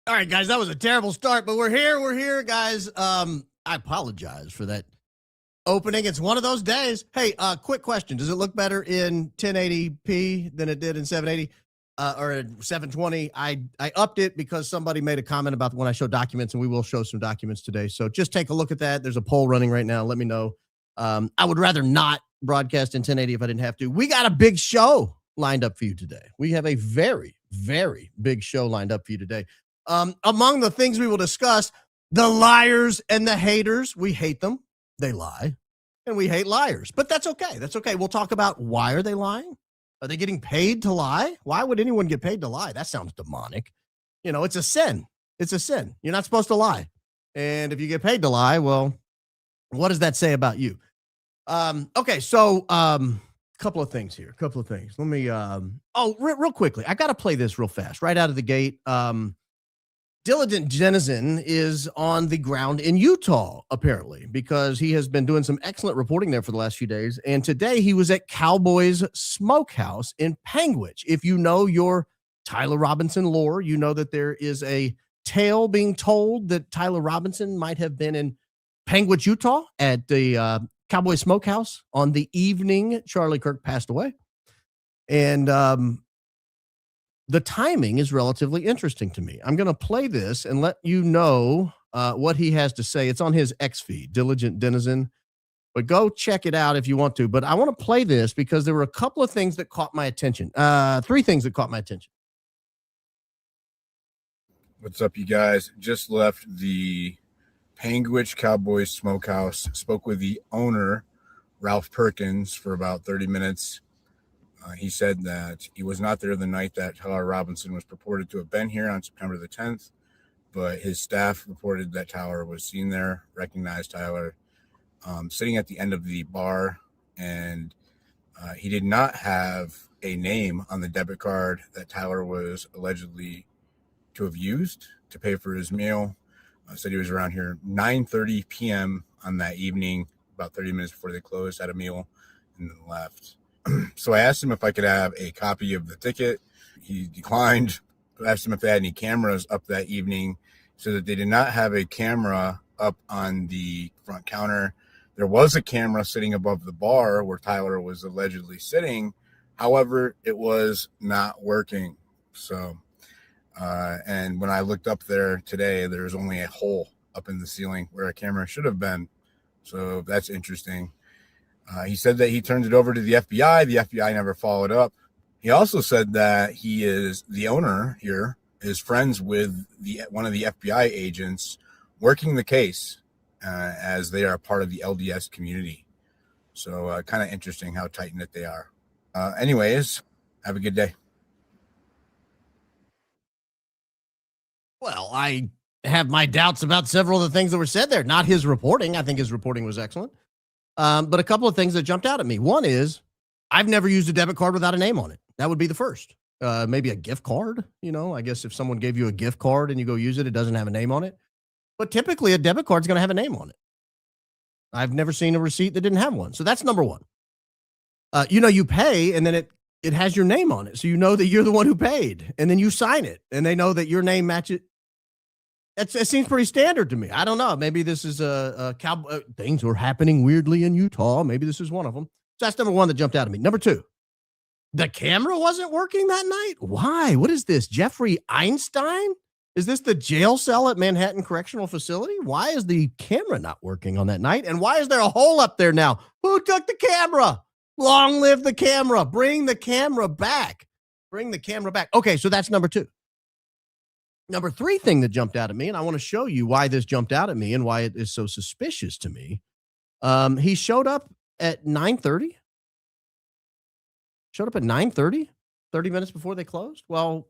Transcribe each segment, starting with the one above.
All right, guys, that was a terrible start, but we're here. We're here, guys. I apologize for that opening. It's one of those days. Hey, quick question. Does it look better in 1080p than it did in 780 or in 720? I upped it because somebody made a comment about when I show documents, and we will show some documents today. So just take a look at that. There's a poll running right now. Let me know. I would rather not broadcast in 1080 if I didn't have to. We got a big show lined up for you today. We have a very, very big show lined up for you today. Among the things we will discuss, the liars and the haters. We hate them. They lie. And we hate liars. But that's okay. That's okay. We'll talk about why are they lying? Are they getting paid to lie? Why would anyone get paid to lie? That sounds demonic. You know, it's a sin. It's a sin. You're not supposed to lie. And if you get paid to lie, well, what does that say about you? Okay, so couple of things here. Couple of things. Let me real quickly. I got to play this real fast right out of the gate. Diligent Denizen is on the ground in Utah, apparently, because he has been doing some excellent reporting there for the last few days. And today he was at Cowboys Smokehouse in Panguitch. If you know your Tyler Robinson lore, you know that there is a tale being told that Tyler Robinson might have been in Panguitch, Utah at the Cowboys Smokehouse on the evening Charlie Kirk passed away. And the timing is relatively interesting to me. I'm going to play this and let you know what he has to say. It's on his X feed, Diligent Denizen, but go check it out if you want to. But I want to play this because there were a couple of things that caught my attention. Three things that caught my attention. What's up, you guys? Just left the Panguitch Cowboys Smokehouse. Spoke with the owner, Ralph Perkins, for about 30 minutes. He said that he was not there the night that Tyler Robinson was purported to have been here on September the 10th, but his staff reported that Tyler was seen there, recognized Tyler sitting at the end of the bar, and he did not have a name on the debit card that Tyler was allegedly to have used to pay for his meal. Said he was around here 9:30 p.m. on that evening, about 30 minutes before they closed, had a meal, and then left. So I asked him if I could have a copy of the ticket. He declined. I asked him if they had any cameras up that evening. He said that they did not have a camera up on the front counter. There was a camera sitting above the bar where Tyler was allegedly sitting. However, it was not working. So, and when I looked up there today, there's only a hole up in the ceiling where a camera should have been. So that's interesting. He said that he turned it over to the FBI. The FBI never followed up. He also said that he is the owner here, is friends with one of the FBI agents working the case as they are part of the LDS community. So kind of interesting how tight-knit they are. Anyways, have a good day. Well, I have my doubts about several of the things that were said there. Not his reporting. I think his reporting was excellent. But a couple of things that jumped out at me. One is I've never used a debit card without a name on it. That would be the first. Maybe a gift card. You know, I guess if someone gave you a gift card and you go use it, it doesn't have a name on it. But typically a debit card is going to have a name on it. I've never seen a receipt that didn't have one. So that's number one. You know, you pay and then it has your name on it. So you know that you're the one who paid, and then you sign it and they know that your name matches. It seems pretty standard to me. I don't know. Maybe this is things were happening weirdly in Utah. Maybe this is one of them. So that's number one that jumped out at me. Number two, the camera wasn't working that night. Why? What is this? Jeffrey Einstein? Is this the jail cell at Manhattan Correctional Facility? Why is the camera not working on that night? And why is there a hole up there now? Who took the camera? Long live the camera. Bring the camera back. Bring the camera back. Okay, so that's number two. Number three thing that jumped out at me, and I want to show you why this jumped out at me and why it is so suspicious to me. He showed up at 9:30. Showed up at 9:30, 30 minutes before they closed. Well,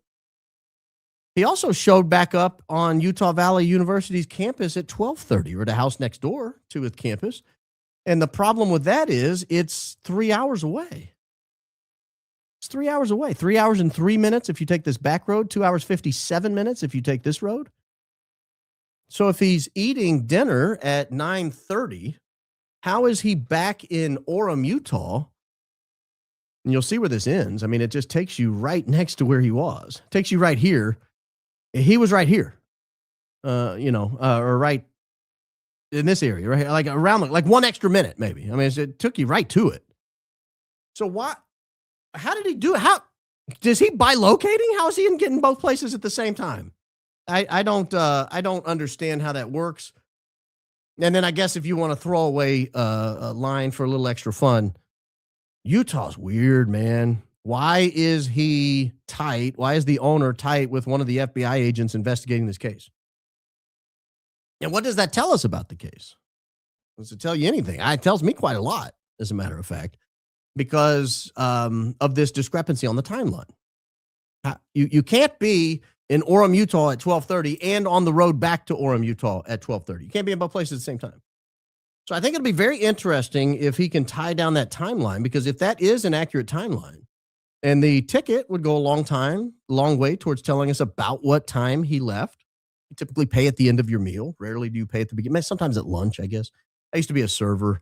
he also showed back up on Utah Valley University's campus at 12:30, or the house next door to his campus. And the problem with that is it's 3 hours away. It's 3 hours away. 3 hours and 3 minutes if you take this back road, 2 hours, 57 minutes if you take this road. So if he's eating dinner at 9:30, how is he back in Orem, Utah? And you'll see where this ends. I mean, it just takes you right next to where he was. It takes you right here. He was right here. or right in this area, right? Like around like 1 extra minute, maybe. I mean, it took you right to it. So how did he do it? How does he bilocating? How is he getting both places at the same time? I don't understand how that works. And then I guess if you want to throw away a line for a little extra fun, Utah's weird, man. Why is he tight? Why is the owner tight with one of the FBI agents investigating this case? And what does that tell us about the case? Does it tell you anything? It tells me quite a lot, as a matter of fact, because of this discrepancy on the timeline. You can't be in Orem, Utah at 12:30 and on the road back to Orem, Utah at 12:30. You can't be in both places at the same time. So I think it'll be very interesting if he can tie down that timeline, because if that is an accurate timeline, and the ticket would go a long way towards telling us about what time he left. You typically pay at the end of your meal. Rarely do you pay at the beginning. Sometimes at lunch, I guess. I used to be a server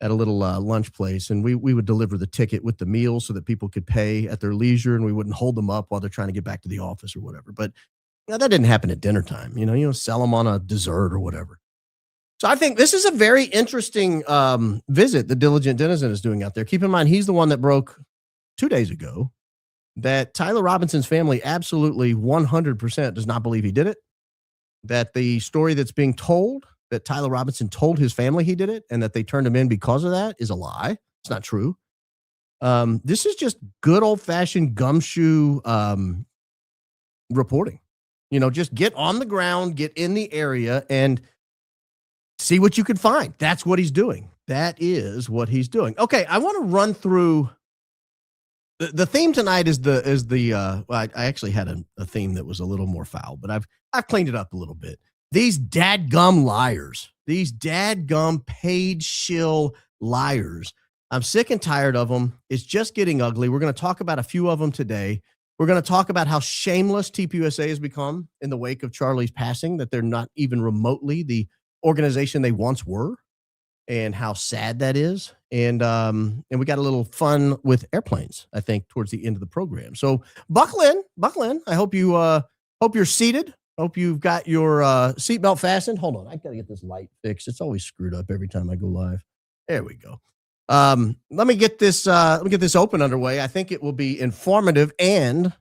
at a little lunch place, and we would deliver the ticket with the meal so that people could pay at their leisure, and we wouldn't hold them up while they're trying to get back to the office or whatever. But that didn't happen at dinner time. Sell them on a dessert or whatever. So I think this is a very interesting visit the Diligent Denizen is doing out there. Keep in mind, he's the one that broke 2 days ago that Tyler Robinson's family absolutely 100% does not believe he did it. That the story that's being told, that Tyler Robinson told his family he did it and that they turned him in because of that, is a lie. It's not true. This is just good old-fashioned gumshoe reporting. Just get on the ground, get in the area, and see what you can find. That's what he's doing. That is what he's doing. Okay, I want to run through the theme tonight. I actually had a theme that was a little more foul, but I've cleaned it up a little bit. These dadgum liars, these dadgum paid shill liars. I'm sick and tired of them. It's just getting ugly. We're going to talk about a few of them today. We're going to talk about how shameless TPUSA has become in the wake of Charlie's passing, that they're not even remotely the organization they once were, and how sad that is. And we got a little fun with airplanes, I think, towards the end of the program. So buckle in. I hope you're seated. Hope you've got your seatbelt fastened. Hold on, I got to get this light fixed. It's always screwed up every time I go live. There we go. Let me get this open underway. I think it will be informative and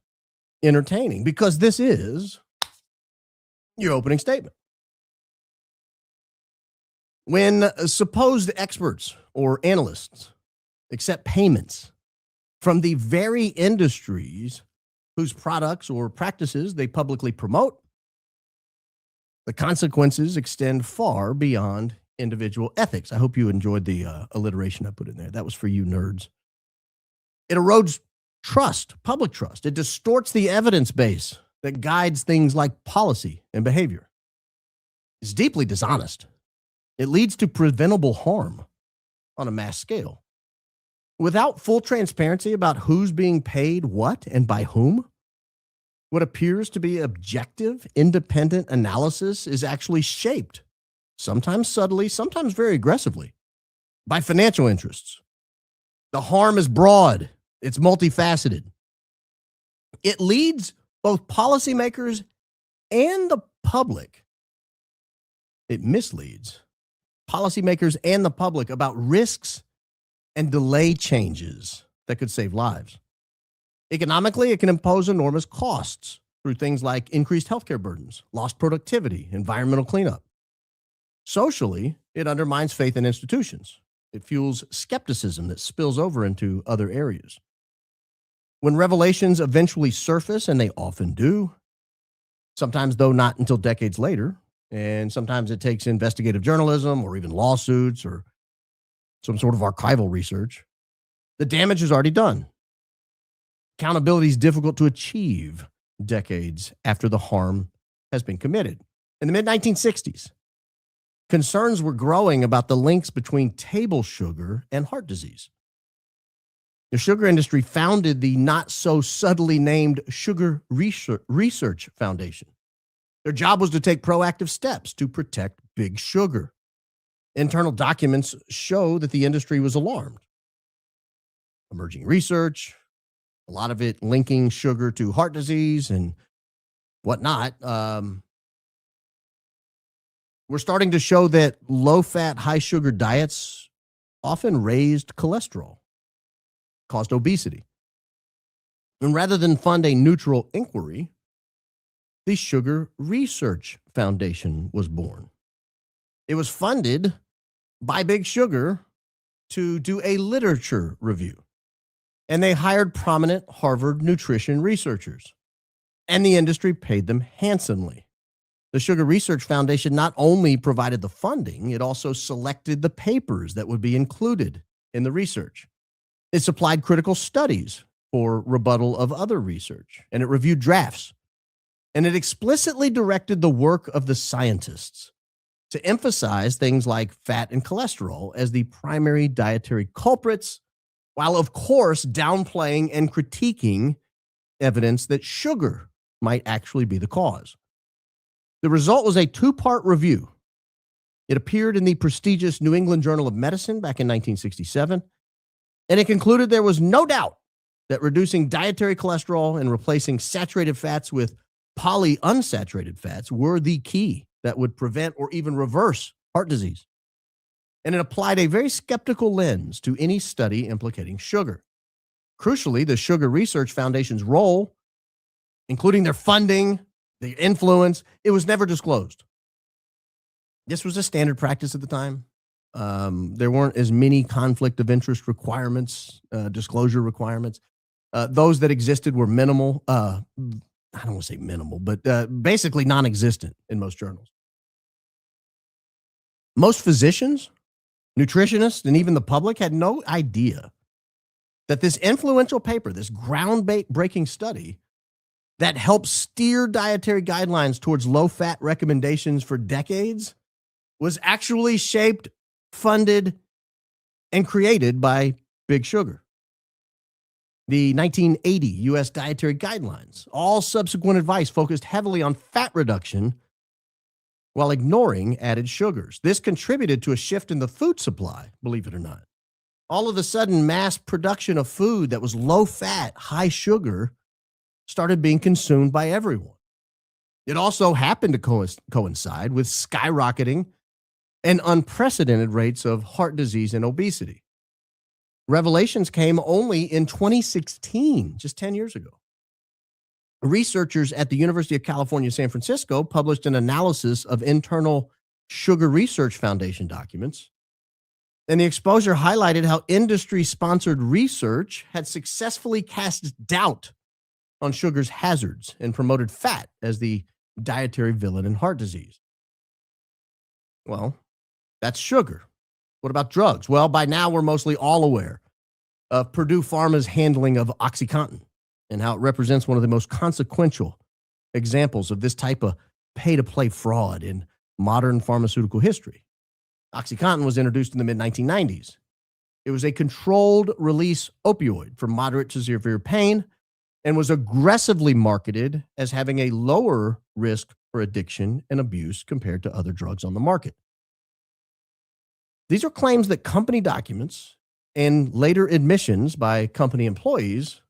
entertaining, because this is your opening statement. When supposed experts or analysts accept payments from the very industries whose products or practices they publicly promote, the consequences extend far beyond individual ethics. I hope you enjoyed the alliteration I put in there. That was for you nerds. It erodes trust, public trust. It distorts the evidence base that guides things like policy and behavior. It's deeply dishonest. It leads to preventable harm on a mass scale. Without full transparency about who's being paid what and by whom, what appears to be objective, independent analysis is actually shaped, sometimes subtly, sometimes very aggressively, by financial interests. The harm is broad. It's multifaceted. It leads both policymakers and the public. It misleads policymakers and the public about risks and delay changes that could save lives. Economically, it can impose enormous costs through things like increased healthcare burdens, lost productivity, environmental cleanup. Socially, it undermines faith in institutions. It fuels skepticism that spills over into other areas. When revelations eventually surface, and they often do, sometimes though not until decades later, and sometimes it takes investigative journalism or even lawsuits or some sort of archival research, the damage is already done. Accountability is difficult to achieve decades after the harm has been committed. In the mid-1960s, concerns were growing about the links between table sugar and heart disease. The sugar industry founded the not so subtly named Sugar Research Foundation. Their job was to take proactive steps to protect Big Sugar. Internal documents show that the industry was alarmed. Emerging research, a lot of it linking sugar to heart disease and whatnot, We're starting to show that low-fat, high-sugar diets often raised cholesterol, caused obesity. And rather than fund a neutral inquiry, the Sugar Research Foundation was born. It was funded by Big Sugar to do a literature review. And they hired prominent Harvard nutrition researchers. And the industry paid them handsomely. The Sugar Research Foundation not only provided the funding, it also selected the papers that would be included in the research. It supplied critical studies for rebuttal of other research, and it reviewed drafts. And it explicitly directed the work of the scientists to emphasize things like fat and cholesterol as the primary dietary culprits, while, of course, downplaying and critiquing evidence that sugar might actually be the cause. The result was a two-part review. It appeared in the prestigious New England Journal of Medicine back in 1967, and it concluded there was no doubt that reducing dietary cholesterol and replacing saturated fats with polyunsaturated fats were the key that would prevent or even reverse heart disease. And it applied a very skeptical lens to any study implicating sugar. Crucially, the Sugar Research Foundation's role, including their funding, their influence, it was never disclosed. This was a standard practice at the time. There weren't as many conflict of interest requirements, disclosure requirements. Those that existed were minimal. I don't want to say minimal, but basically non-existent in most journals. Most physicians, nutritionists, and even the public had no idea that this influential paper, this groundbreaking study that helped steer dietary guidelines towards low-fat recommendations for decades, was actually shaped, funded, and created by Big Sugar. The 1980 U.S. Dietary Guidelines, all subsequent advice focused heavily on fat reduction while ignoring added sugars. This contributed to a shift in the food supply, believe it or not. All of a sudden, mass production of food that was low fat, high sugar started being consumed by everyone. It also happened to coincide with skyrocketing and unprecedented rates of heart disease and obesity. Revelations came only in 2016, just 10 years ago. Researchers at the University of California, San Francisco published an analysis of internal Sugar Research Foundation documents, and the exposure highlighted how industry-sponsored research had successfully cast doubt on sugar's hazards and promoted fat as the dietary villain in heart disease. Well, that's sugar. What about drugs? Well, by now we're mostly all aware of Purdue Pharma's handling of OxyContin and how it represents one of the most consequential examples of this type of pay-to-play fraud in modern pharmaceutical history. OxyContin was introduced in the mid-1990s. It was a controlled-release opioid for moderate to severe pain and was aggressively marketed as having a lower risk for addiction and abuse compared to other drugs on the market. These are claims that company documents and later admissions by company employees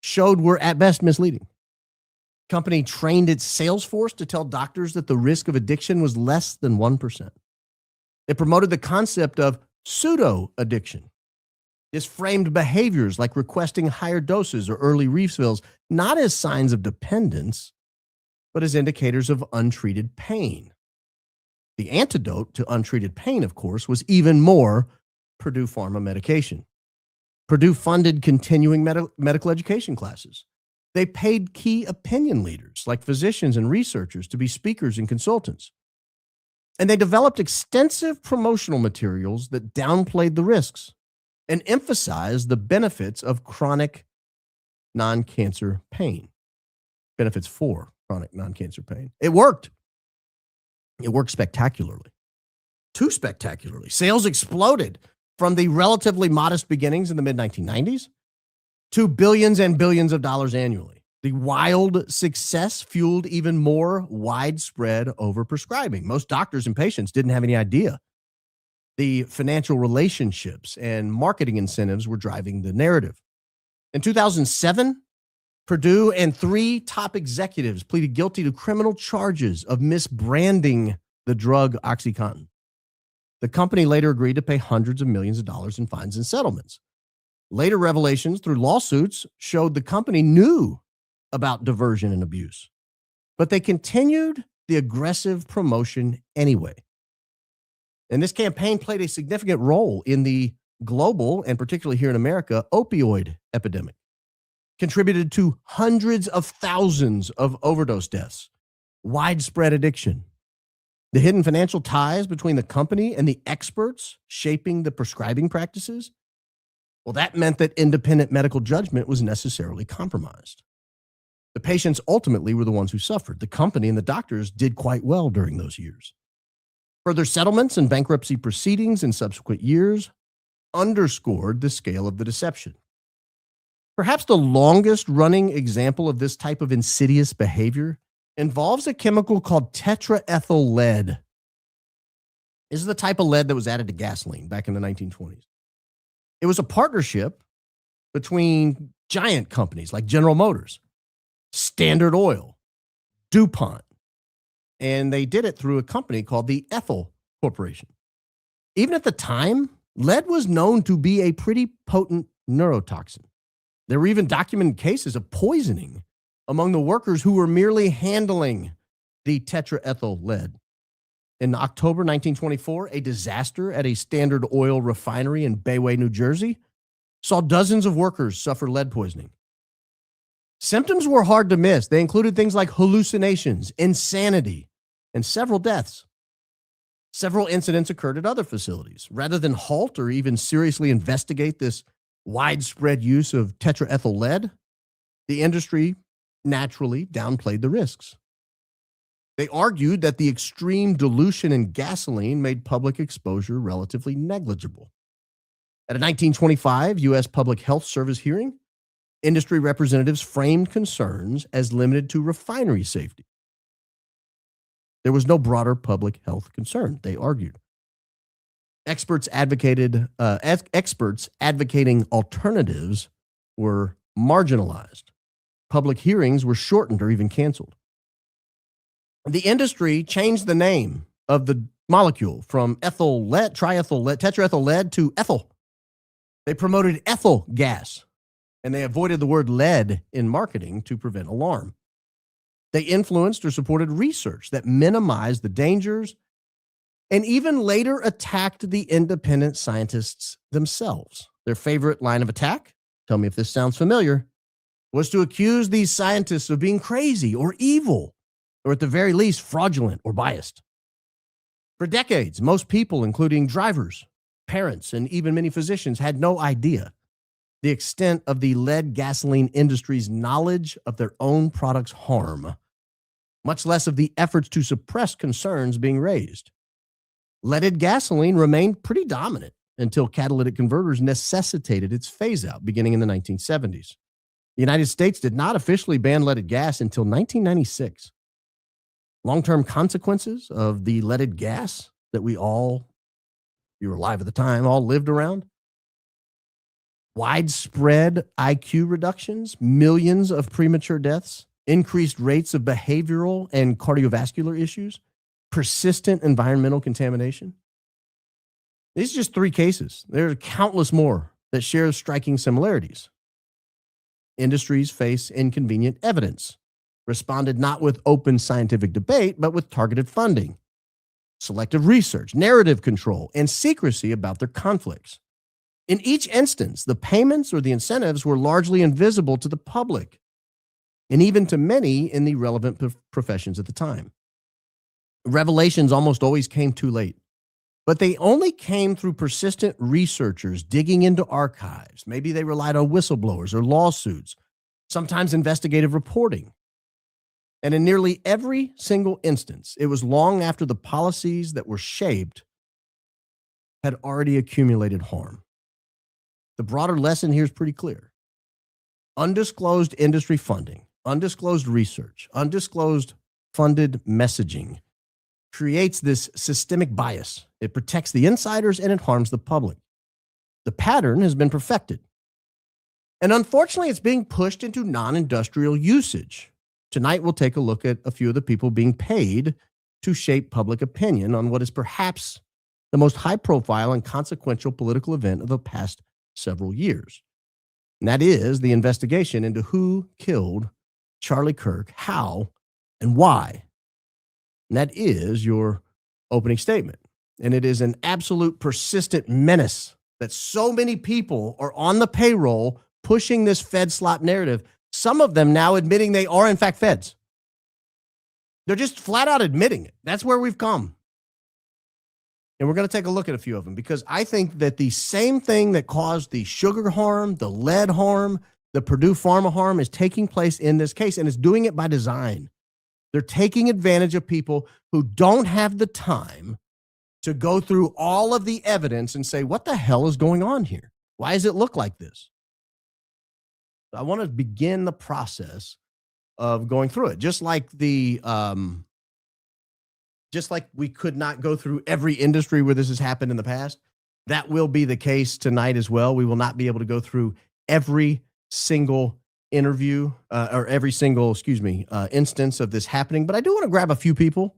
showed were at best misleading. Company trained its sales force to tell doctors that the risk of addiction was less than 1%. It promoted the concept of pseudo-addiction. This framed behaviors like requesting higher doses or early refills not as signs of dependence, but as indicators of untreated pain. The antidote to untreated pain, of course, was even more Purdue Pharma medication. Purdue funded continuing medical education classes. They paid key opinion leaders like physicians and researchers to be speakers and consultants. And they developed extensive promotional materials that downplayed the risks and emphasized the benefits of chronic non-cancer pain. Benefits for chronic non-cancer pain. It worked. It worked spectacularly. Too spectacularly. Sales exploded from the relatively modest beginnings in the mid-1990s to billions and billions of dollars annually. The wild success fueled even more widespread overprescribing. Most doctors and patients didn't have any idea. The financial relationships and marketing incentives were driving the narrative. In 2007, Purdue and 3 top executives pleaded guilty to criminal charges of misbranding the drug OxyContin. The company later agreed to pay hundreds of millions of dollars in fines and settlements. Later revelations through lawsuits showed the company knew about diversion and abuse, but they continued the aggressive promotion anyway. And this campaign played a significant role in the global, and particularly here in America, opioid epidemic, contributed to hundreds of thousands of overdose deaths, widespread addiction. The hidden financial ties between the company and the experts shaping the prescribing practices, well, that meant that independent medical judgment was necessarily compromised. The patients ultimately were the ones who suffered. The company and the doctors did quite well during those years. Further settlements and bankruptcy proceedings in subsequent years underscored the scale of the deception. Perhaps the longest running example of this type of insidious behavior involves a chemical called tetraethyl lead. This is the type of lead that was added to gasoline back in the 1920s. It was a partnership between giant companies like General Motors, Standard Oil, DuPont, and they did it through a company called the Ethyl Corporation. Even at the time, lead was known to be a pretty potent neurotoxin. There were even documented cases of poisoning among the workers who were merely handling the tetraethyl lead. In October 1924, a disaster at a Standard Oil refinery in Bayway, New Jersey, saw dozens of workers suffer lead poisoning. Symptoms were hard to miss. They included things like hallucinations, insanity, and several deaths. Several incidents occurred at other facilities. Rather than halt or even seriously investigate this widespread use of tetraethyl lead, the industry naturally downplayed the risks. They argued that the extreme dilution in gasoline made public exposure relatively negligible. At a 1925 U.S. Public Health Service hearing, industry representatives framed concerns as limited to refinery safety. There was no broader public health concern, they argued. Experts advocating alternatives were marginalized. Public hearings were shortened or even canceled. The industry changed the name of the molecule from tetraethyl lead to ethyl. They promoted ethyl gas, and they avoided the word lead in marketing to prevent alarm. They influenced or supported research that minimized the dangers and even later attacked the independent scientists themselves. Their favorite line of attack, tell me if this sounds familiar, was to accuse these scientists of being crazy or evil, or at the very least fraudulent or biased. For decades, most people, including drivers, parents, and even many physicians, had no idea the extent of the lead gasoline industry's knowledge of their own product's harm, much less of the efforts to suppress concerns being raised. Leaded gasoline remained pretty dominant until catalytic converters necessitated its phase-out beginning in the 1970s. The United States did not officially ban leaded gas until 1996. Long-term consequences of the leaded gas that you were alive at the time, all lived around. Widespread IQ reductions, millions of premature deaths, increased rates of behavioral and cardiovascular issues, persistent environmental contamination. These are just 3 cases. There are countless more that share striking similarities. Industries face inconvenient evidence, responded not with open scientific debate, but with targeted funding, selective research, narrative control, and secrecy about their conflicts. In each instance, the payments or the incentives were largely invisible to the public, and even to many in the relevant professions at the time. Revelations almost always came too late, but they only came through persistent researchers digging into archives. Maybe they relied on whistleblowers or lawsuits, sometimes investigative reporting. And in nearly every single instance, it was long after the policies that were shaped had already accumulated harm. The broader lesson here is pretty clear. Undisclosed industry funding, undisclosed research, undisclosed funded messaging creates this systemic bias. It protects the insiders and it harms the public. The pattern has been perfected. And unfortunately, it's being pushed into non-industrial usage. Tonight, we'll take a look at a few of the people being paid to shape public opinion on what is perhaps the most high-profile and consequential political event of the past several years. And that is the investigation into who killed Charlie Kirk, how, and why. And that is your opening statement. And it is an absolute persistent menace that so many people are on the payroll pushing this Fed slop narrative, some of them now admitting they are, in fact, Feds. They're just flat out admitting it. That's where we've come. And we're going to take a look at a few of them because I think that the same thing that caused the sugar harm, the lead harm, the Purdue Pharma harm is taking place in this case, and it's doing it by design. They're taking advantage of people who don't have the time to go through all of the evidence and say, what the hell is going on here? Why does it look like this? I want to begin the process of going through it, just like we could not go through every industry where this has happened in the past. That will be the case tonight as well. We will not be able to go through every single interview or every single, instance of this happening. But I do want to grab a few people.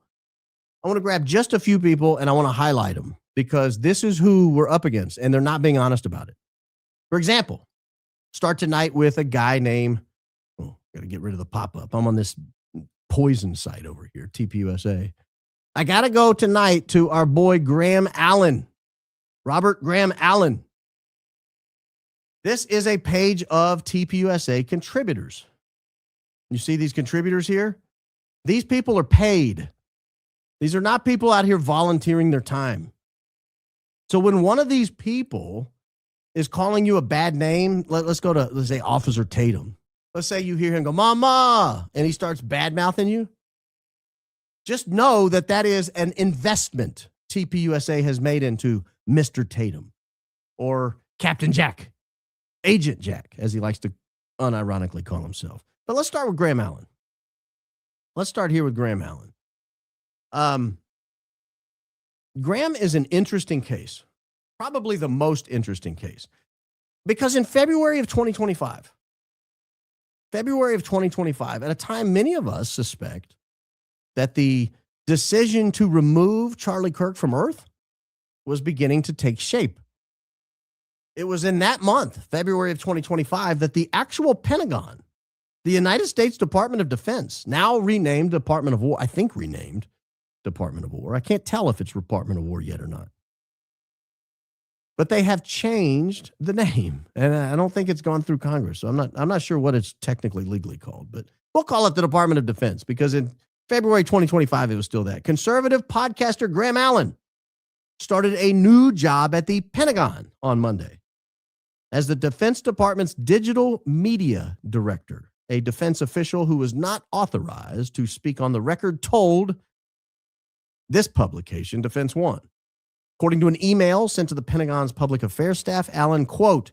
I want to grab just a few people and I want to highlight them because this is who we're up against and they're not being honest about it. For example, start tonight with a guy named, got to get rid of the pop-up. I'm on this poison site over here, TPUSA. I got to go tonight to our boy Graham Allen, Robert Graham Allen. This is a page of TPUSA contributors. You see these contributors here? These people are paid. These are not people out here volunteering their time. So when one of these people is calling you a bad name, let's say Officer Tatum. Let's say you hear him go, "Mama," and he starts bad-mouthing you. Just know that that is an investment TPUSA has made into Mr. Tatum or Captain Jack, Agent Jack, as he likes to unironically call himself. But let's start with Graham Allen. Let's start here with Graham Allen. Graham is an interesting case, probably the most interesting case, because in February of 2025, at a time many of us suspect that the decision to remove Charlie Kirk from Earth was beginning to take shape. It was in that month, February of 2025, that the actual Pentagon, the United States Department of Defense, now renamed Department of War, I think renamed Department of War. I can't tell if it's Department of War yet or not. But they have changed the name, and I don't think it's gone through Congress. So I'm not sure what it's technically legally called, but we'll call it the Department of Defense because in February 2025, it was still that. Conservative podcaster Graham Allen started a new job at the Pentagon on Monday as the Defense Department's digital media director. A defense official who was not authorized to speak on the record told this publication, Defense One. According to an email sent to the Pentagon's public affairs staff, Allen, quote,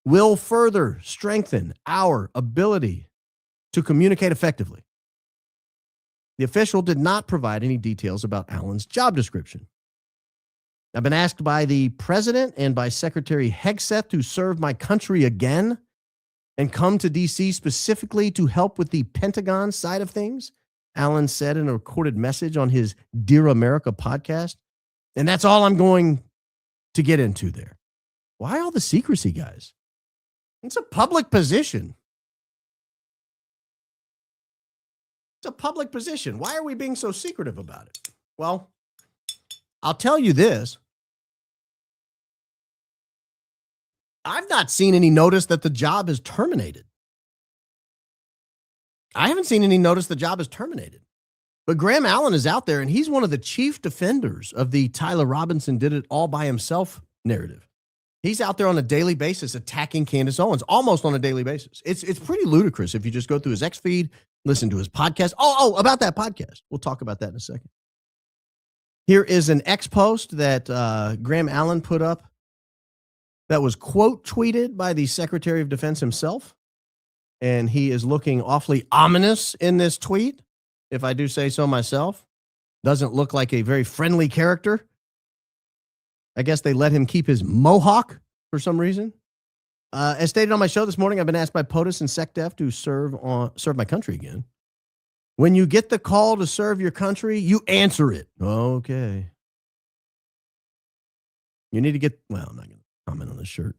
will further strengthen our ability to communicate effectively. The official did not provide any details about Allen's job description. I've been asked by the president and by Secretary Hegseth to serve my country again and come to D.C. specifically to help with the Pentagon side of things, Allen said in a recorded message on his Dear America podcast. And that's all I'm going to get into there. Why all the secrecy, guys? It's a public position. It's a public position. Why are we being so secretive about it? Well, I'll tell you this. I've not seen any notice that the job is terminated. I haven't seen any notice the job is terminated. But Graham Allen is out there, and he's one of the chief defenders of the Tyler Robinson did it all by himself narrative. He's out there on a daily basis attacking Candace Owens, almost on a daily basis. It's pretty ludicrous if you just go through his X feed, listen to his podcast. Oh, about that podcast. We'll talk about that in a second. Here is an X post that Graham Allen put up that was quote tweeted by the Secretary of Defense himself. And he is looking awfully ominous in this tweet, if I do say so myself. Doesn't look like a very friendly character. I guess they let him keep his mohawk for some reason. As stated on my show this morning, I've been asked by POTUS and SecDef to serve my country again. When you get the call to serve your country, you answer it. Okay. You need to get, well, I'm not going to comment on this shirt.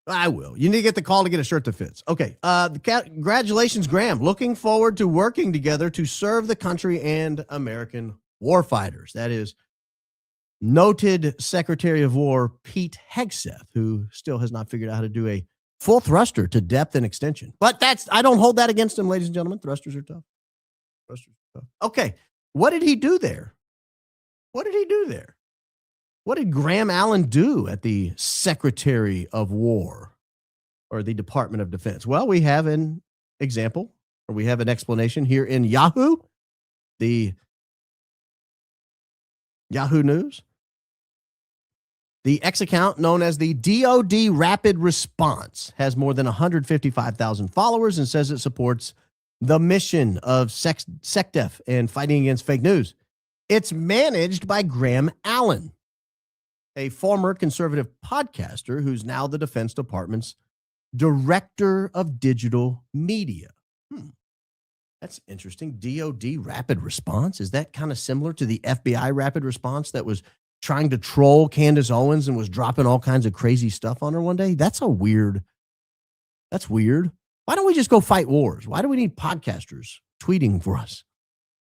I will. You need to get the call to get a shirt that fits. Okay. Congratulations, Graham. Looking forward to working together to serve the country and American warfighters. That is noted Secretary of War Pete Hegseth, who still has not figured out how to do a full thruster to depth and extension. But I don't hold that against him, ladies and gentlemen. Thrusters are tough. Okay. What did he do there? What did Graham Allen do at the Secretary of War or the Department of Defense? Well, we have an example, or we have an explanation here in Yahoo, the Yahoo News. The X account, known as the DoD Rapid Response, has more than 155,000 followers and says it supports the mission of SecDef and fighting against fake news. It's managed by Graham Allen, a former conservative podcaster who's now the Defense Department's Director of Digital Media. That's interesting. DoD Rapid Response. Is that kind of similar to the FBI Rapid Response that was trying to troll Candace Owens and was dropping all kinds of crazy stuff on her one day? That's weird. Why don't we just go fight wars? Why do we need podcasters tweeting for us?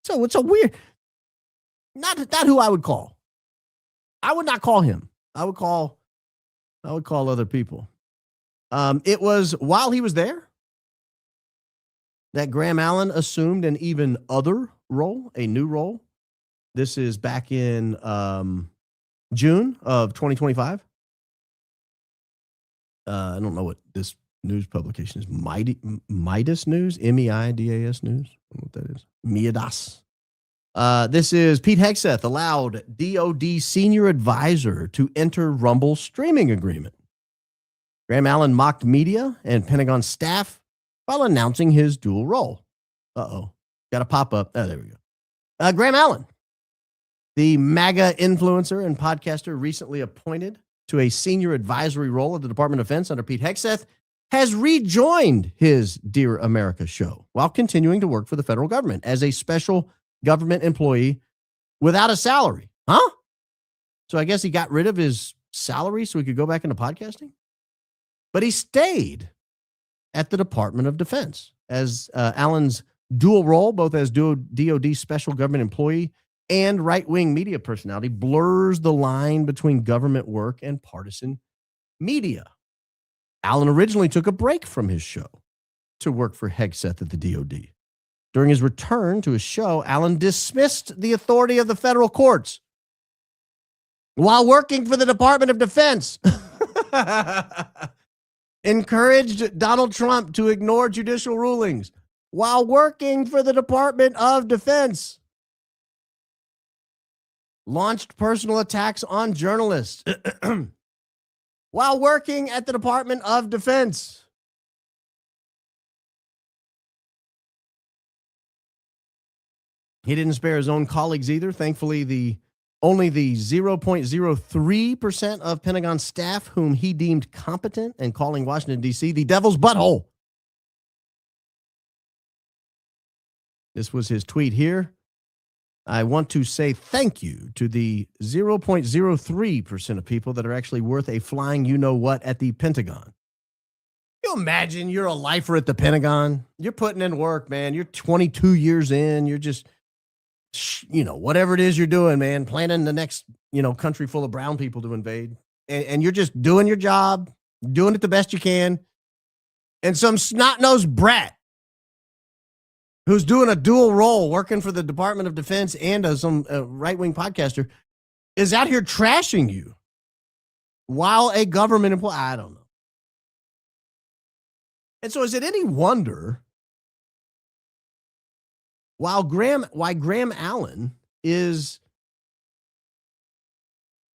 So it's a weird, not who I would call. I would not call him. I would call other people. It was while he was there that Graham Allen assumed an even other role, a new role. This is back in June of 2025. I don't know what this news publication is. Midas News, Meidas News. I don't know what that is. Midas. This is Pete Hegseth allowed DoD senior advisor to enter Rumble streaming agreement. Graham Allen mocked media and Pentagon staff while announcing his dual role. Got a pop up. Oh, there we go. Graham Allen, the MAGA influencer and podcaster recently appointed to a senior advisory role at the Department of Defense under Pete Hegseth, has rejoined his Dear America show while continuing to work for the federal government as a special government employee without a salary. Huh? So I guess he got rid of his salary so he could go back into podcasting? But he stayed at the Department of Defense as Allen's dual role, both as DoD special government employee and right-wing media personality, blurs the line between government work and partisan media. Allen originally took a break from his show to work for Hegseth at the DoD. During his return to his show, Allen dismissed the authority of the federal courts while working for the Department of Defense. Encouraged Donald Trump to ignore judicial rulings while working for the Department of Defense. Launched personal attacks on journalists while working at the Department of Defense. He didn't spare his own colleagues either. Thankfully, only the 0.03% of Pentagon staff whom he deemed competent and calling Washington, D.C. the devil's butthole. This was his tweet here. I want to say thank you to the 0.03% of people that are actually worth a flying you-know-what at the Pentagon. You imagine you're a lifer at the Pentagon. You're putting in work, man. You're 22 years in. You're just, whatever it is you're doing, man, planning the next, country full of brown people to invade. And you're just doing your job, doing it the best you can. And some snot-nosed brat who's doing a dual role, working for the Department of Defense and some right-wing podcaster, is out here trashing you while a government employee, I don't know. And so is it any wonder why Graham Allen is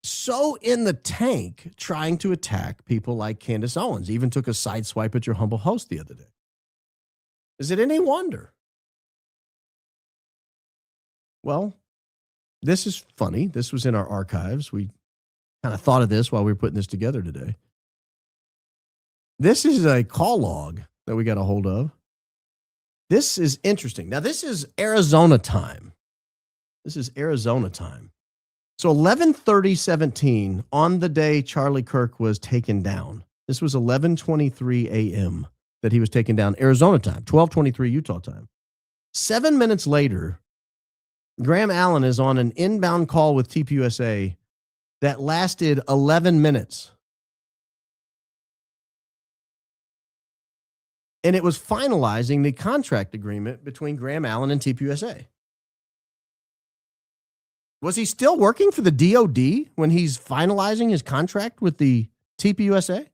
so in the tank trying to attack people like Candace Owens? Even took a side swipe at your humble host the other day. Is it any wonder? Well, this is funny. This was in our archives. We kind of thought of this while we were putting this together today. This is a call log that we got a hold of This is interesting. Now, this is Arizona time. So 11:30:17 on the day Charlie Kirk was taken down. This was 11:23 a.m. that he was taken down, Arizona time, 12:23 Utah time. 7 minutes later, Graham Allen is on an inbound call with TPUSA that lasted 11 minutes. And it was finalizing the contract agreement between Graham Allen and TPUSA. Was he still working for the DOD when he's finalizing his contract with the TPUSA?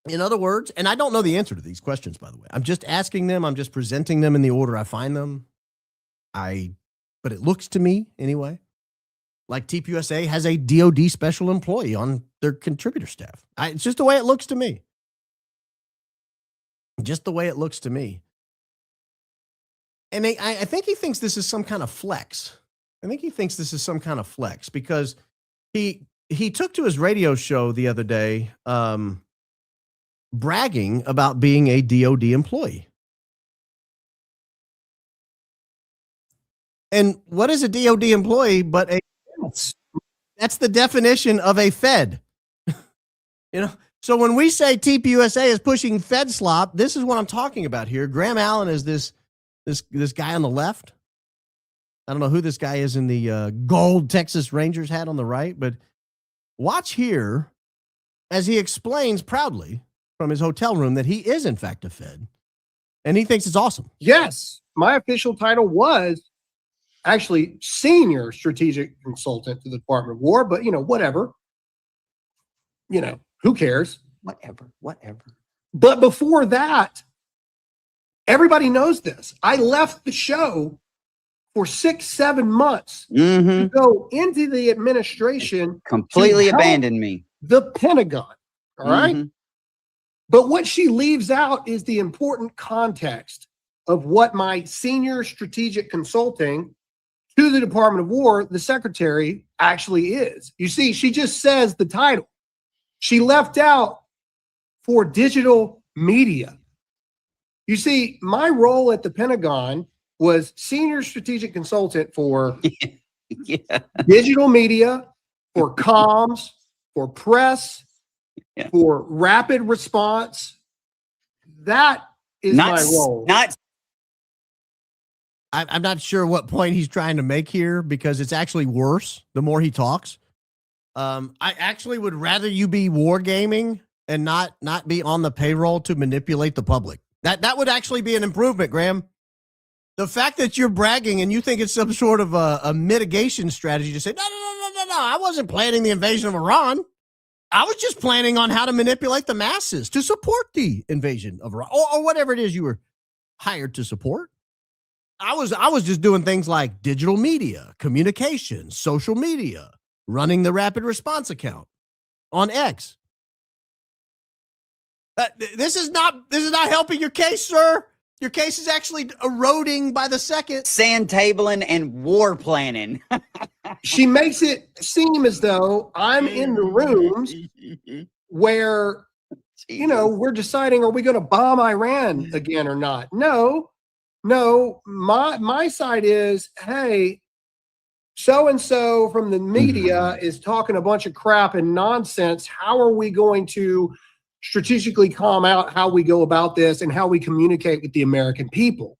In other words, and I don't know the answer to these questions, by the way. I'm just asking them. I'm just presenting them in the order I find them. But it looks to me, anyway, like TPUSA has a DOD special employee on their contributor staff. It's just the way it looks to me. Just the way it looks to me. And I think he thinks this is some kind of flex. Because he took to his radio show the other day bragging about being a DOD employee. And what is a DOD employee but that's the definition of a Fed. So when we say TPUSA is pushing Fed slop, this is what I'm talking about here. Graham Allen is this guy on the left. I don't know who this guy is in the gold Texas Rangers hat on the right, but watch here as he explains proudly from his hotel room that he is in fact a Fed, and he thinks it's awesome. Yes, my official title was actually senior strategic consultant to the Department of War, but whatever. Who cares? Whatever. But before that, everybody knows this. I left the show for 6-7 months to go into the administration. Completely abandoned me. The Pentagon. All right. But what she leaves out is the important context of what my senior strategic consulting to the Department of War, the secretary, actually is. You see, she just says the title. She left out for digital media. You see, my role at the Pentagon was senior strategic consultant for digital media, for comms, for press, for rapid response. That is my role. I'm not sure what point he's trying to make here because it's actually worse the more he talks. I actually would rather you be wargaming and not be on the payroll to manipulate the public. That would actually be an improvement, Graham. The fact that you're bragging and you think it's some sort of a mitigation strategy to say, no, I wasn't planning the invasion of Iran. I was just planning on how to manipulate the masses to support the invasion of Iran or whatever it is you were hired to support. I was just doing things like digital media, communication, social media, running the rapid response account on X. This is not helping your case, sir. Your case is actually eroding by the second. Sand tabling and war planning. She makes it seem as though I'm in the rooms where, we're deciding, are we going to bomb Iran again or not? No, my side is, hey, so-and-so from the media is talking a bunch of crap and nonsense. How are we going to strategically calm out how we go about this and how we communicate with the American people?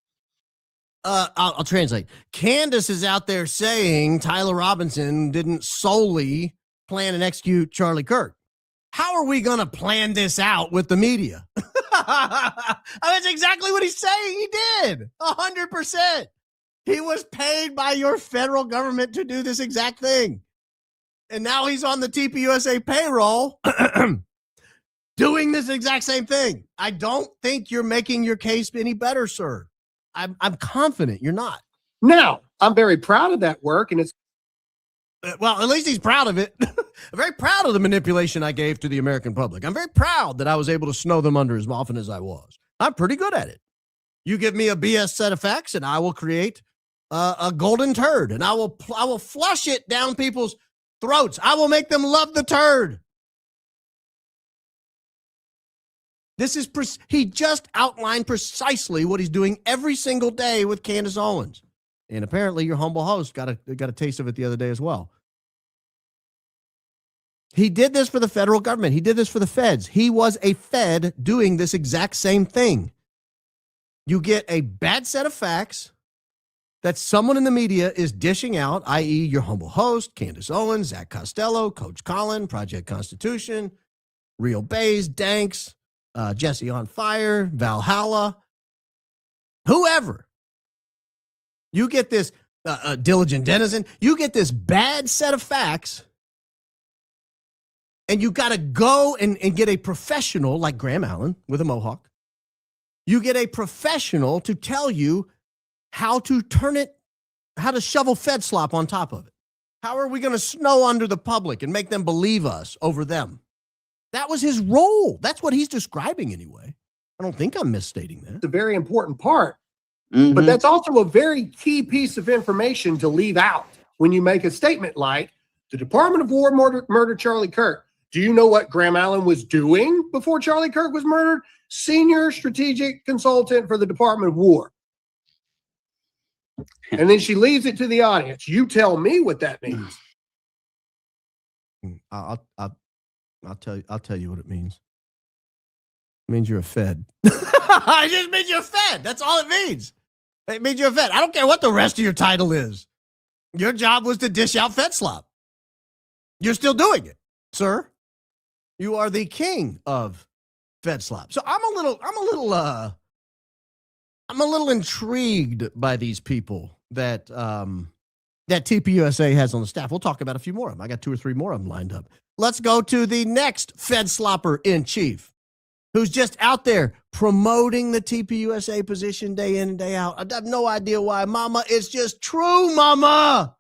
I'll translate. Candace is out there saying Tyler Robinson didn't solely plan and execute Charlie Kirk. How are we going to plan this out with the media? That's exactly what he's saying. He did 100%. He was paid by your federal government to do this exact thing. And now he's on the TPUSA payroll doing this exact same thing. I don't think you're making your case any better, sir. I'm confident you're not. Now, I'm very proud of that work, and it's well, at least he's proud of it. I'm very proud of the manipulation I gave to the American public. I'm very proud that I was able to snow them under as often as I was. I'm pretty good at it. You give me a BS set of facts, and I will create a golden turd, and I will flush it down people's throats. I will make them love the turd. He just outlined precisely what he's doing every single day with Candace Owens. And apparently your humble host got a taste of it the other day as well. He did this for the federal government. He did this for the feds. He was a Fed doing this exact same thing. You get a bad set of facts that someone in the media is dishing out, i.e. your humble host, Candace Owens, Zach Costello, Coach Colin, Project Constitution, Real Bays, Danks, Jesse on Fire, Valhalla, whoever. You get this Diligent Denizen. You get this bad set of facts, and you got to go and get a professional like Graham Allen with a mohawk. You get a professional to tell you how to shovel Fed slop on top of it. How are we going to snow under the public and make them believe us over them? That was his role. That's what he's describing anyway. I don't think I'm misstating that. It's a very important part. But that's also a very key piece of information to leave out when you make a statement like, the Department of War murdered Charlie Kirk. Do you know what Graham Allen was doing before Charlie Kirk was murdered? Senior strategic consultant for the Department of War. And then she leaves it to the audience. You tell me what that means. I'll tell you what it means. It means you're a Fed. It just means you're a Fed. That's all it means. It means you're a Fed. I don't care what the rest of your title is. Your job was to dish out Fed slop. You're still doing it, sir. You are the king of Fed slop. So I'm a little intrigued by these people that TPUSA has on the staff. We'll talk about a few more of them. I got 2 or 3 more of them lined up. Let's go to the next Fed slopper in chief, who's just out there promoting the TPUSA position day in and day out. I have no idea why. Mama, it's just true, Mama.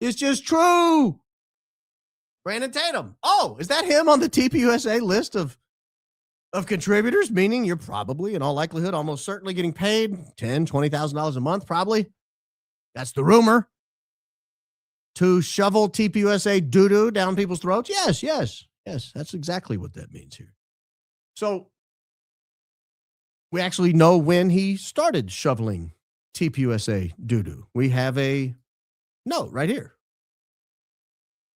It's just true. Brandon Tatum. Oh, is that him on the TPUSA list of contributors? Meaning you're probably, in all likelihood, almost certainly getting paid $10,000, $20,000 a month, probably. That's the rumor. To shovel TPUSA doo-doo down people's throats? Yes. That's exactly what that means here. So we actually know when he started shoveling TPUSA doo-doo. We have a note right here.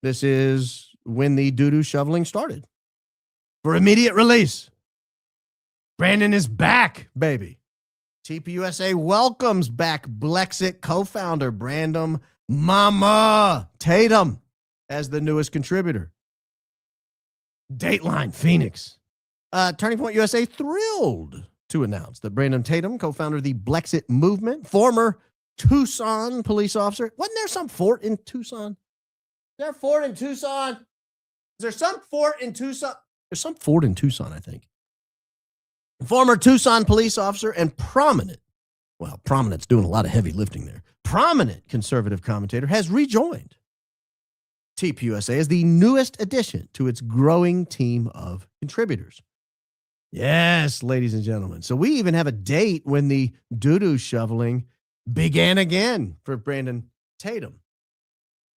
This is when the doo-doo shoveling started. For immediate release. Brandon is back, baby. TPUSA welcomes back Blexit co-founder Brandon Mama Tatum as the newest contributor. Dateline Phoenix. Turning Point USA thrilled to announce that Brandon Tatum, co-founder of the Blexit movement, former Tucson police officer. Wasn't there some fort in Tucson? Is there a fort in Tucson? Is there some fort in Tucson? There's some fort in Tucson, I think. Former Tucson police officer and prominent's doing a lot of heavy lifting there. Prominent conservative commentator has rejoined TPUSA as the newest addition to its growing team of contributors. Yes, ladies and gentlemen. So we even have a date when the doo-doo shoveling began again for Brandon Tatum.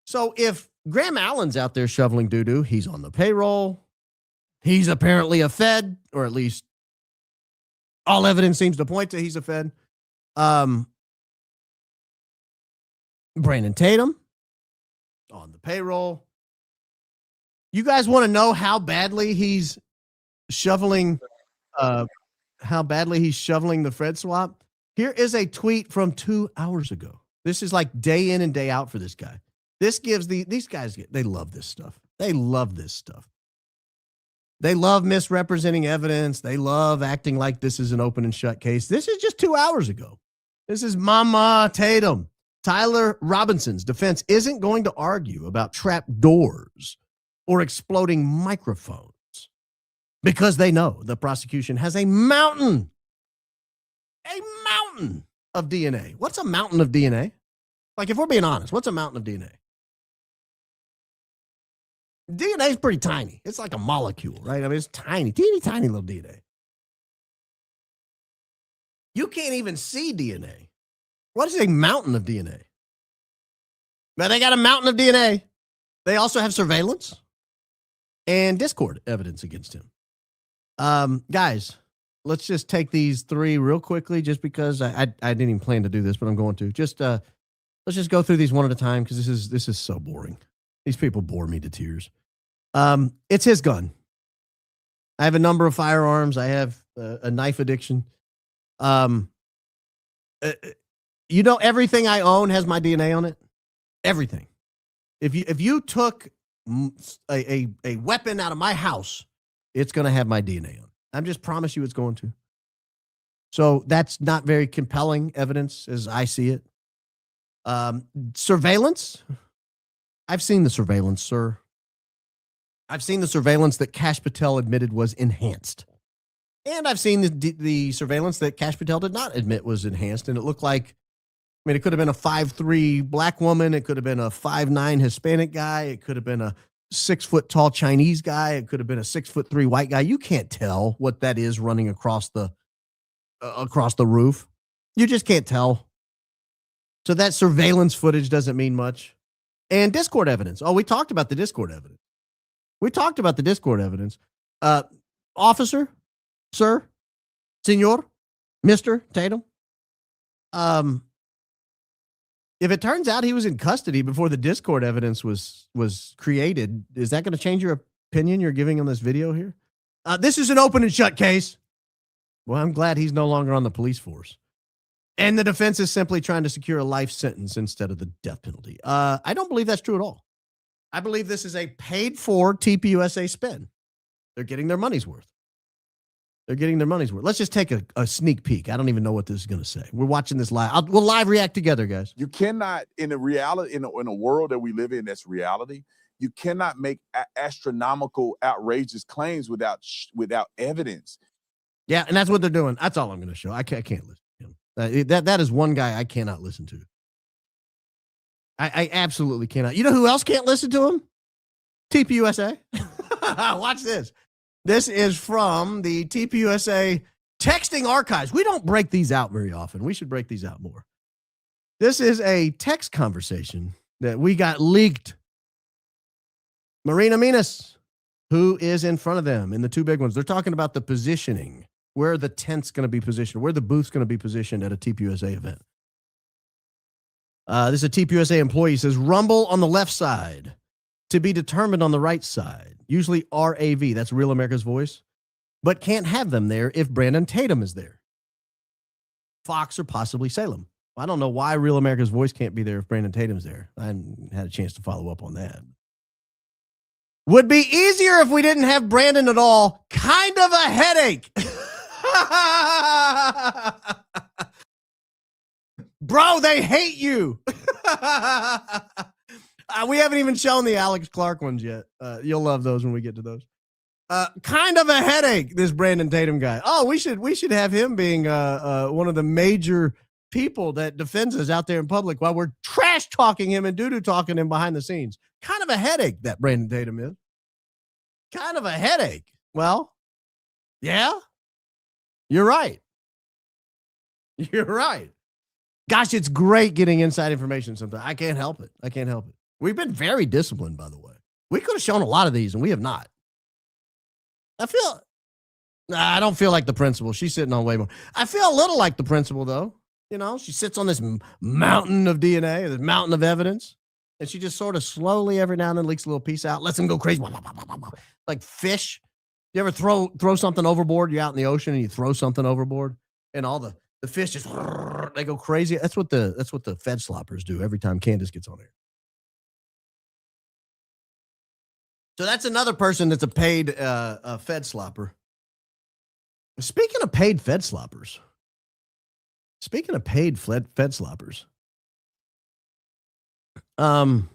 So if Graham Allen's out there shoveling doo-doo, he's on the payroll. He's apparently a Fed, or at least all evidence seems to point to he's a Fed. Brandon Tatum on the payroll. You guys want to know how badly he's shoveling the Fed swap? Here is a tweet from 2 hours ago. This is like day in and day out for this guy. This gives these guys, they love this stuff. They love this stuff. They love misrepresenting evidence. They love acting like this is an open and shut case. This is just 2 hours ago. This is Mama Tatum. Tyler Robinson's defense isn't going to argue about trap doors or exploding microphones because they know the prosecution has a mountain of DNA. What's a mountain of DNA? Like, if we're being honest, what's a mountain of DNA? DNA is pretty tiny. It's like a molecule, right? I mean, it's tiny, tiny little DNA. You can't even see DNA. What is a mountain of DNA? Now, they got a mountain of DNA. They also have surveillance and Discord evidence against him. Guys, let's just take these three real quickly, just because I didn't even plan to do this, but I'm going to. Just let's just go through these one at a time, because this is so boring. These people bore me to tears. It's his gun. I have a number of firearms. I have a knife addiction. You know, everything I own has my DNA on it. Everything. If you took a weapon out of my house, it's going to have my DNA on it. I just promise you it's going to. So that's not very compelling evidence as I see it. Surveillance. I've seen the surveillance, sir. I've seen the surveillance that Kash Patel admitted was enhanced. And I've seen the surveillance that Kash Patel did not admit was enhanced. And it looked like, I mean, it could have been a 5'3" black woman. It could have been a 5'9" Hispanic guy. It could have been a 6 foot tall Chinese guy. It could have been a 6'3" white guy. You can't tell what that is running across the roof. You just can't tell. So that surveillance footage doesn't mean much. And Discord evidence. Oh, we talked about the Discord evidence. Officer, sir, senor, Mr. Tatum. If it turns out he was in custody before the Discord evidence was created, is that going to change your opinion you're giving on this video here? This is an open and shut case. Well, I'm glad he's no longer on the police force. And the defense is simply trying to secure a life sentence instead of the death penalty. I don't believe that's true at all. I believe this is a paid-for TPUSA spin. They're getting their money's worth. Let's just take a sneak peek. I don't even know what this is going to say. We're watching this live. We'll live react together, guys. You cannot, in a reality, in a world that we live in that's reality, you cannot make astronomical, outrageous claims without evidence. Yeah, and that's what they're doing. That's all I'm going to show. I can't listen to him. That is one guy I cannot listen to. I absolutely cannot. You know who else can't listen to him? TPUSA. Watch this. This is from the TPUSA texting archives. We don't break these out very often. We should break these out more. This is a text conversation that we got leaked. Marina Minas, who is in front of them in the two big ones. They're talking about the positioning, where the tent's going to be positioned, where the booth's going to be positioned at a TPUSA event. This is a TPUSA employee. He says, rumble on the left side, to be determined on the right side. Usually RAV, that's Real America's Voice, but can't have them there if Brandon Tatum is there. Fox or possibly Salem. I don't know why Real America's Voice can't be there if Brandon Tatum's there. I haven't had a chance to follow up on that. Would be easier if we didn't have Brandon at all. Kind of a headache. Bro, they hate you. We haven't even shown the Alex Clark ones yet. You'll love those when we get to those. Kind of a headache, this Brandon Tatum guy. Oh, we should have him being one of the major people that defends us out there in public while we're trash talking him and doo-doo talking him behind the scenes. Kind of a headache, that Brandon Tatum is. Kind of a headache. Well, yeah, you're right. You're right. Gosh, it's great getting inside information sometimes. I can't help it. We've been very disciplined, by the way. We could have shown a lot of these, and we have not. I don't feel like the principal. She's sitting on way more. I feel a little like the principal, though. You know, she sits on this mountain of DNA, this mountain of evidence, and she just sort of slowly every now and then leaks a little piece out, lets them go crazy. Like fish. You ever throw something overboard? You're out in the ocean and you throw something overboard, and all the fish just, they go crazy. That's what the Fed sloppers do every time Candace gets on there. So that's another person that's a paid Fed slopper. Speaking of paid Fed sloppers, I want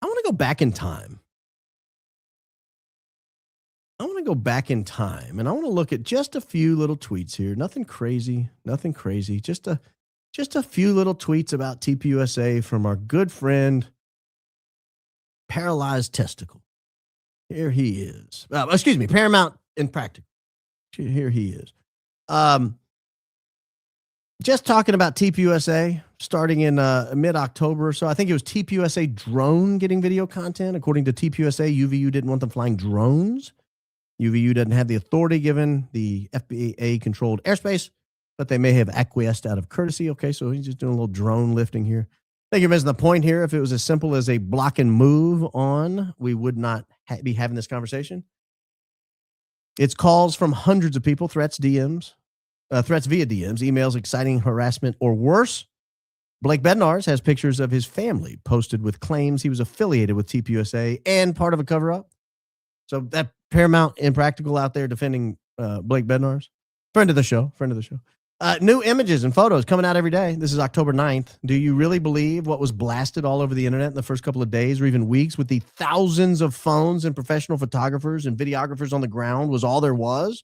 to go back in time. And I want to look at just a few little tweets here. Nothing crazy. Just a few little tweets about TPUSA from our good friend, Paralyzed Testicle. Here he is. Paramount in Practical. Here he is. Just talking about TPUSA starting in mid-October or so. I think it was TPUSA drone getting video content. According to TPUSA, UVU didn't want them flying drones. UVU doesn't have the authority given the FAA-controlled airspace, but they may have acquiesced out of courtesy. Okay, so he's just doing a little drone lifting here. I think you're missing the point here. If it was as simple as a block and move on, we would not be having this conversation. It's calls from hundreds of people, threats via DMs, emails, exciting harassment, or worse. Blake Bednarz has pictures of his family posted with claims he was affiliated with TPUSA and part of a cover-up. So that Paramount Impractical out there defending Blake Bednarz, friend of the show. New images and photos coming out every day. This is October 9th. Do you really believe what was blasted all over the internet in the first couple of days or even weeks with the thousands of phones and professional photographers and videographers on the ground was all there was?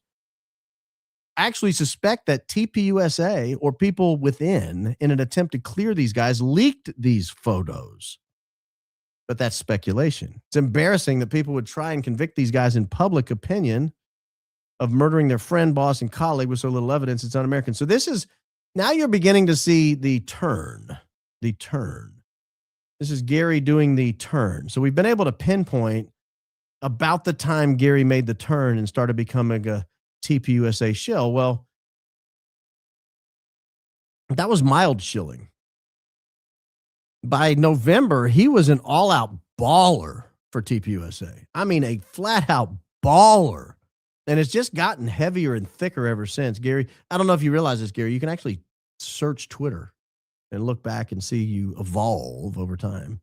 I actually suspect that TPUSA or people within, in an attempt to clear these guys, leaked these photos. But that's speculation. It's embarrassing that people would try and convict these guys in public opinion of murdering their friend, boss, and colleague with so little evidence. It's un-American. So this is, now you're beginning to see the turn. This is Gary doing the turn. So we've been able to pinpoint about the time Gary made the turn and started becoming a TPUSA shill. Well, that was mild shilling. By November, he was an all-out baller for TPUSA. I mean, a flat-out baller. And it's just gotten heavier and thicker ever since. Gary, I don't know if you realize this, Gary. You can actually search Twitter and look back and see you evolve over time.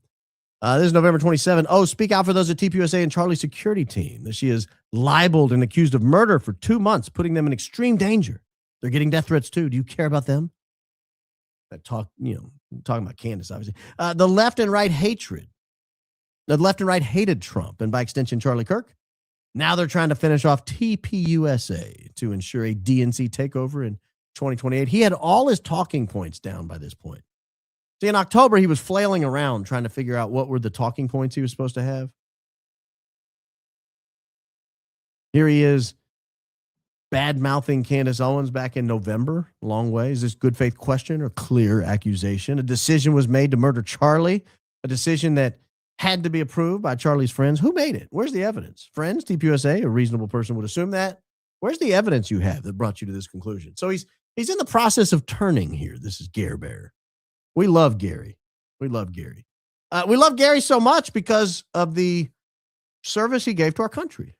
This is November 27. Oh, speak out for those at TPUSA and Charlie's security team. That she is libeled and accused of murder for 2 months, putting them in extreme danger. They're getting death threats too. Do you care about them? That talk, talking about Candace, obviously. The left and right hatred. The left and right hated Trump and by extension, Charlie Kirk. Now they're trying to finish off TPUSA to ensure a DNC takeover in 2028. He had all his talking points down by this point. See, in October, he was flailing around trying to figure out what were the talking points he was supposed to have. Here he is, bad-mouthing Candace Owens back in November. Long way. Is this good faith question or clear accusation? A decision was made to murder Charlie, a decision that had to be approved by Charlie's friends. Who made it? Where's the evidence? Friends, TPUSA, a reasonable person would assume that. Where's the evidence you have that brought you to this conclusion? So he's in the process of turning here. This is Gare Bear. We love Gary. We love Gary. We love Gary so much because of the service he gave to our country.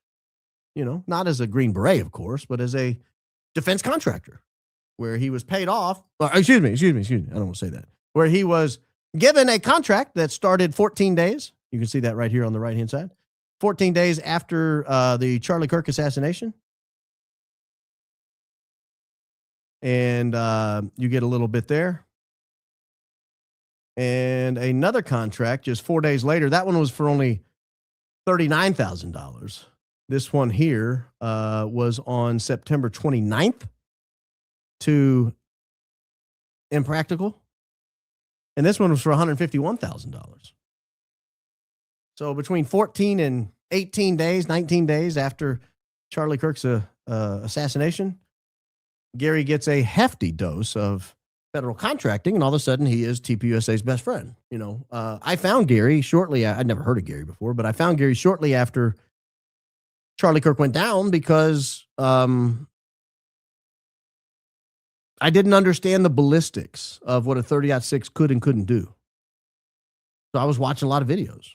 Not as a Green Beret, of course, but as a defense contractor, where he was paid off. Excuse me. I don't want to say that. Where he was given a contract that started 14 days. You can see that right here on the right-hand side. 14 days after the Charlie Kirk assassination. And you get a little bit there. And another contract just 4 days later. That one was for only $39,000. This one here was on September 29th to Impractical. And this one was for $151,000. So between 14 and 18 days, 19 days after Charlie Kirk's assassination, Gary gets a hefty dose of federal contracting, and all of a sudden he is TPUSA's best friend. I found Gary shortly. I'd never heard of Gary before, but I found Gary shortly after Charlie Kirk went down because I didn't understand the ballistics of what a 30-06 could and couldn't do. So I was watching a lot of videos.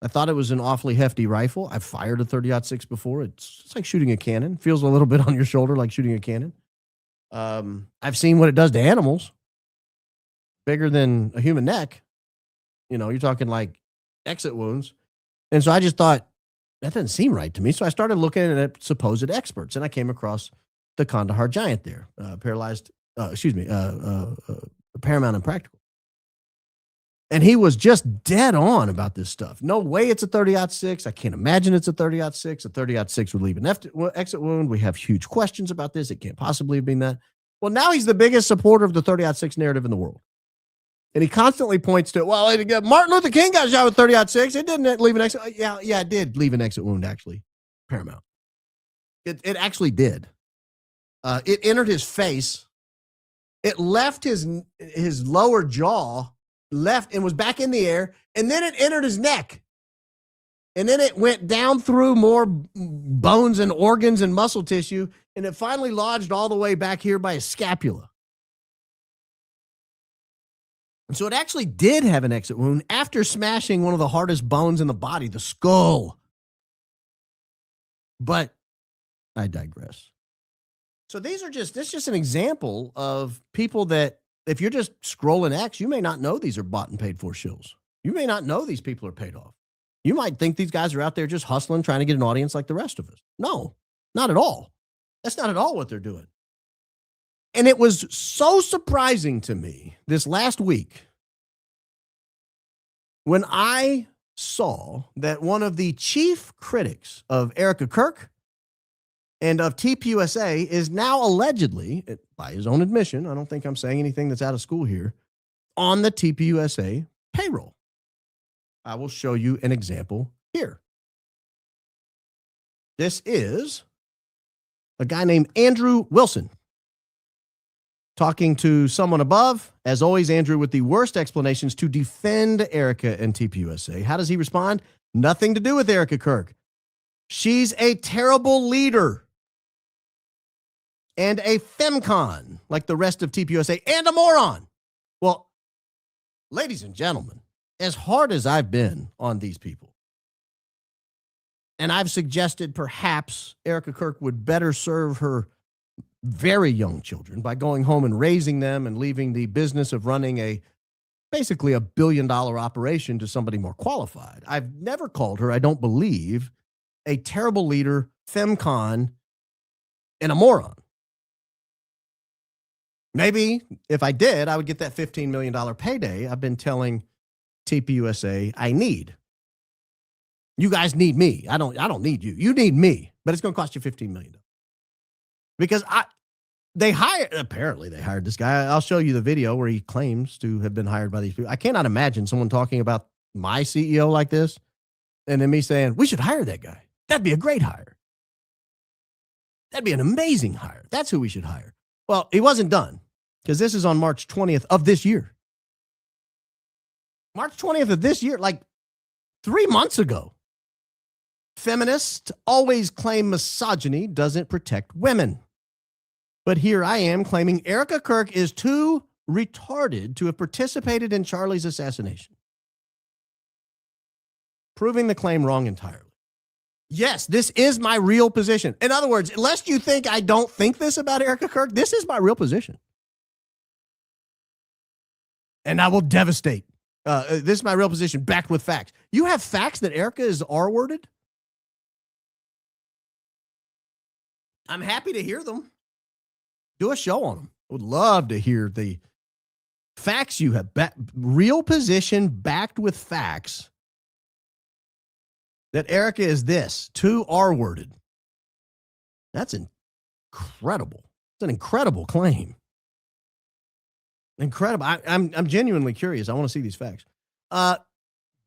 I thought it was an awfully hefty rifle. I've fired a 30-06 before. It's like shooting a cannon. Feels a little bit on your shoulder like shooting a cannon. I've seen what it does to animals. Bigger than a human neck. You're talking like exit wounds. And so I just thought, that doesn't seem right to me. So I started looking at supposed experts, and I came across the Kandahar Giant there, Paramount Impractical. And he was just dead on about this stuff. No way it's a 30-06. I can't imagine it's a 30-06. A 30-06 would leave an exit wound. We have huge questions about this. It can't possibly have been that. Well, now he's the biggest supporter of the 30-06 narrative in the world. And he constantly points to, Martin Luther King got shot with 30-06. It didn't leave an exit. Yeah, it did leave an exit wound, actually. Paramount. It actually did. It entered his face. It left his lower jaw, left and was back in the air, and then it entered his neck. And then it went down through more bones and organs and muscle tissue, and it finally lodged all the way back here by his scapula. And so it actually did have an exit wound after smashing one of the hardest bones in the body, the skull. But I digress. So this is just an example of people that, if you're just scrolling X, you may not know these are bought and paid for shills. You may not know these people are paid off. You might think these guys are out there just hustling, trying to get an audience like the rest of us. No, not at all. That's not at all what they're doing. And it was so surprising to me this last week when I saw that one of the chief critics of Erika Kirk and of TPUSA is now allegedly, by his own admission, I don't think I'm saying anything that's out of school here, on the TPUSA payroll. I will show you an example here. This is a guy named Andrew Wilson talking to someone above. As always, Andrew with the worst explanations to defend Erika and TPUSA. How does he respond? Nothing to do with Erika Kirk. She's a terrible leader and a femcon like the rest of TPUSA and a moron. Well, ladies and gentlemen, as hard as I've been on these people, and I've suggested perhaps Erika Kirk would better serve her very young children by going home and raising them and leaving the business of running basically $1 billion operation to somebody more qualified. I've never called her, I don't believe, a terrible leader, femcon, and a moron. Maybe if I did, I would get that $15 million payday I've been telling TPUSA I need. You guys need me. I don't need you. You need me, but it's going to cost you $15 million. Because apparently they hired this guy. I'll show you the video where he claims to have been hired by these people. I cannot imagine someone talking about my CEO like this and then me saying, we should hire that guy. That'd be a great hire. That'd be an amazing hire. That's who we should hire. Well, he wasn't done because this is on March 20th of this year. March 20th of this year, like 3 months ago. Feminists always claim misogyny doesn't protect women. But here I am claiming Erika Kirk is too retarded to have participated in Charlie's assassination. Proving the claim wrong entirely. Yes, this is my real position. In other words, lest you think I don't think this about Erika Kirk, this is my real position. And I will devastate. This is my real position, backed with facts. You have facts that Erika is R-worded? I'm happy to hear them. Do a show on them. I would love to hear the facts you have. Real position backed with facts that Erika is this, too R-worded. That's incredible. It's an incredible claim. Incredible. I'm genuinely curious. I want to see these facts. But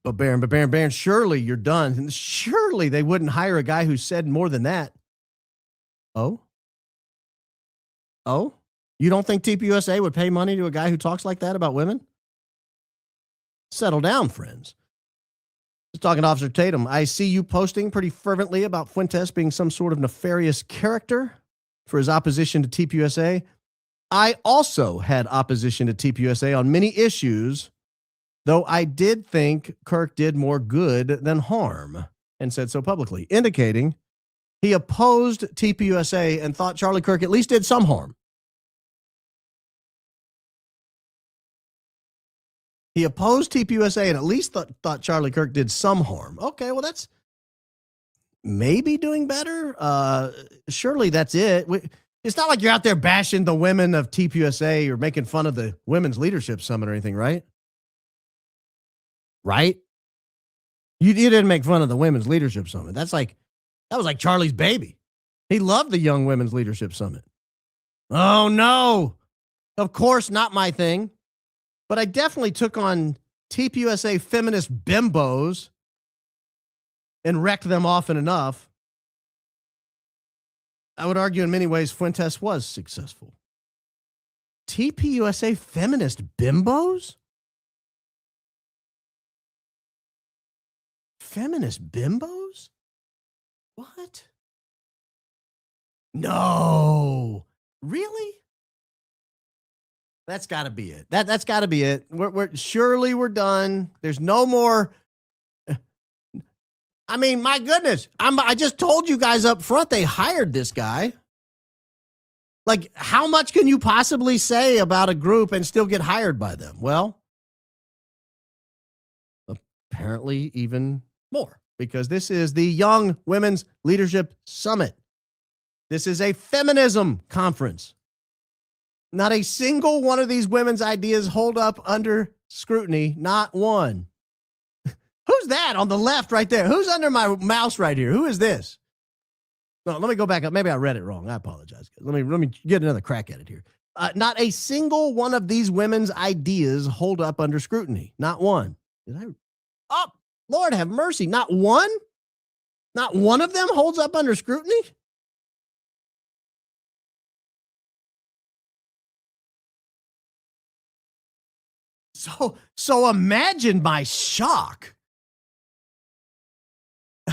Baron, surely you're done. Surely they wouldn't hire a guy who said more than that. Oh? You don't think TPUSA would pay money to a guy who talks like that about women? Settle down, friends. Just talking to Officer Tatum. I see you posting pretty fervently about Fuentes being some sort of nefarious character for his opposition to TPUSA. I also had opposition to TPUSA on many issues, though I did think Kirk did more good than harm, and said so publicly, indicating he opposed TPUSA and thought Charlie Kirk at least did some harm. He opposed TPUSA and at least thought Charlie Kirk did some harm. Okay, well, that's maybe doing better. Surely that's it. It's not like you're out there bashing the women of TPUSA or making fun of the Women's Leadership Summit or anything, right? Right? You didn't make fun of the Women's Leadership Summit. That was like Charlie's baby. He loved the Young Women's Leadership Summit. Oh, no. Of course, not my thing. But I definitely took on TPUSA feminist bimbos and wrecked them often enough. I would argue in many ways Fuentes was successful. TPUSA feminist bimbos? feminist bimbos? What? No. Really? That's got to be it. That's got to be it. Surely we're done. There's no more. I mean, my goodness. I just told you guys up front they hired this guy. Like, how much can you possibly say about a group and still get hired by them? Well, apparently even more, because this is the Young Women's Leadership Summit. This is a feminism conference. Not a single one of these women's ideas hold up under scrutiny. Not one. Who's that on the left right there? Who's under my mouse right here? Who is this? No, let me go back up. Maybe I read it wrong. I apologize. Let me get another crack at it here. Not a single one of these women's ideas hold up under scrutiny. Not one. Oh, Lord have mercy. Not one? Not one of them holds up under scrutiny? So imagine my shock.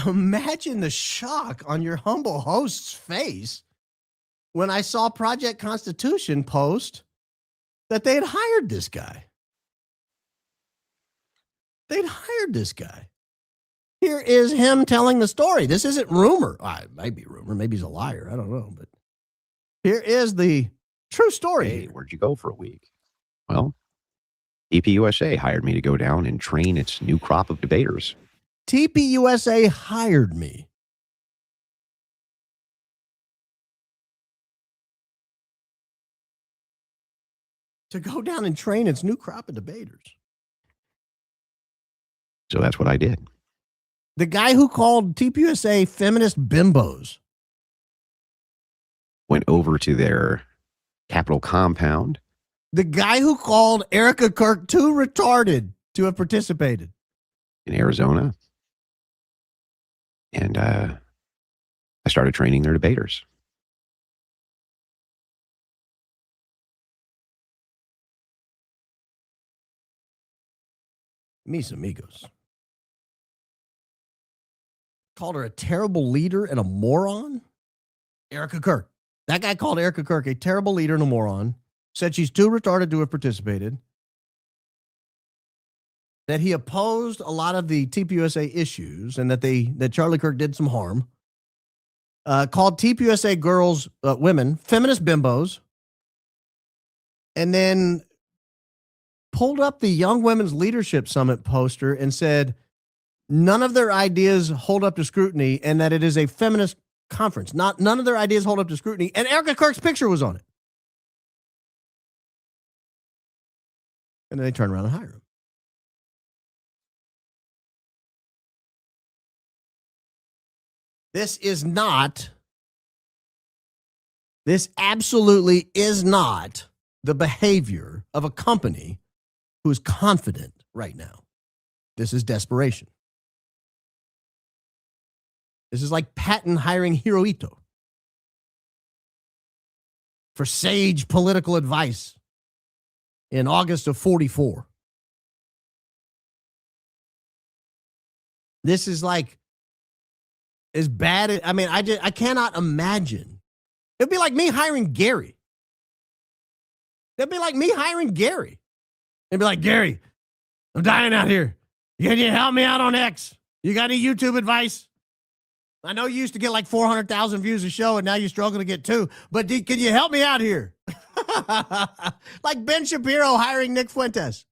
Imagine the shock on your humble host's face when I saw Project Constitution post that they had hired this guy. They'd hired this guy. Here is him telling the story. This isn't rumor. It might be rumor. Maybe he's a liar. I don't know. But here is the true story. Hey, where'd you go for a week? Well, TPUSA hired me to go down and train its new crop of debaters. TPUSA hired me. To go down and train its new crop of debaters. So that's what I did. The guy who called TPUSA feminist bimbos. Went over to their Capitol compound. The guy who called Erika Kirk too retarded to have participated. In Arizona. And I started training their debaters. Mis amigos. Called her a terrible leader and a moron? Erika Kirk. That guy called Erika Kirk a terrible leader and a moron. Said she's too retarded to have participated. That he opposed a lot of the TPUSA issues and that Charlie Kirk did some harm. Called TPUSA girls, women, feminist bimbos. And then pulled up the Young Women's Leadership Summit poster and said none of their ideas hold up to scrutiny and that it is a feminist conference. None of their ideas hold up to scrutiny. And Erika Kirk's picture was on it. And then they turn around and hire him. This absolutely is not the behavior of a company who is confident right now. This is desperation. This is like Patton hiring Hirohito for sage political advice in August of 44. This is like as bad as, I cannot imagine. It'd be like me hiring Gary. It'd be like me hiring Gary. It'd be like, Gary, I'm dying out here. Can you help me out on X? You got any YouTube advice? I know you used to get like 400,000 views a show and now you're struggling to get 2, but can you help me out here? Like Ben Shapiro hiring Nick Fuentes.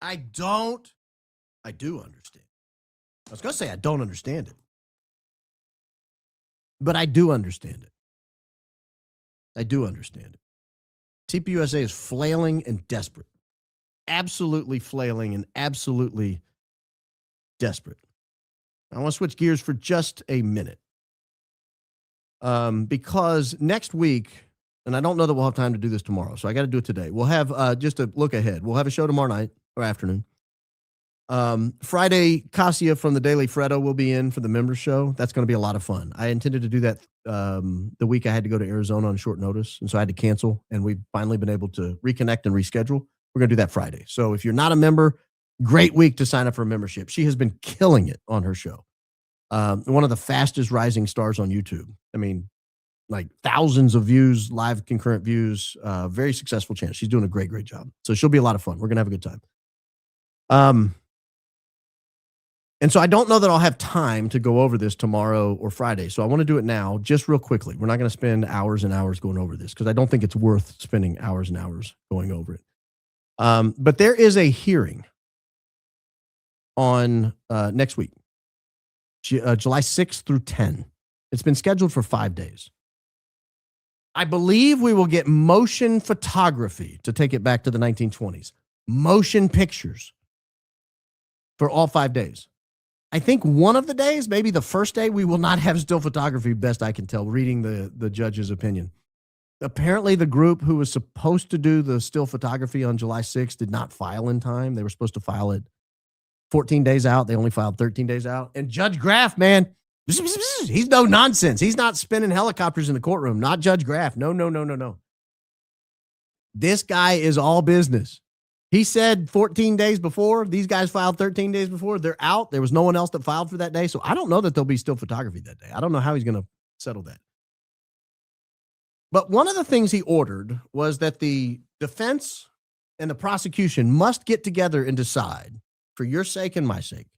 I do understand. I was going to say I don't understand it. But I do understand it. I do understand it. TPUSA is flailing and desperate. Absolutely flailing and absolutely desperate. I want to switch gears for just a minute. Because next week, and I don't know that we'll have time to do this tomorrow, so I got to do it today. We'll have, just a look ahead, we'll have a show tomorrow night or afternoon. Friday, Cassia from the Daily Freddo will be in for the members show. That's going to be a lot of fun. I intended to do that the week I had to go to Arizona on short notice, and so I had to cancel, and we've finally been able to reconnect and reschedule. We're going to do that Friday. So if you're not a member, great week to sign up for a membership. She has been killing it on her show. One of the fastest rising stars on YouTube. I mean, like thousands of views, live concurrent views, very successful channel. She's doing a great job. So she'll be a lot of fun. We're going to have a good time. And so I don't know that I'll have time to go over this tomorrow or Friday. So I want to do it now, just real quickly. We're not going to spend hours and hours going over this because I don't think it's worth spending hours and hours going over it. But there is a hearing on next week, July 6th through 10. It's been scheduled for 5 days. I believe we will get motion photography to take it back to the 1920s. Motion pictures for all 5 days. I think one of the days, maybe the first day, we will not have still photography, best I can tell, reading the judge's opinion. Apparently, the group who was supposed to do the still photography on July 6th did not file in time. They were supposed to file it 14 days out. They only filed 13 days out. And Judge Graff, man, he's no nonsense. He's not spinning helicopters in the courtroom. Not Judge Graff. No. This guy is all business. He said 14 days before. These guys filed 13 days before. They're out. There was no one else that filed for that day. So I don't know that there'll be still photography that day. I don't know how he's going to settle that. But one of the things he ordered was that the defense and the prosecution must get together and decide, for your sake and my sake,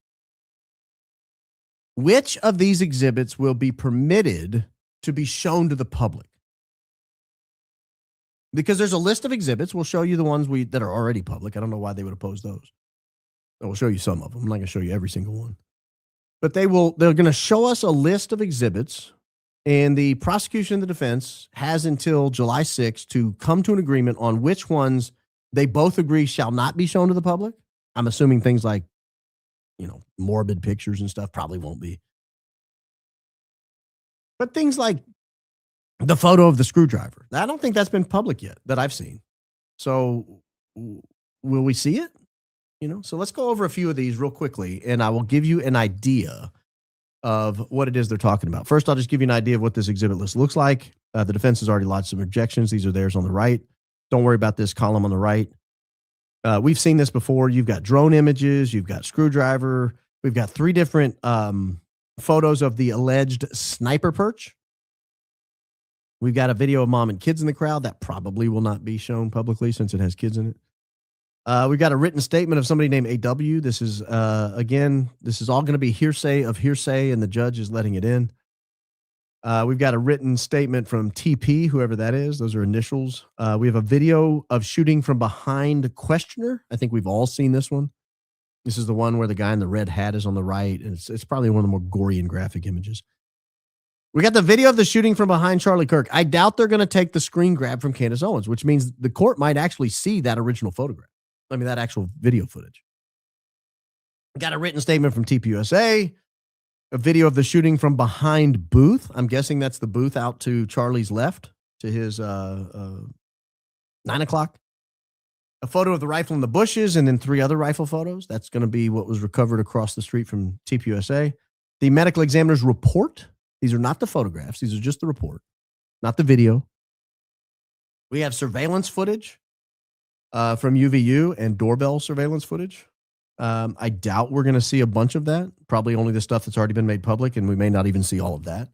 which of these exhibits will be permitted to be shown to the public. Because there's a list of exhibits. We'll show you the ones that are already public. I don't know why they would oppose those. We'll show you some of them. I'm not going to show you every single one. But they're going to show us a list of exhibits, and the prosecution and the defense has until July 6th to come to an agreement on which ones they both agree shall not be shown to the public. I'm assuming things like, morbid pictures and stuff probably won't be. But things like the photo of the screwdriver, I don't think that's been public yet that I've seen. So will we see it? So let's go over a few of these real quickly, and I will give you an idea of what it is they're talking about. First, I'll just give you an idea of what this exhibit list looks like. The defense has already lodged some objections. These are theirs on the right. Don't worry about this column on the right. We've seen this before. You've got drone images. You've got screwdriver. We've got 3 different photos of the alleged sniper perch. We've got a video of mom and kids in the crowd that probably will not be shown publicly since it has kids in it. We've got a written statement of somebody named AW. This is, this is all going to be hearsay of hearsay, and the judge is letting it in. We've got a written statement from TP, whoever that is. Those are initials. We have a video of shooting from behind questioner. I think we've all seen this one. This is the one where the guy in the red hat is on the right, and it's probably one of the more gory and graphic images. We got the video of the shooting from behind Charlie Kirk. I doubt they're going to take the screen grab from Candace Owens, which means the court might actually see that original photograph. That actual video footage. We got a written statement from TPUSA, a video of the shooting from behind Booth. I'm guessing that's the booth out to Charlie's left, to his 9 o'clock. A photo of the rifle in the bushes, and then 3 other rifle photos. That's going to be what was recovered across the street from TPUSA. The medical examiner's report. These are not the photographs. These are just the report, not the video. We have surveillance footage from UVU and doorbell surveillance footage. I doubt we're going to see a bunch of that. Probably only the stuff that's already been made public, and we may not even see all of that.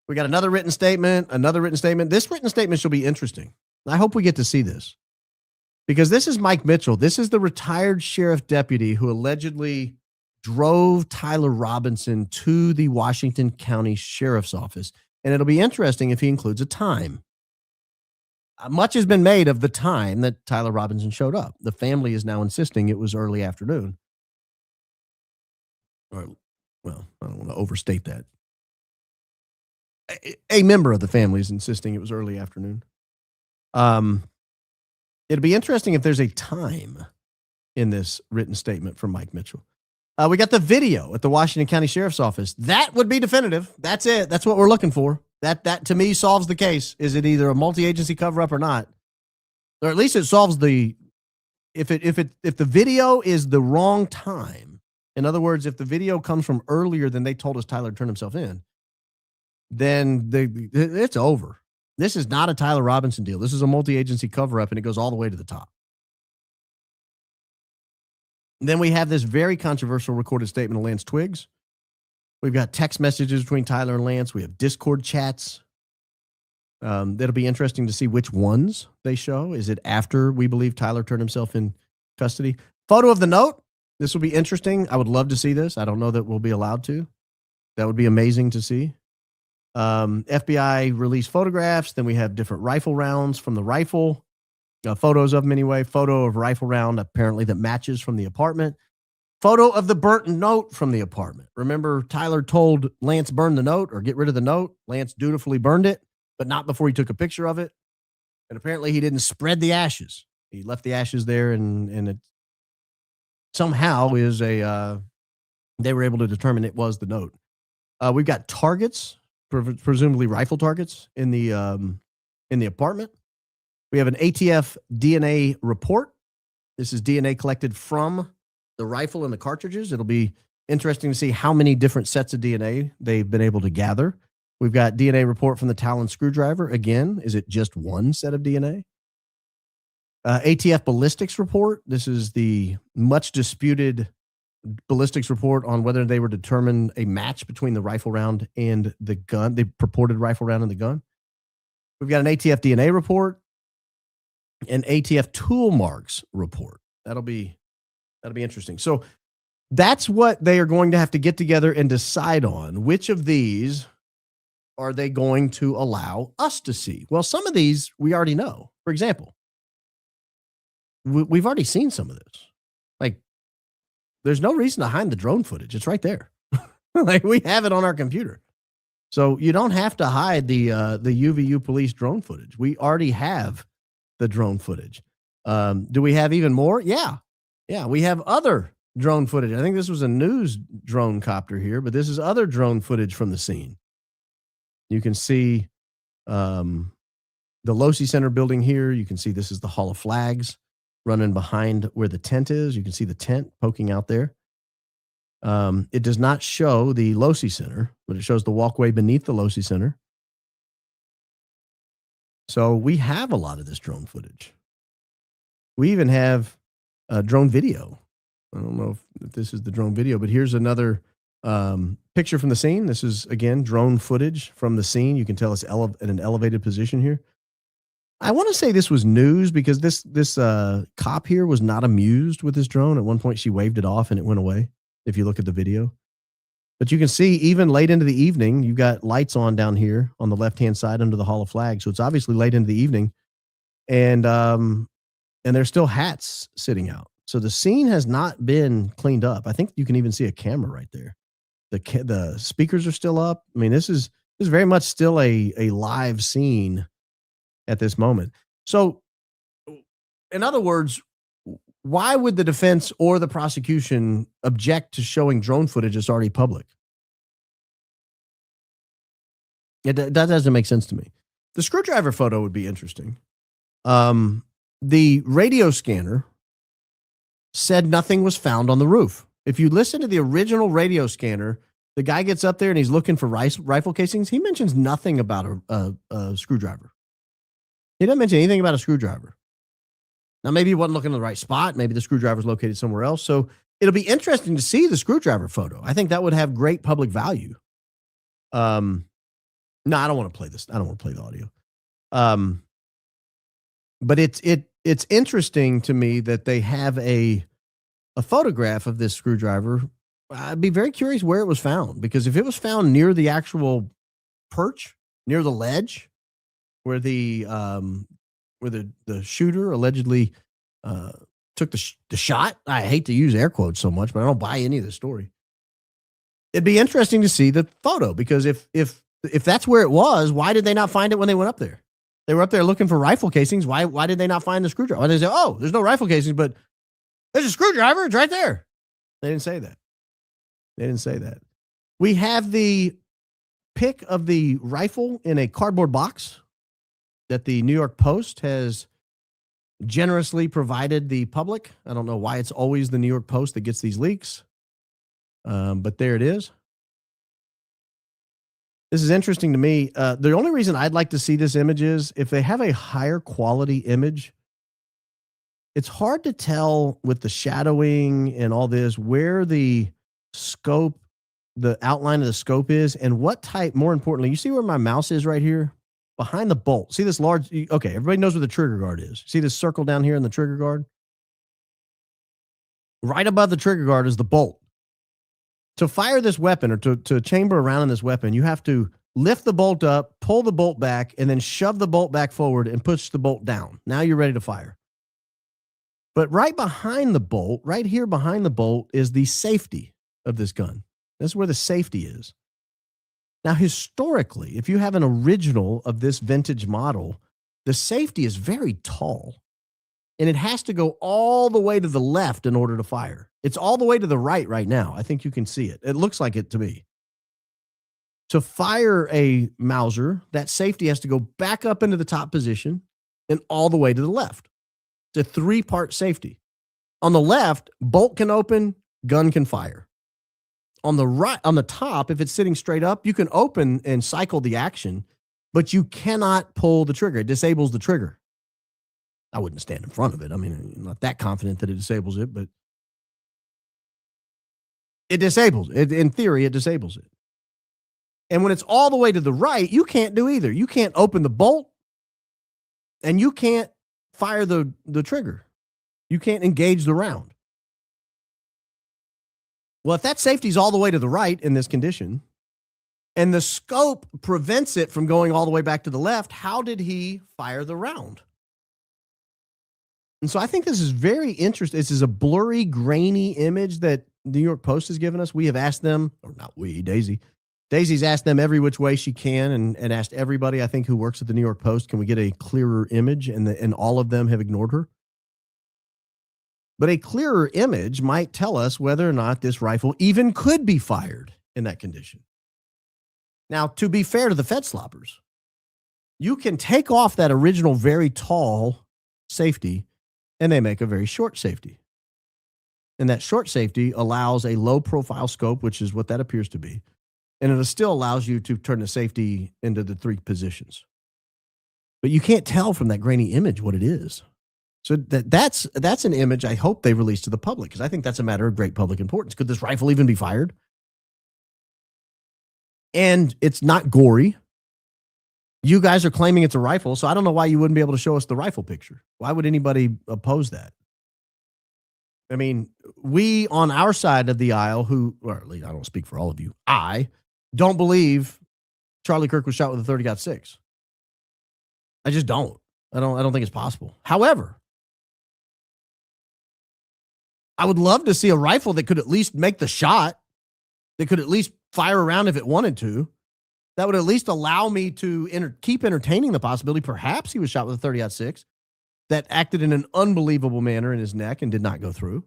We got another written statement, This written statement should be interesting. I hope we get to see this, because this is Mike Mitchell. This is the retired sheriff deputy who allegedly drove Tyler Robinson to the Washington County Sheriff's Office. And it'll be interesting if he includes a time. Much has been made of the time that Tyler Robinson showed up. The family is now insisting it was early afternoon. Or, well, I don't want to overstate that. A member of the family is insisting it was early afternoon. It'd be interesting if there's a time in this written statement from Mike Mitchell. We got the video at the Washington County Sheriff's Office. That would be definitive. That's it. That's what we're looking for. That to me solves the case. Is it either a multi-agency cover-up or not? Or at least it solves the if the video is the wrong time. In other words, if the video comes from earlier than they told us Tyler turned himself in, then it's over. This is not a Tyler Robinson deal. This is a multi-agency cover-up, and it goes all the way to the top. Then we have this very controversial recorded statement of Lance Twiggs. We've got text messages between Tyler and Lance. We have Discord chats. That'll be interesting to see which ones they show. Is it after we believe Tyler turned himself in custody? Photo of the note. This will be interesting. I would love to see this. I don't know that we'll be allowed to. That would be amazing to see. FBI released photographs. Then we have different rifle rounds from the rifle. Photos of them anyway. Photo of rifle round apparently that matches from the apartment. Photo of the burnt note from the apartment. Remember, Tyler told Lance burn the note or get rid of the note. Lance dutifully burned it, but not before he took a picture of it. And apparently he didn't spread the ashes. He left the ashes there, and it somehow is they were able to determine it was the note. We've got targets, presumably rifle targets in the apartment. We have an ATF DNA report. This is DNA collected from the rifle and the cartridges. It'll be interesting to see how many different sets of DNA they've been able to gather. We've got DNA report from the Talon screwdriver. Again, is it just one set of DNA? ATF ballistics report. This is the much disputed ballistics report on whether they were determined a match between the rifle round and the gun, the purported rifle round and the gun. We've got an ATF DNA report, an ATF tool marks report. That'll be interesting. So that's what they are going to have to get together and decide on. Which of these are they going to allow us to see? Well, some of these we already know. For example, we've already seen some of this. Like, there's no reason to hide the drone footage. It's right there. Like, we have it on our computer. So you don't have to hide the UVU police drone footage. We already have the drone footage. Do we have even more? Yeah, we have other drone footage. I think this was a news drone copter here, but this is other drone footage from the scene. You can see the Losi Center building here. You can see this is the Hall of Flags running behind where the tent is. You can see the tent poking out there. It does not show the Losi Center, but it shows the walkway beneath the Losi Center. So we have a lot of this drone footage. We even have drone video. I don't know if this is the drone video, but here's another picture from the scene. This is, again, drone footage from the scene. You can tell it's in an elevated position here. I want to say this was news because this cop here was not amused with this drone. At one point, she waved it off and it went away, if you look at the video. But you can see even late into the evening, you've got lights on down here on the left-hand side under the Hall of Flags. So it's obviously late into the evening. And there's still hats sitting out. So the scene has not been cleaned up. I think you can even see a camera right there. The speakers are still up. I mean, this is very much still a live scene at this moment. So in other words, why would the defense or the prosecution object to showing drone footage that's already public? That doesn't make sense to me. The screwdriver photo would be interesting. The radio scanner said nothing was found on the roof. If you listen to the original radio scanner, the guy gets up there and he's looking for rifle casings. He mentions nothing about a screwdriver. He doesn't mention anything about a screwdriver. Now, maybe he wasn't looking in the right spot. Maybe the screwdriver's located somewhere else. So it'll be interesting to see the screwdriver photo. I think that would have great public value. No, I don't want to play this. I don't want to play the audio. But it's interesting to me that they have a photograph of this screwdriver. I'd be very curious where it was found, because if it was found near the actual perch, near the ledge, where the shooter allegedly took the shot. I hate to use air quotes so much, but I don't buy any of this story. It'd be interesting to see the photo, because if that's where it was, why did they not find it when they went up there? They were up there looking for rifle casings. Why did they not find the screwdriver? Why did they say, oh, there's no rifle casings, but there's a screwdriver. It's right there. They didn't say that. We have the pic of the rifle in a cardboard box that the New York Post has generously provided the public. I don't know why it's always the New York Post that gets these leaks, but there it is. This is interesting to me. The only reason I'd like to see this image is if they have a higher quality image, it's hard to tell with the shadowing and all this where the scope, the outline of the scope is, and what type, more importantly, you see where my mouse is right here? Behind the bolt. See this large, okay, everybody knows where the trigger guard is. See this circle down here in the trigger guard? Right above the trigger guard is the bolt. To fire this weapon or to chamber around in this weapon, you have to lift the bolt up, pull the bolt back, and then shove the bolt back forward and push the bolt down. Now you're ready to fire. But right behind the bolt, right here behind the bolt, is the safety of this gun. This is where the safety is. Now, historically, if you have an original of this vintage model, the safety is very tall. And it has to go all the way to the left in order to fire. It's all the way to the right now. I think you can see it. It looks like it to me. To fire a Mauser, that safety has to go back up into the top position and all the way to the left. It's a 3-part safety. On the left, bolt can open, gun can fire. On the right, on the top, if it's sitting straight up, you can open and cycle the action, but you cannot pull the trigger. It disables the trigger. I wouldn't stand in front of it. I mean, I'm not that confident that it disables it, but it disables it. In theory, it disables it. And when it's all the way to the right, you can't do either. You can't open the bolt and you can't fire the trigger. You can't engage the round. Well, if that safety's all the way to the right in this condition and the scope prevents it from going all the way back to the left, how did he fire the round? And so I think this is very interesting. This is a blurry, grainy image that the New York Post has given us. We have asked them, or not we, Daisy. Daisy's asked them every which way she can and asked everybody, I think, who works at the New York Post, can we get a clearer image? And all of them have ignored her. But a clearer image might tell us whether or not this rifle even could be fired in that condition. Now, to be fair to the Fed sloppers, you can take off that original very tall safety and they make a very short safety. And that short safety allows a low profile scope, which is what that appears to be. And it still allows you to turn the safety into the 3 positions. But you can't tell from that grainy image what it is. So that's an image I hope they release to the public, because I think that's a matter of great public importance. Could this rifle even be fired? And it's not gory. You guys are claiming it's a rifle, so I don't know why you wouldn't be able to show us the rifle picture. Why would anybody oppose that? I mean, we on our side of the aisle, or at least I don't speak for all of you, I don't believe Charlie Kirk was shot with a 30-06. I just don't. I don't think it's possible. However, I would love to see a rifle that could at least make the shot, that could at least fire around if it wanted to. That would at least allow me to keep entertaining the possibility perhaps he was shot with a 30-06 that acted in an unbelievable manner in his neck and did not go through.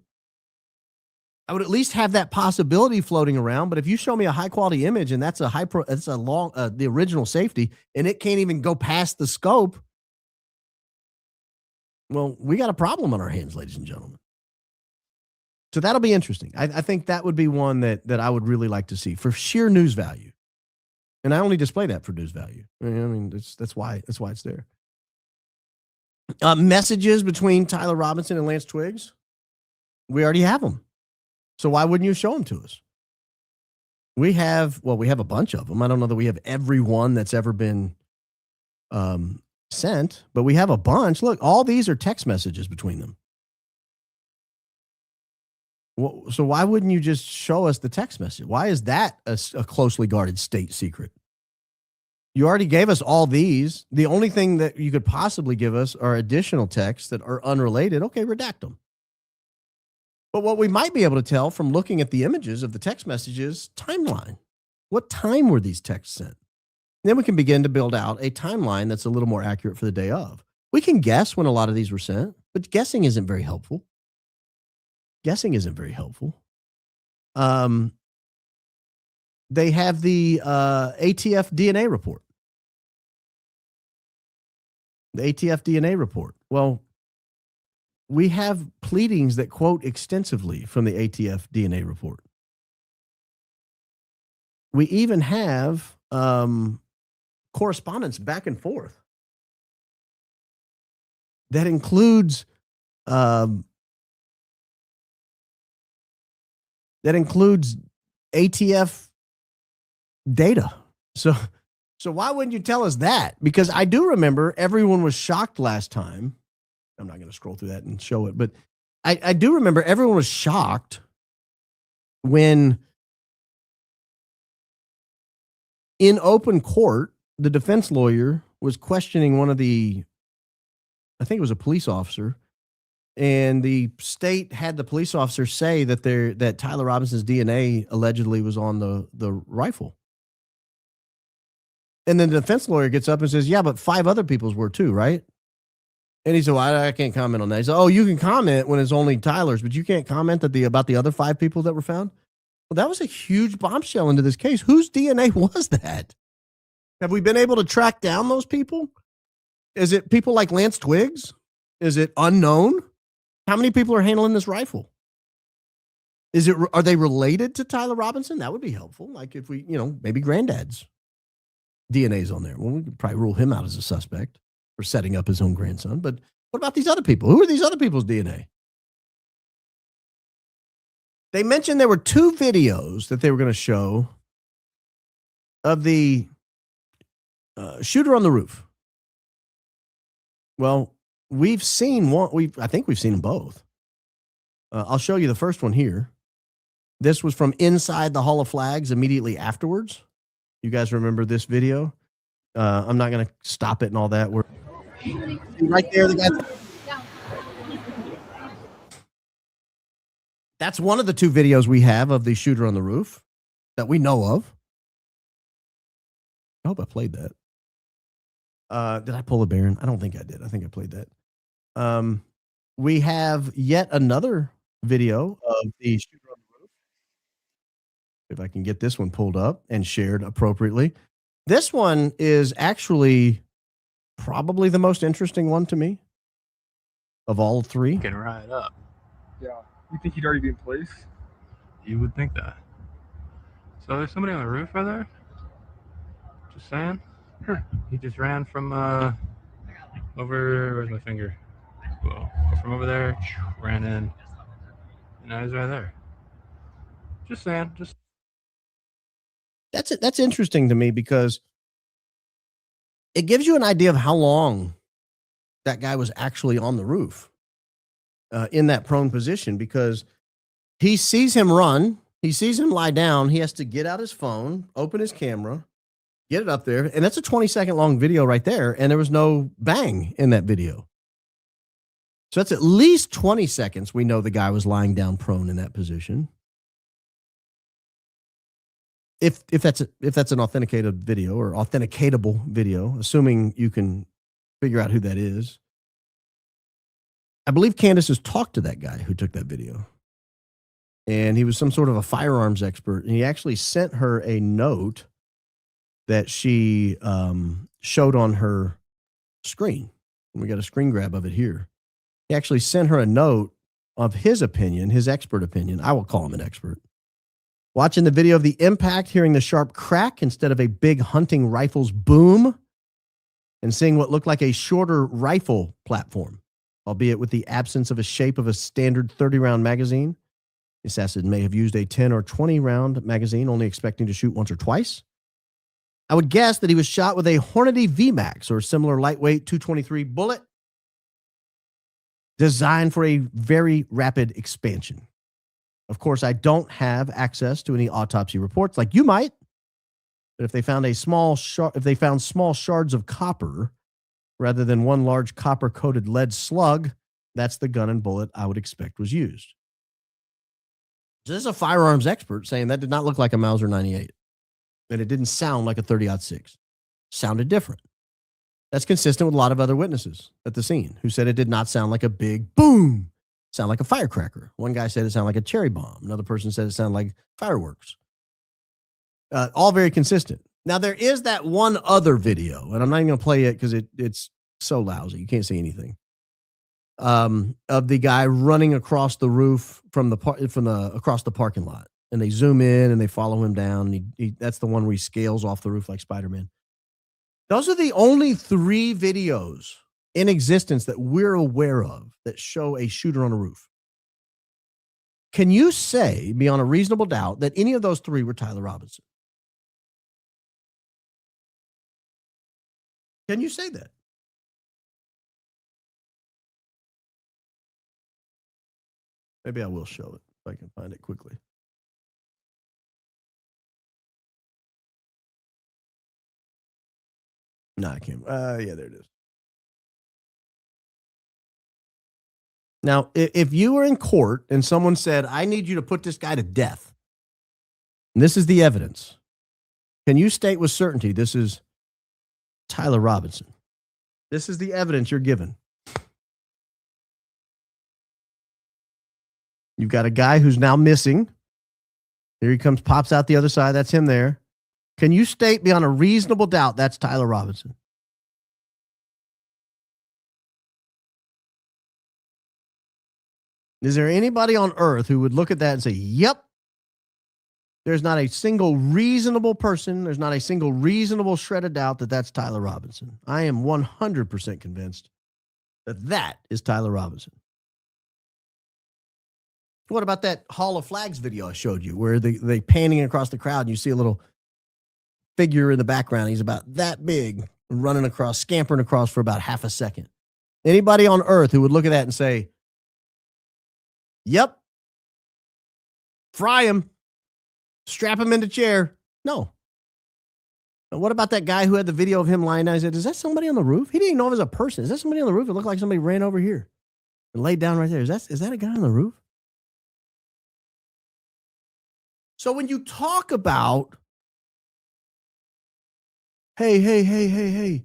I would at least have that possibility floating around. But if you show me a high quality image and that's the original safety and it can't even go past the scope, well, we got a problem on our hands, ladies and gentlemen. So that'll be interesting. I think that would be one that I would really like to see for sheer news value. And I only display that for news value. I mean, that's why it's there. Messages between Tyler Robinson and Lance Twiggs. We already have them. So why wouldn't you show them to us? We have a bunch of them. I don't know that we have every one that's ever been sent, but we have a bunch. Look, all these are text messages between them. Well, so why wouldn't you just show us the text message? Why is that a closely guarded state secret? You already gave us all these. The only thing that you could possibly give us are additional texts that are unrelated. Okay, redact them. But what we might be able to tell from looking at the images of the text messages, timeline. What time were these texts sent? Then we can begin to build out a timeline that's a little more accurate for the day of. We can guess when a lot of these were sent, but guessing isn't very helpful. Guessing isn't very helpful. They have the ATF DNA report. The ATF DNA report. Well, we have pleadings that quote extensively from the ATF DNA report. We even have correspondence back and forth that includes ATF data. So why wouldn't you tell us that? Because I do remember everyone was shocked last time. I'm not going to scroll through that and show it, but I do remember everyone was shocked when in open court, the defense lawyer was questioning one of the, I think it was a police officer, and the state had the police officer say that Tyler Robinson's DNA allegedly was on the rifle. And then the defense lawyer gets up and says, yeah, but 5 other people's were too, right? And he said, well, I can't comment on that. He said, oh, you can comment when it's only Tyler's, but you can't comment about the other 5 people that were found? Well, that was a huge bombshell into this case. Whose DNA was that? Have we been able to track down those people? Is it people like Lance Twiggs? Is it unknown? How many people are handling this rifle? Are they related to Tyler Robinson? That would be helpful. Like if we, maybe granddad's DNA's on there. Well, we could probably rule him out as a suspect for setting up his own grandson. But what about these other people? Who are these other people's DNA? They mentioned there were 2 videos that they were going to show of the shooter on the roof. Well, we've seen one. I think we've seen them both. I'll show you the first one here. This was from inside the Hall of Flags immediately afterwards. You guys remember this video? I'm not going to stop it and all that. We're right there. The guy. That's one of the 2 videos we have of the shooter on the roof that we know of. I hope I played that. Did I pull a Baron? I don't think I did. I think I played that. We have yet another video of the shooter on the roof. If I can get this one pulled up and shared appropriately. This one is actually probably the most interesting one to me of all 3. Can ride up. Yeah. You think he'd already be in place? You would think that. So there's somebody on the roof right there? Just saying. He just ran from over, where's my finger? Well, from over there, ran in. And now he's right there. Just saying. That's interesting to me because it gives you an idea of how long that guy was actually on the roof in that prone position, because he sees him run. He sees him lie down. He has to get out his phone, open his camera, get it up there. And that's a 20-second long video right there. And there was no bang in that video. So that's at least 20 seconds. We know the guy was lying down prone in that position. If that's an authenticated video or authenticatable video, assuming you can figure out who that is. I believe Candace has talked to that guy who took that video. And he was some sort of a firearms expert. And he actually sent her a note that she showed on her screen. We got a screen grab of it here. He actually sent her a note of his opinion, his expert opinion. I will call him an expert. Watching the video of the impact, hearing the sharp crack instead of a big hunting rifle's boom, and seeing what looked like a shorter rifle platform, albeit with the absence of a shape of a standard 30-round magazine. The assassin may have used a 10 or 20-round magazine, only expecting to shoot once or twice. I would guess that he was shot with a Hornady VMAX or similar lightweight 223 bullet designed for a very rapid expansion. Of course, I don't have access to any autopsy reports like you might. But if they found small shards of copper rather than one large copper-coated lead slug, that's the gun and bullet I would expect was used. So this is a firearms expert saying that did not look like a Mauser 98. And it didn't sound like a 30-06. Sounded different. That's consistent with a lot of other witnesses at the scene who said it did not sound like a big boom. Sound like a firecracker. One guy said it sounded like a cherry bomb. Another person said it sounded like fireworks. All very consistent. Now, there is that one other video, and I'm not even going to play it because it's so lousy. You can't see anything. Of the guy running across the roof from across the parking lot. and they zoom in and they follow him down. And that's the one where he scales off the roof like Spider-Man. Those are the only 3 videos in existence that we're aware of that show a shooter on a roof. Can you say, beyond a reasonable doubt, that any of those 3 were Tyler Robinson? Can you say that? Maybe I will show it if I can find it quickly. No, I can't. Yeah, there it is. Now, if you were in court and someone said, I need you to put this guy to death, and this is the evidence, can you state with certainty this is Tyler Robinson? This is the evidence you're given. You've got a guy who's now missing. Here he comes, pops out the other side. That's him there. Can you state beyond a reasonable doubt that's Tyler Robinson? Is there anybody on earth who would look at that and say, yep, there's not a single reasonable person, there's not a single reasonable shred of doubt that that's Tyler Robinson? I am 100% convinced that that is Tyler Robinson. What about that Hall of Flags video I showed you where they panning across the crowd and you see a little figure in the background? He's about that big, running across, scampering across for about half a second. Anybody on earth who would look at that and say, yep, fry him, strap him in the chair? No. And what about that guy who had the video of him lying down? He said, is that somebody on the roof? He didn't even know it was a person. Is that somebody on the roof? It looked like somebody ran over here and laid down right there. Is that a guy on the roof? So when you talk about, hey,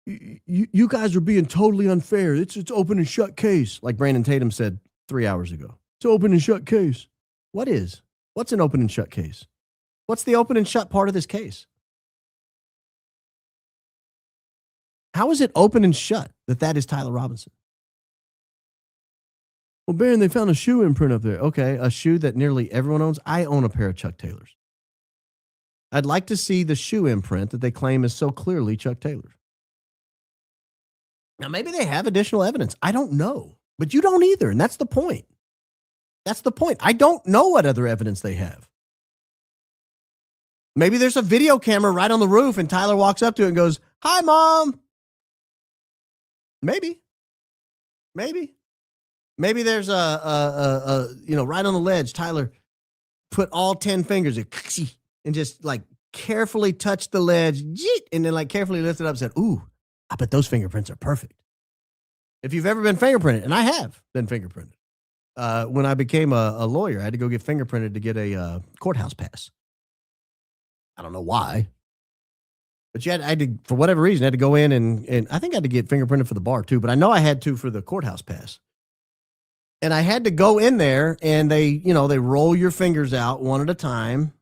you guys are being totally unfair. It's open and shut case, like Brandon Tatum said 3 hours ago. It's open and shut case. What is? What's an open and shut case? What's the open and shut part of this case? How is it open and shut that is Tyler Robinson? Well, Baron, they found a shoe imprint up there. Okay, a shoe that nearly everyone owns. I own a pair of Chuck Taylors. I'd like to see the shoe imprint that they claim is so clearly Chuck Taylor's. Now, maybe they have additional evidence. I don't know. But you don't either, and that's the point. That's the point. I don't know what other evidence they have. Maybe there's a video camera right on the roof, and Tyler walks up to it and goes, hi, Mom. Maybe. Maybe there's a right on the ledge, Tyler put all 10 fingers and just like carefully touched the ledge and then like carefully lifted up and said, ooh, I bet those fingerprints are perfect. If you've ever been fingerprinted, and I have been fingerprinted, when I became a lawyer, I had to go get fingerprinted to get a courthouse pass. I don't know why. But I had to, for whatever reason, I had to go in and I think I had to get fingerprinted for the bar too, but I know I had to for the courthouse pass. And I had to go in there and they roll your fingers out one at a time.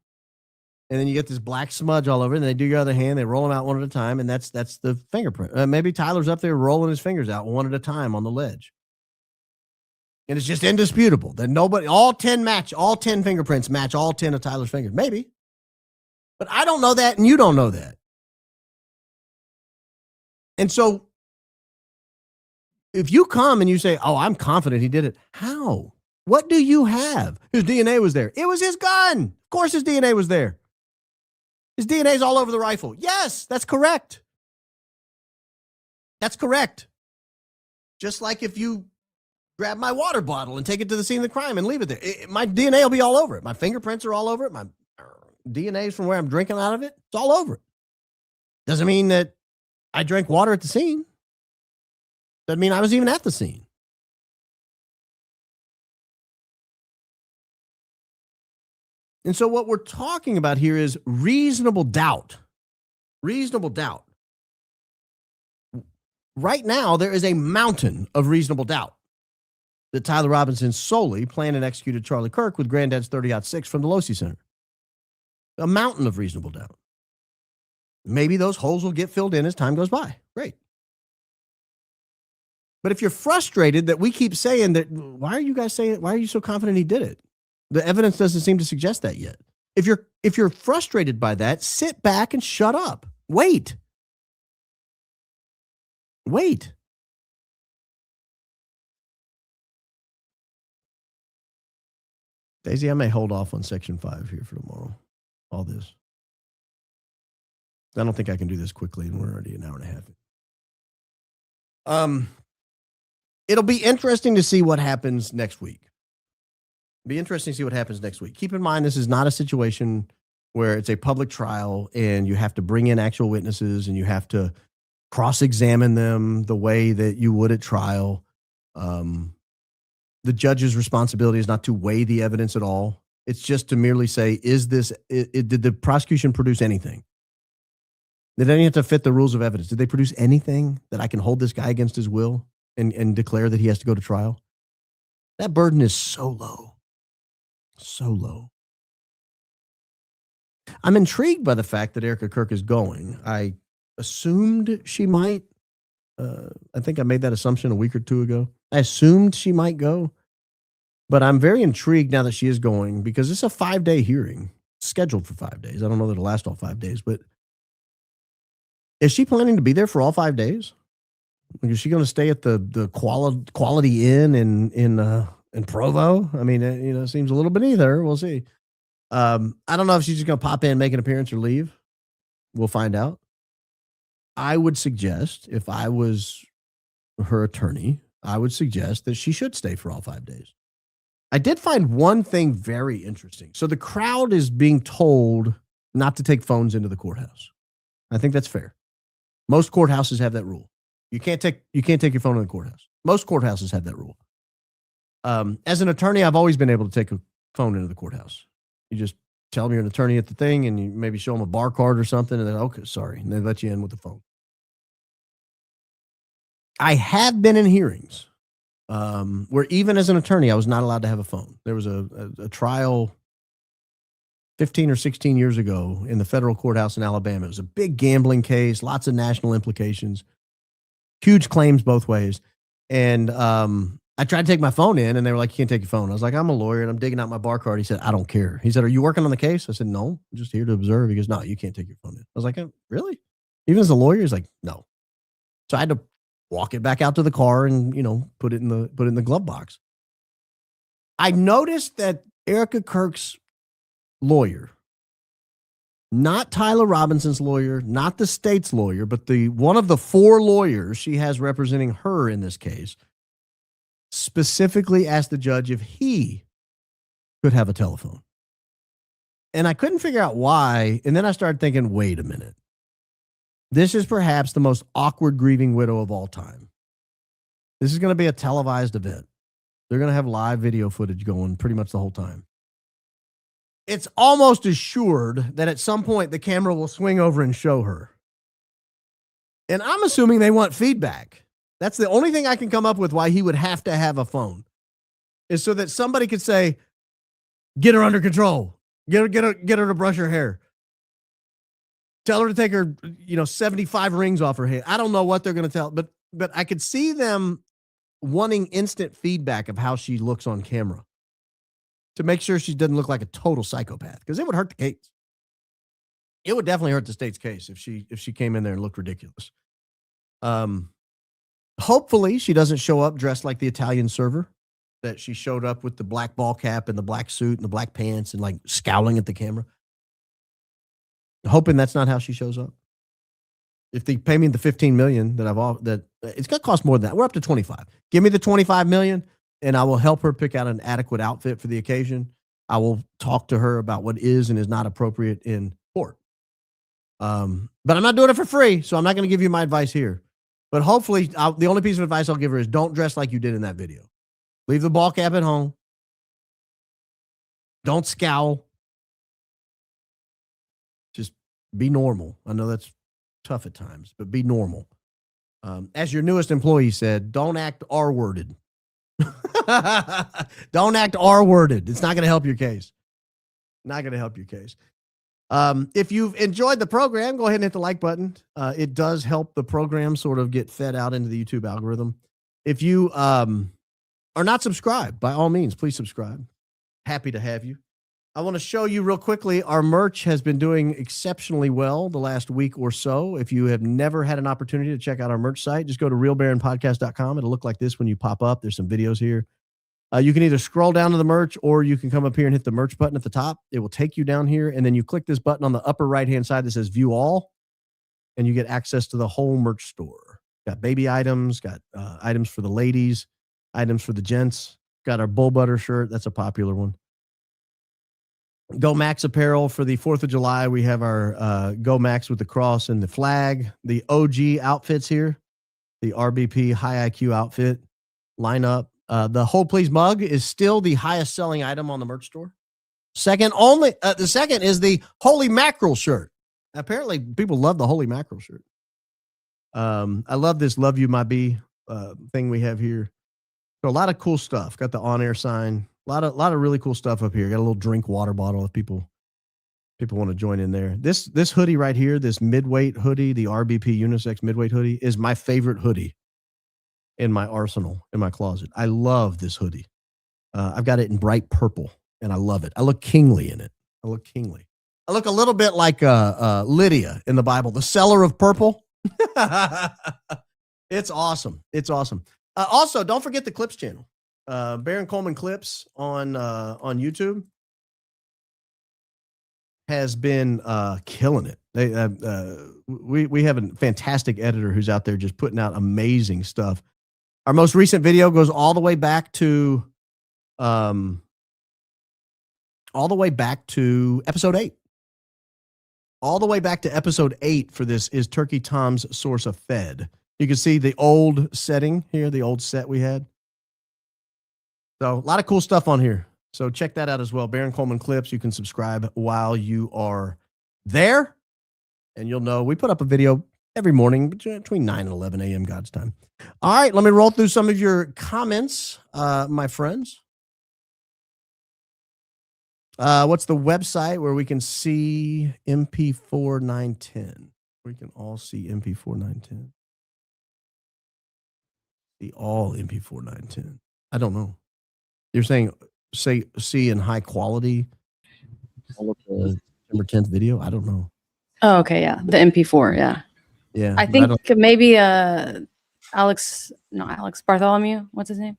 And then you get this black smudge all over it. And they do your other hand. They roll them out one at a time. And that's the fingerprint. Maybe Tyler's up there rolling his fingers out one at a time on the ledge. And it's just indisputable that all 10 fingerprints match all 10 of Tyler's fingers. Maybe. But I don't know that and you don't know that. And so if you come and you say, oh, I'm confident he did it. How? What do you have? His DNA was there. It was his gun. Of course his DNA was there. His DNA is all over the rifle. Yes, that's correct. That's correct. Just like if you grab my water bottle and take it to the scene of the crime and leave it there. My DNA will be all over it. My fingerprints are all over it. My DNA is from where I'm drinking out of it. It's all over it. Doesn't mean that I drank water at the scene. Doesn't mean I was even at the scene. And so what we're talking about here is reasonable doubt. Reasonable doubt. Right now, there is a mountain of reasonable doubt that Tyler Robinson solely planned and executed Charlie Kirk with Granddad's 30-06 from the Losi Center. A mountain of reasonable doubt. Maybe those holes will get filled in as time goes by. Great. But if you're frustrated that we keep saying that, why are you so confident he did it? The evidence doesn't seem to suggest that yet. If you're frustrated by that, sit back and shut up. Wait. Daisy, I may hold off on Section 5 here for tomorrow. All this. I don't think I can do this quickly, and we're already an hour and a half. It'll be interesting to see what happens next week. Keep in mind, this is not a situation where it's a public trial and you have to bring in actual witnesses and you have to cross-examine them the way that you would at trial. The judge's responsibility is not to weigh the evidence at all. It's just to merely say, did the prosecution produce anything? Did any have to fit the rules of evidence? Did they produce anything that I can hold this guy against his will and declare that he has to go to trial? That burden is so low. So low. I'm intrigued by the fact that Erika Kirk is going. I assumed she might. I think I made that assumption a week or two ago. I assumed she might go. But I'm very intrigued now that she is going because it's a 5-day hearing scheduled for 5 days. I don't know that it'll last all 5 days, but is she planning to be there for all 5 days? Is she going to stay at the Quality Inn in Provo? I mean, it seems a little beneath her. We'll see. I don't know if she's just going to pop in, make an appearance, or leave. We'll find out. I would suggest, if I was her attorney, I would suggest that she should stay for all 5 days. I did find one thing very interesting. So the crowd is being told not to take phones into the courthouse. I think that's fair. Most courthouses have that rule. You can't take your phone in the courthouse. Most courthouses have that rule. As an attorney, I've always been able to take a phone into the courthouse. You just tell them you're an attorney at the thing, and you maybe show them a bar card or something, and then, okay, sorry, and they let you in with the phone. I have been in hearings where even as an attorney, I was not allowed to have a phone. There was a trial 15 or 16 years ago in the federal courthouse in Alabama. It was a big gambling case, lots of national implications, huge claims both ways. And I tried to take my phone in, and they were like, you can't take your phone. I was like, I'm a lawyer, and I'm digging out my bar card. He said, I don't care. He said, are you working on the case? I said, no, I'm just here to observe. He goes, no, you can't take your phone in. I was like, really? Even as a lawyer? He's like, no. So I had to walk it back out to the car and, put it in the glove box. I noticed that Erika Kirk's lawyer, not Tyler Robinson's lawyer, not the state's lawyer, but one of the 4 lawyers she has representing her in this case, specifically asked the judge if he could have a telephone. And I couldn't figure out why. And then I started thinking, wait a minute. This is perhaps the most awkward grieving widow of all time. This is going to be a televised event. They're going to have live video footage going pretty much the whole time. It's almost assured that at some point the camera will swing over and show her. And I'm assuming they want feedback. That's the only thing I can come up with why he would have to have a phone, is so that somebody could say, get her under control. Get her to brush her hair. Tell her to take her, 75 rings off her head. I don't know what they're going to tell, but I could see them wanting instant feedback of how she looks on camera to make sure she doesn't look like a total psychopath, because it would hurt the case. It would definitely hurt the state's case if she came in there and looked ridiculous. Hopefully she doesn't show up dressed like the Italian server, that she showed up with the black ball cap and the black suit and the black pants and like scowling at the camera. Hoping that's not how she shows up. If they pay me the $15 million that it's going to cost more than that. We're up to 25. Give me the $25 million and I will help her pick out an adequate outfit for the occasion. I will talk to her about what is and is not appropriate in court. But I'm not doing it for free, so I'm not going to give you my advice here. But hopefully, the only piece of advice I'll give her is don't dress like you did in that video. Leave the ball cap at home. Don't scowl. Just be normal. I know that's tough at times, but be normal. As your newest employee said, don't act R-worded. Don't act R-worded. It's not going to help your case. Not going to help your case. If you've enjoyed the program, go ahead and hit the like button. It does help the program sort of get fed out into the YouTube algorithm. If you are not subscribed, by all means, please subscribe. Happy to have you. I want to show you real quickly. Our merch has been doing exceptionally well the last week or so. If you have never had an opportunity to check out our merch site, just go to realbaronpodcast.com. It'll look like this when you pop up. There's some videos here. You can either scroll down to the merch or you can come up here and hit the merch button at the top. It will take you down here, and then you click this button on the upper right-hand side that says View All, and you get access to the whole merch store. Got baby items, got items for the ladies, items for the gents. Got our Bull Butter shirt. That's a popular one. Go Max apparel for the 4th of July. We have our Go Max with the cross and the flag. The OG outfits here. The RBP High IQ outfit lineup. The Hold Please mug is still the highest selling item on the merch store. The second is the Holy Mackerel shirt. Apparently, people love the Holy Mackerel shirt. I love this Love You My Bee thing we have here. So a lot of cool stuff. Got the on-air sign. A lot of really cool stuff up here. Got a little drink water bottle if people want to join in there. This hoodie right here, this midweight hoodie, the RBP unisex midweight hoodie, is my favorite hoodie in my arsenal, in my closet. I love this hoodie. I've got it in bright purple, and I love it. I look kingly in it. I look kingly. I look a little bit like Lydia in the Bible, the seller of purple. It's awesome. It's awesome. Also, don't forget the Clips channel. Baron Coleman Clips on YouTube has been killing it. We have a fantastic editor who's out there just putting out amazing stuff. Our most recent video goes all the way back to episode 8. All the way back to episode 8 for this is Turkey Tom's Source of Fed. You can see the old setting here, the old set we had. So a lot of cool stuff on here. So check that out as well. Baron Coleman Clips. You can subscribe while you are there. And you'll know we put up a video every morning between 9 and 11 a.m. God's time. All right, let me roll through some of your comments, my friends. What's the website where we can see MP4 910? We can all see MP4 910. See all MP4 910. I don't know. You're saying see in high quality all of the September 10th video? I don't know. Oh, okay, yeah. The MP4, yeah. Yeah. I think maybe Alex Bartholomew. What's his name?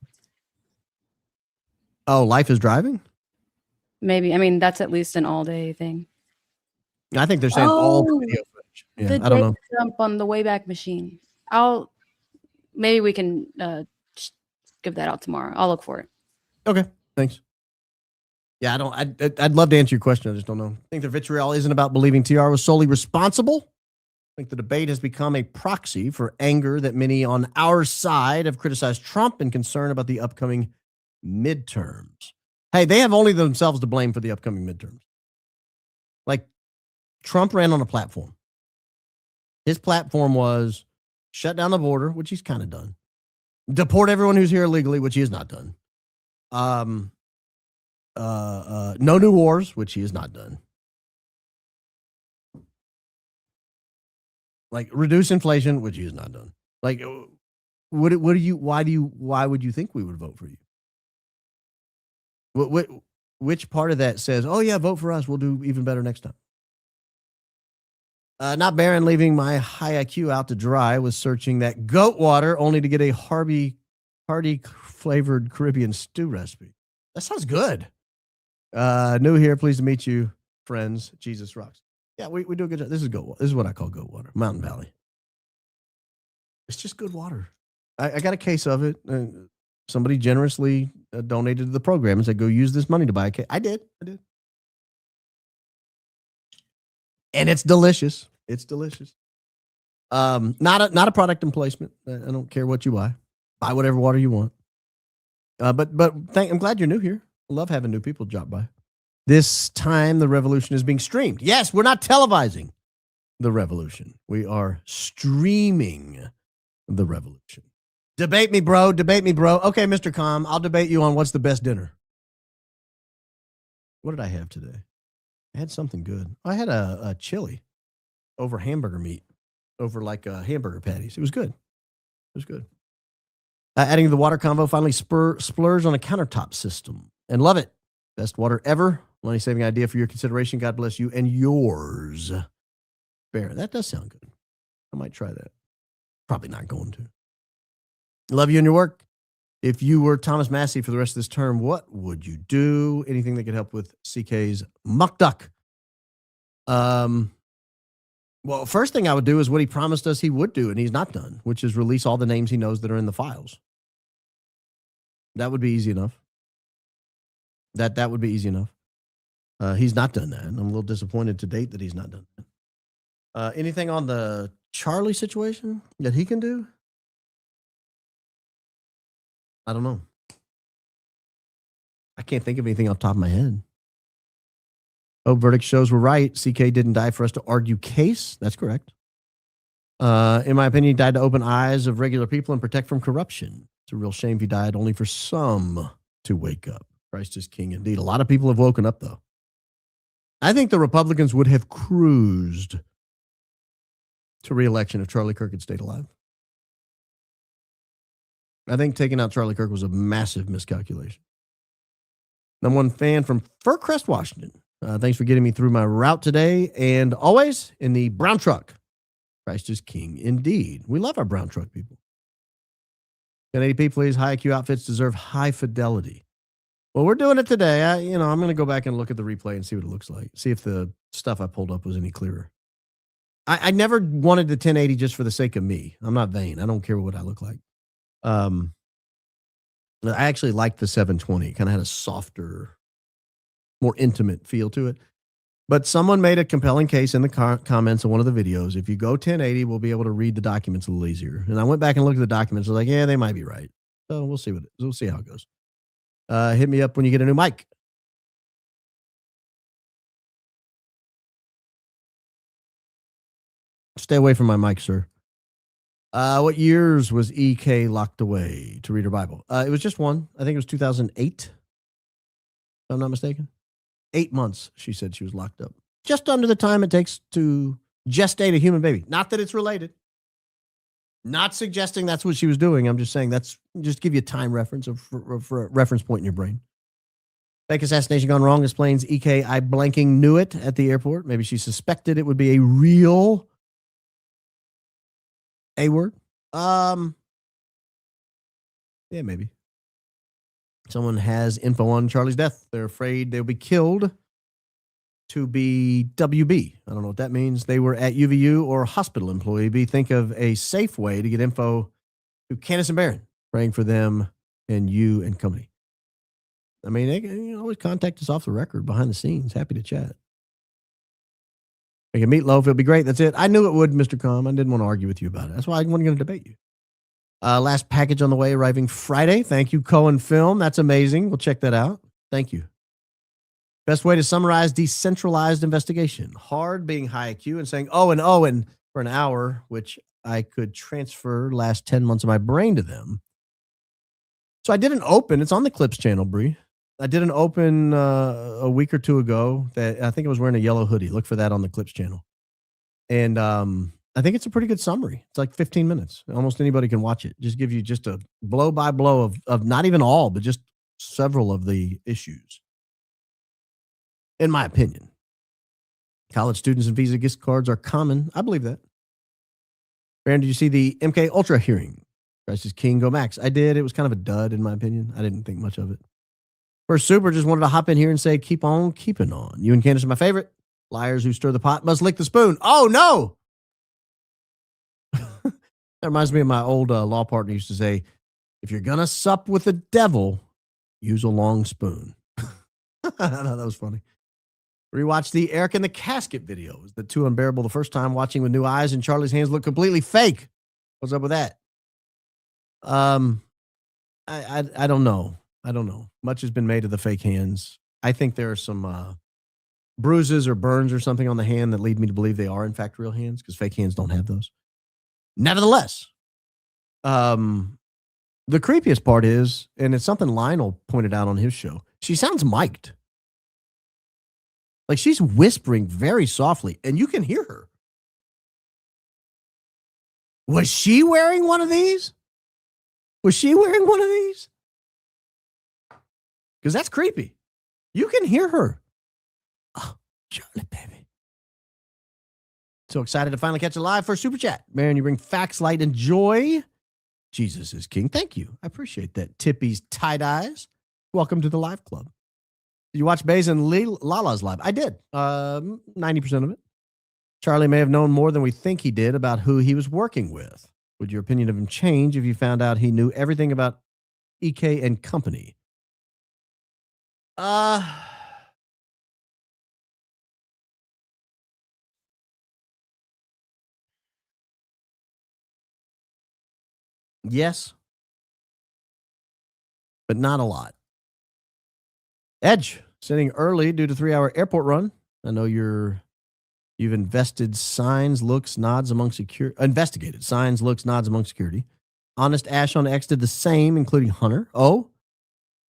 Oh, Life is Driving? Maybe. I mean, that's at least an all-day thing. I think they're saying all video footage. Yeah, I don't know. Jump on the Wayback Machine. Maybe we can give that out tomorrow. I'll look for it. Okay, thanks. Yeah, I'd love to answer your question. I just don't know. I think the vitriol isn't about believing TR was solely responsible. I think the debate has become a proxy for anger that many on our side have criticized Trump and concern about the upcoming midterms. Hey, they have only themselves to blame for the upcoming midterms. Like, Trump ran on a platform. His platform was shut down the border, which he's kind of done. Deport everyone who's here illegally, which he has not done. No new wars, which he has not done. Like, reduce inflation, which he has not done. Like, why would you think we would vote for you? Which part of that says, oh yeah, vote for us, we'll do even better next time? Not Baron leaving my high IQ out to dry was searching that goat water only to get a hearty flavored Caribbean stew recipe. That sounds good. New here, pleased to meet you, friends. Jesus rocks. Yeah, we do a good job. This is goat water. This is what I call goat water. Mountain Valley. It's just good water. I got a case of it. Somebody generously donated to the program and said, go use this money to buy a case. I did. And it's delicious. It's delicious. Not a product and placement. I don't care what you buy. Buy whatever water you want. But I'm glad you're new here. I love having new people drop by. This time the revolution is being streamed. Yes, we're not televising the revolution. We are streaming the revolution. Debate me, bro. Debate me, bro. Okay, Mr. Calm, I'll debate you on what's the best dinner. What did I have today? I had something good. I had a chili over hamburger meat, over like hamburger patties. It was good. It was good. Adding the water convo finally splurs on a countertop system. And love it. Best water ever. Money saving idea for your consideration. God bless you and yours. Bear. That does sound good. I might try that. Probably not going to. Love you and your work. If you were Thomas Massey for the rest of this term, what would you do? Anything that could help with CK's muck duck. Well, first thing I would do is what he promised us he would do, and he's not done, which is release all the names he knows that are in the files. That would be easy enough. That would be easy enough. He's not done that. I'm a little disappointed to date that he's not done that. Anything on the Charlie situation that he can do? I don't know. I can't think of anything off the top of my head. Oh, verdict shows we're right. CK didn't die for us to argue case. That's correct. In my opinion, he died to open eyes of regular people and protect from corruption. It's a real shame he died only for some to wake up. Christ is king indeed. A lot of people have woken up, though. I think the Republicans would have cruised to re-election if Charlie Kirk had stayed alive. I think taking out Charlie Kirk was a massive miscalculation. Number one fan from Furcrest, Washington. Thanks for getting me through my route today and always in the brown truck. Christ is king indeed. We love our brown truck people. 1080p, please. High IQ outfits deserve high fidelity. Well, we're doing it today. I'm going to go back and look at the replay and see what it looks like. See if the stuff I pulled up was any clearer. I never wanted the 1080 just for the sake of me. I'm not vain. I don't care what I look like. I actually liked the 720. It kind of had a softer, more intimate feel to it. But someone made a compelling case in the comments of one of the videos. If you go 1080, we'll be able to read the documents a little easier. And I went back and looked at the documents. I was like, yeah, they might be right. So we'll see how it goes. Hit me up when you get a new mic. Stay away from my mic, sir. What years was EK locked away to read her Bible? It was just one. I think it was 2008. If I'm not mistaken. 8 months, she said she was locked up. Just under the time it takes to gestate a human baby. Not that it's related. Not suggesting that's what she was doing. I'm just saying that's just give you a time reference for a reference point in your brain. Fake assassination gone wrong explains EK I blanking knew it at the airport. Maybe she suspected it would be a real A word. Yeah, maybe. Someone has info on Charlie's death. They're afraid they'll be killed to be WB. I don't know what that means. They were at UVU or hospital employee B. Think of a safe way to get info to Candace and Barron. Praying for them and you and company. I mean, they can always contact us off the record, behind the scenes. Happy to chat. Make a meatloaf. It'll be great. That's it. I knew it would, Mr. Com. I didn't want to argue with you about it. That's why I wasn't going to debate you. Last package on the way, arriving Friday. Thank you, Cohen Film. That's amazing. We'll check that out. Thank you. Best way to summarize decentralized investigation. Hard being high IQ and saying Owen for an hour, which I could transfer last 10 months of my brain to them. So I did an open. It's on the Clips channel, Bree. I did an open a week or two ago that I think I was wearing a yellow hoodie. Look for that on the Clips channel. And I think it's a pretty good summary. It's like 15 minutes. Almost anybody can watch it. Just give you just a blow by blow of not even all, but just several of the issues. In my opinion, college students and Visa gift cards are common. I believe that. Brandon, did you see the MK Ultra hearing? Christ is King, go Max. I did. It was kind of a dud, in my opinion. I didn't think much of it. First Super just wanted to hop in here and say, keep on keeping on. You and Candace are my favorite. Liars who stir the pot must lick the spoon. Oh, no. That reminds me of my old law partner used to say, if you're going to sup with the devil, use a long spoon. I thought that was funny. Rewatch the Erika in the casket videos. The too unbearable the first time watching with new eyes and Charlie's hands look completely fake. What's up with that? I don't know. I don't know. Much has been made of the fake hands. I think there are some bruises or burns or something on the hand that lead me to believe they are in fact real hands because fake hands don't have those. Nevertheless, the creepiest part is, and it's something Lionel pointed out on his show, she sounds mic'd. Like she's whispering very softly, and you can hear her. Was she wearing one of these? Was she wearing one of these? Because that's creepy. You can hear her. Oh, Charlie, baby. So excited to finally catch it live for Super Chat. Man, you bring facts, light, and joy. Jesus is king. Thank you. I appreciate that. Tippy's tie-dyes. Welcome to the live club. Did you watch Bays and Lala's live? I did. 90% of it. Charlie may have known more than we think he did about who he was working with. Would your opinion of him change if you found out he knew everything about EK and company? Yes, but not a lot. Edge, sitting early due to 3-hour airport run. I know you've invested signs, looks, nods among security. Investigated signs, looks, nods among security. Honest Ash on X did the same, including Hunter. Oh,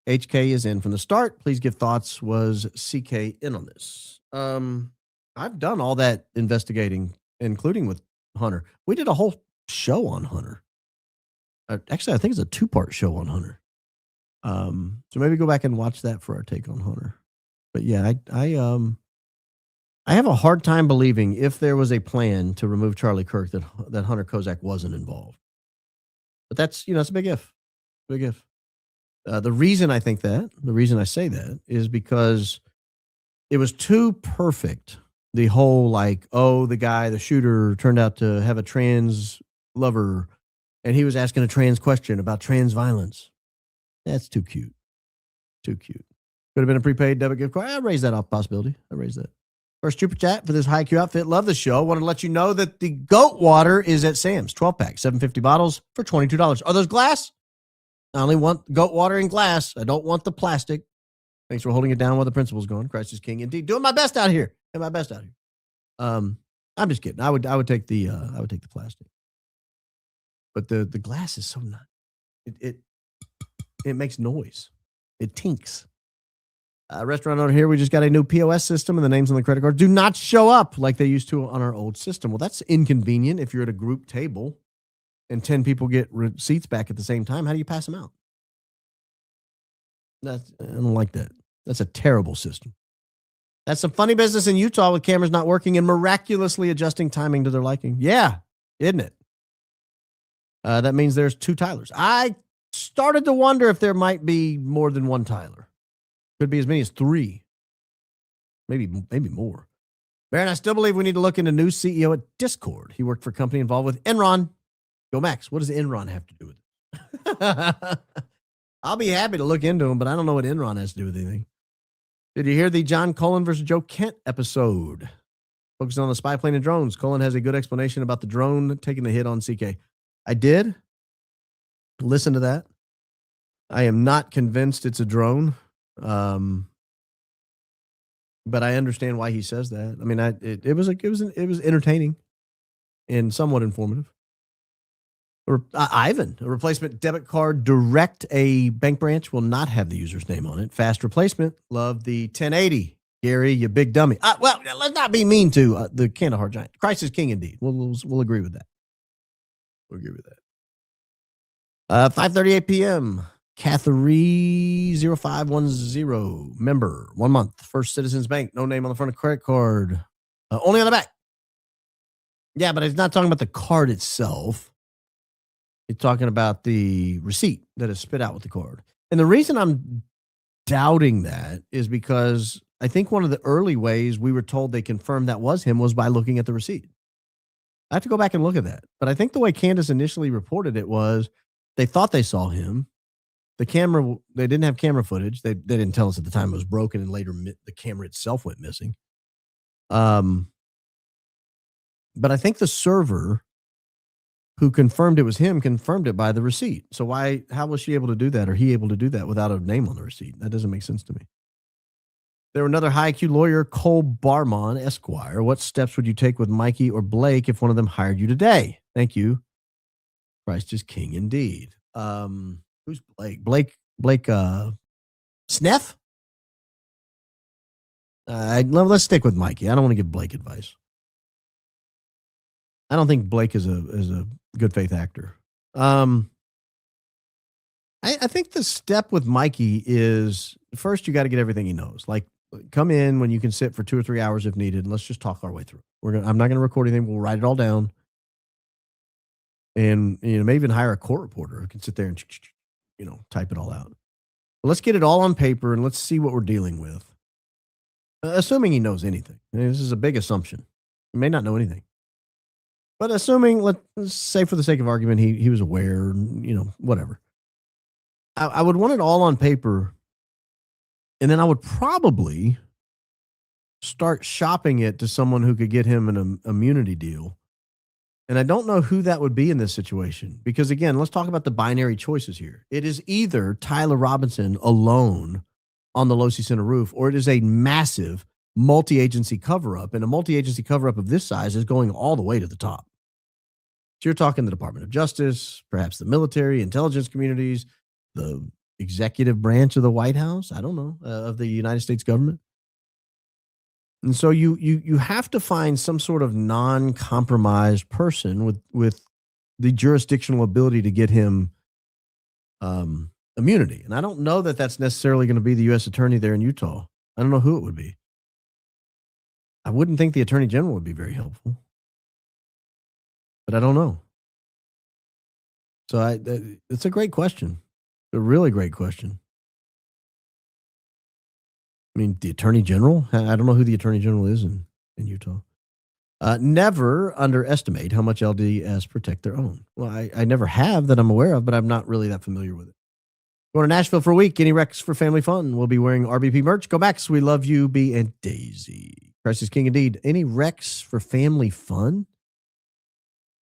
HK is in from the start. Please give thoughts. Was CK in on this? I've done all that investigating, including with Hunter. We did a whole show on Hunter. Actually, I think it's a 2-part show on Hunter. So maybe go back and watch that for our take on Hunter. But yeah, I have a hard time believing if there was a plan to remove Charlie Kirk that Hunter Kozak wasn't involved. But that's, it's a big if. Big if. The reason I think that, the reason I say that is because it was too perfect. The whole the shooter turned out to have a trans lover and he was asking a trans question about trans violence. That's too cute. Too cute. Could have been a prepaid debit gift card. I raised that off possibility. I raised that. First super chat for this high Q outfit. Love the show. Wanted to let you know that the goat water is at Sam's. 12-pack, 750 bottles for $22. Are those glass? I only want goat water in glass. I don't want the plastic. Thanks for holding it down while the principal's going. Christ is king indeed. Doing my best out here. Doing my best out here. I'm just kidding. I would take the plastic. But the glass is so nice. It makes noise. It tinks. Restaurant owner here, we just got a new POS system and the names on the credit card do not show up like they used to on our old system. Well, that's inconvenient if you're at a group table and 10 people get receipts back at the same time. How do you pass them out? I don't like that. That's a terrible system. That's some funny business in Utah with cameras not working and miraculously adjusting timing to their liking. Yeah, isn't it? That means there's 2 Tylers. I started to wonder if there might be more than one Tyler. Could be as many as 3. Maybe more. Baron, I still believe we need to look into new CEO at Discord. He worked for a company involved with Enron. Go Max, what does Enron have to do with it? I'll be happy to look into him, but I don't know what Enron has to do with anything. Did you hear the John Cullen versus Joe Kent episode? Focusing on the spy plane and drones. Cullen has a good explanation about the drone taking the hit on CK. I did listen to that. I am not convinced it's a drone. But I understand why he says that. I mean, it was entertaining and somewhat informative. Ivan, a replacement debit card direct a bank branch will not have the user's name on it. Fast replacement. Love the 1080. Gary, you big dummy. Well, let's not be mean to the Kandahar Giant. Christ is king indeed. We'll agree with that. We'll agree with that. 5:38 p.m. Catherine 0510 member 1 month. First Citizens Bank. No name on the front of credit card. Only on the back. Yeah, but it's not talking about the card itself. It's talking about the receipt that is spit out with the card. And the reason I'm doubting that is because I think one of the early ways we were told they confirmed that was him was by looking at the receipt. I have to go back and look at that. But I think the way Candace initially reported it was they thought they saw him. The camera, they didn't have camera footage. They didn't tell us at the time it was broken, and later the camera itself went missing. But I think the server who confirmed it was him confirmed it by the receipt. So how was she able to do that, or he able to do that without a name on the receipt? That doesn't make sense to me. There were another high IQ lawyer, Cole Barmon, Esquire. What steps would you take with Mikey or Blake if one of them hired you today? Thank you. Christ is king indeed. Who's Blake? Blake Sneff? Let's stick with Mikey. I don't want to give Blake advice. I don't think Blake is a good faith actor. I I think the step with Mikey is first you got to get everything he knows. Like, come in when you can sit for 2 or 3 hours if needed, and let's just talk our way through. I'm not going to record anything. We'll write it all down, and maybe even hire a court reporter who can sit there and type it all out. But let's get it all on paper and let's see what we're dealing with. Assuming he knows anything. This is a big assumption. He may not know anything. But assuming, let's say for the sake of argument, he was aware, whatever. I would want it all on paper, and then I would probably start shopping it to someone who could get him an immunity deal. And I don't know who that would be in this situation. Because, again, let's talk about the binary choices here. It is either Tyler Robinson alone on the Losi Center roof, or it is a massive multi-agency cover-up. And a multi-agency cover-up of this size is going all the way to the top. So you're talking the Department of Justice, perhaps the military, intelligence communities, the executive branch of the White House, I don't know, of the United States government. And so you have to find some sort of non-compromised person with the jurisdictional ability to get him immunity. And I don't know that that's necessarily going to be the U.S. attorney there in Utah. I don't know who it would be. I wouldn't think the attorney general would be very helpful. But I don't know. So it's a great question. A really great question. I mean, the attorney general? I don't know who the attorney general is in Utah. Never underestimate how much LDS protect their own. Well, I never have that I'm aware of, but I'm not really that familiar with it. Going to Nashville for a week. Any Rex for family fun? We'll be wearing RBP merch. Go back. So we love you, B and Daisy. Christ is King indeed. Any Rex for family fun?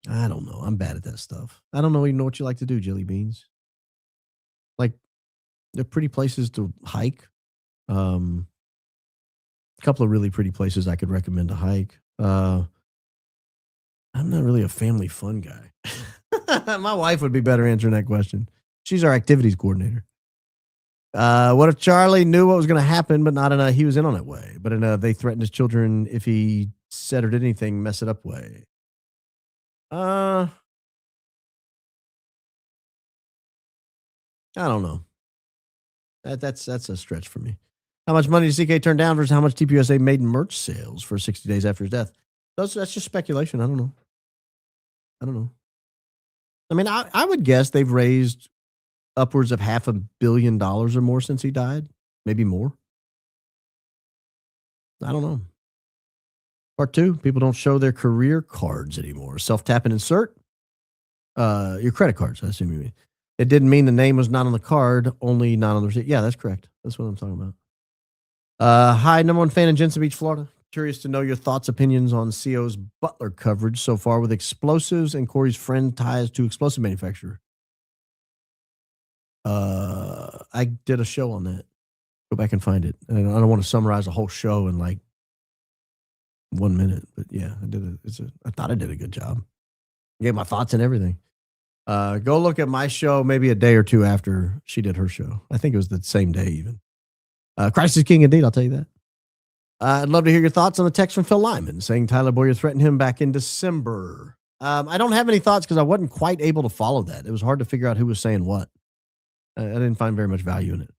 I don't know. I'm bad at that stuff. I don't even know what you like to do, Jelly Beans. Like, they're pretty places to hike. A couple of really pretty places I could recommend to hike. I'm not really a family fun guy. My wife would be better answering that question. She's our activities coordinator. What if Charlie knew what was going to happen, but not in a he was in on it way, but in a they threatened his children if he said or did anything, mess it up way? I don't know. That's a stretch for me. How much money did CK turn down versus how much TPUSA made in merch sales for 60 days after his death? That's just speculation. I don't know. I mean, I would guess they've raised upwards of $500 million or more since he died. Maybe more. I don't know. Part 2, people don't show their career cards anymore. Self-tap and insert. Your credit cards, I assume you mean. It didn't mean the name was not on the card, only not on the receipt. Yeah, that's correct. That's what I'm talking about. Hi, number one fan in Jensen Beach, Florida. Curious to know your thoughts, opinions on CO's Butler coverage so far with explosives and Corey's friend ties to explosive manufacturer. I did a show on that. Go back and find it. And I don't want to summarize a whole show in like 1 minute, but yeah, I thought I did a good job. I gave my thoughts and everything. Go look at my show maybe a day or two after she did her show. I think it was the same day even. Christ is King indeed, I'll tell you that. I'd love to hear your thoughts on the text from Phil Lyman saying Tyler Boyer threatened him back in December. I don't have any thoughts because I wasn't quite able to follow that. It was hard to figure out who was saying what. I didn't find very much value in it.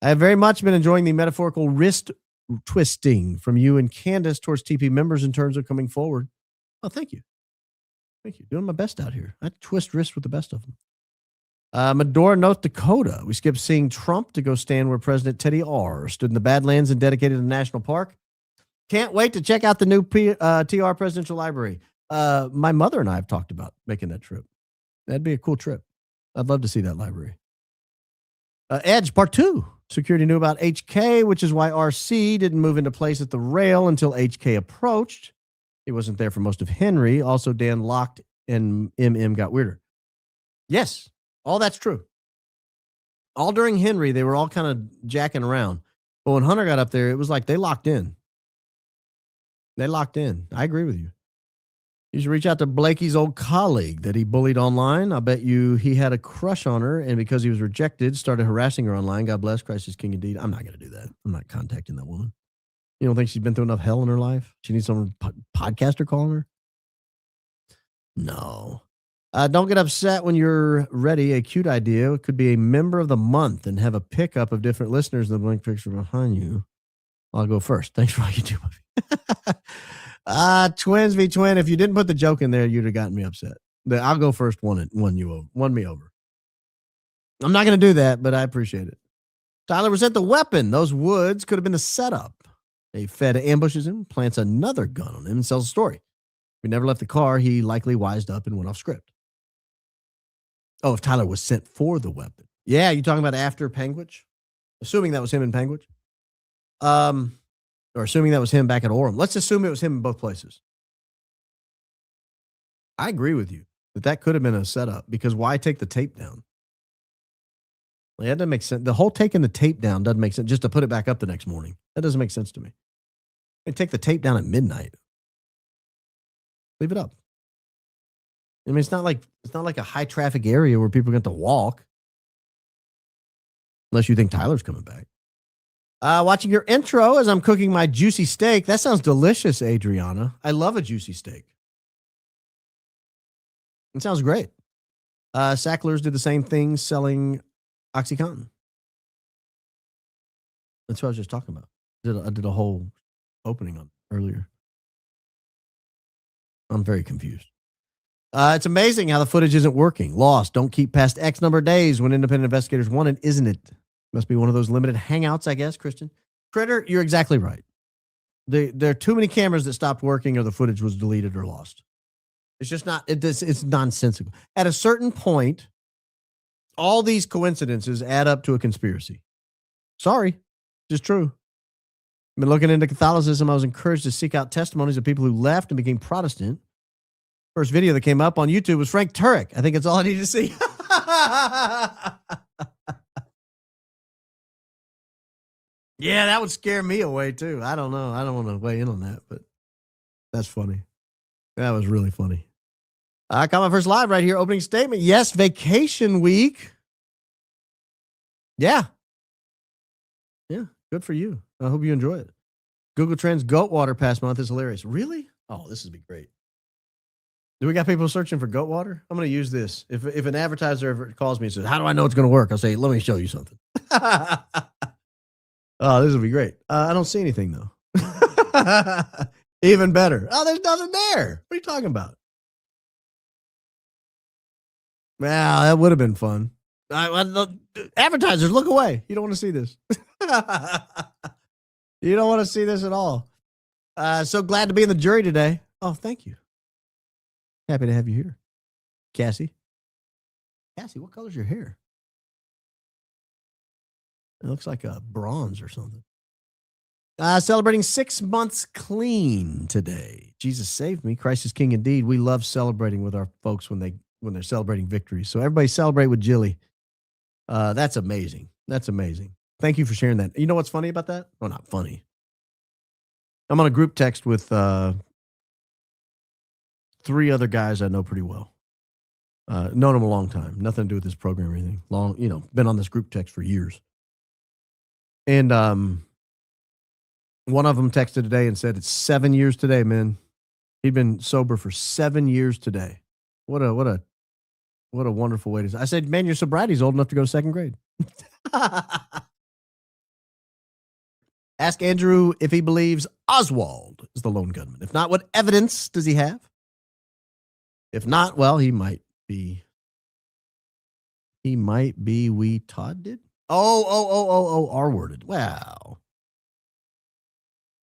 I have very much been enjoying the metaphorical wrist twisting from you and Candace towards TP members in terms of coming forward. Oh, thank you. Thank you. Doing my best out here. I twist wrists with the best of them. Medora, North Dakota. We skipped seeing Trump to go stand where President Teddy R. stood in the Badlands and dedicated a national park. Can't wait to check out the new TR Presidential Library. My mother and I have talked about making that trip. That'd be a cool trip. I'd love to see that library. Edge, part 2. Security knew about HK, which is why RC didn't move into place at the rail until HK approached. He wasn't there for most of Henry. Also, Dan locked and MM got weirder. Yes, all that's true. All during Henry, they were all kind of jacking around. But when Hunter got up there, it was like they locked in. They locked in. I agree with you. You should reach out to Blakey's old colleague that he bullied online. I bet you he had a crush on her, and because he was rejected, started harassing her online. God bless. Christ is King indeed. I'm not going to do that. I'm not contacting that woman. You don't think she's been through enough hell in her life? She needs some podcaster calling her? No. Don't get upset when you're ready. A cute idea. It could be a member of the month and have a pickup of different listeners in the blank picture behind you. I'll go first. Thanks for all you do. Twins v. Twin. If you didn't put the joke in there, you'd have gotten me upset. I'll go first. Won me over. I'm not going to do that, but I appreciate it. Tyler was at the weapon. Those woods could have been the setup. A Fed ambushes him, plants another gun on him, and sells a story. If he never left the car, he likely wised up and went off script. Oh, if Tyler was sent for the weapon. Yeah, you talking about after Panguitch? Assuming that was him in Panguitch? Or assuming that was him back at Orem. Let's assume it was him in both places. I agree with you that could have been a setup, because why take the tape down? Like, that doesn't make sense. The whole taking the tape down doesn't make sense, just to put it back up the next morning. That doesn't make sense to me. And take the tape down at midnight. Leave it up. I mean, it's not like a high traffic area where people get to walk. Unless you think Tyler's coming back. Watching your intro as I'm cooking my juicy steak. That sounds delicious, Adriana. I love a juicy steak. It sounds great. Sacklers did the same thing selling OxyContin. That's what I was just talking about. I did a whole opening on earlier. I'm very confused. It's amazing how the footage isn't working. Lost. Don't keep past X number of days when independent investigators want it, isn't it? Must be one of those limited hangouts, I guess, Christian. Critter, you're exactly right. There are too many cameras that stopped working, or the footage was deleted or lost. It's just not, it's nonsensical. At a certain point, all these coincidences add up to a conspiracy. Sorry, just true. I've been looking into Catholicism. I was encouraged to seek out testimonies of people who left and became Protestant. First video that came up on YouTube was Frank Turek. I think it's all I need to see. Yeah, that would scare me away too. I don't know. I don't want to weigh in on that, but that's funny. That was really funny. I got my first live right here. Opening statement. Yes, vacation week. Yeah. Yeah, good for you. I hope you enjoy it. Google Trends goat water past month is hilarious. Really? Oh, this would be great. Do we got people searching for goat water? I'm going to use this. If an advertiser ever calls me and says, how do I know it's going to work? I'll say, let me show you something. Oh, this would be great. I don't see anything, though. Even better. Oh, there's nothing there. What are you talking about? Well, that would have been fun. Advertisers, look away. You don't want to see this. You don't want to see this at all. So glad to be in the jury today. Oh, thank you. Happy to have you here. Cassie, what color's your hair? It looks like a bronze or something. Celebrating 6 months clean today. Jesus saved me. Christ is King indeed. We love celebrating with our folks when they're celebrating victories. So everybody celebrate with Jilly. That's amazing. That's amazing. Thank you for sharing that. You know what's funny about that? Well, not funny. I'm on a group text with 3 other guys I know pretty well. Known them a long time. Nothing to do with this program or anything. Been on this group text for years. And one of them texted today and said, it's 7 years today, man. He'd been sober for 7 years today. What a wonderful way to say. I said, man, your sobriety's old enough to go to 2nd grade. Ask Andrew if he believes Oswald is the lone gunman. If not, what evidence does he have? If not, well, he might be. He might be. We Todd did. Oh, R-worded. Wow.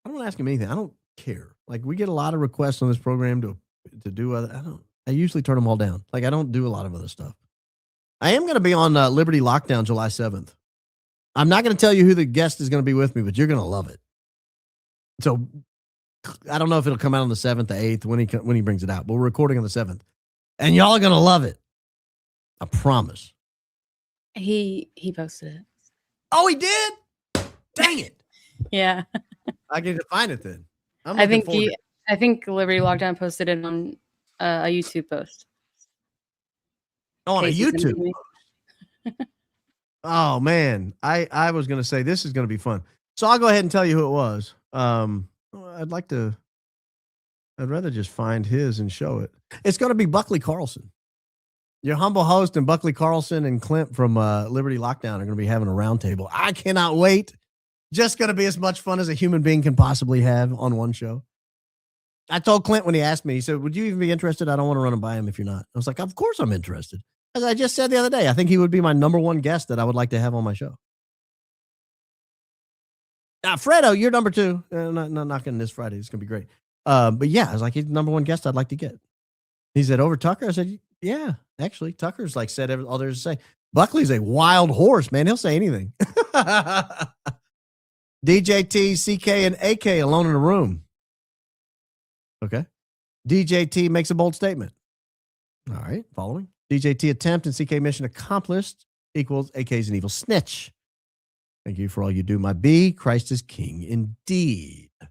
I don't ask him anything. I don't care. Like, we get a lot of requests on this program to do other. I usually turn them all down. Like, I don't do a lot of other stuff. I am going to be on Liberty Lockdown July 7th. I'm not going to tell you who the guest is going to be with me, but you're going to love it. So I don't know if it'll come out on the 7th, the 8th, when he brings it out, but we're recording on the 7th. And y'all are going to love it. I promise. He posted it. Oh, he did? Dang it. Yeah. I get to find it then. I think Liberty Lockdown posted it on a YouTube post. Oh, on a YouTube post. Oh, man. I was going to say this is going to be fun. So I'll go ahead and tell you who it was. I'd rather just find his and show it. It's going to be Buckley Carlson. Your humble host and Buckley Carlson and Clint from Liberty Lockdown are going to be having a roundtable. I cannot wait. Just going to be as much fun as a human being can possibly have on one show. I told Clint when he asked me, he said, would you even be interested? I don't want to run him by him if you're not. I was like, of course I'm interested. As I just said the other day, I think he would be my number one guest that I would like to have on my show. Now, Fredo, you're number two. Not knocking this Friday. It's going to be great. But yeah, I was like, he's the number one guest I'd like to get. He said, over Tucker? I said, yeah, actually, Tucker's like said all there's to say. Buckley's a wild horse, man. He'll say anything. DJT, CK, and AK alone in a room. Okay. DJT makes a bold statement. All right, following. DJT attempt and CK mission accomplished equals AK's an evil snitch. Thank you for all you do, my B. Christ is king indeed. Well,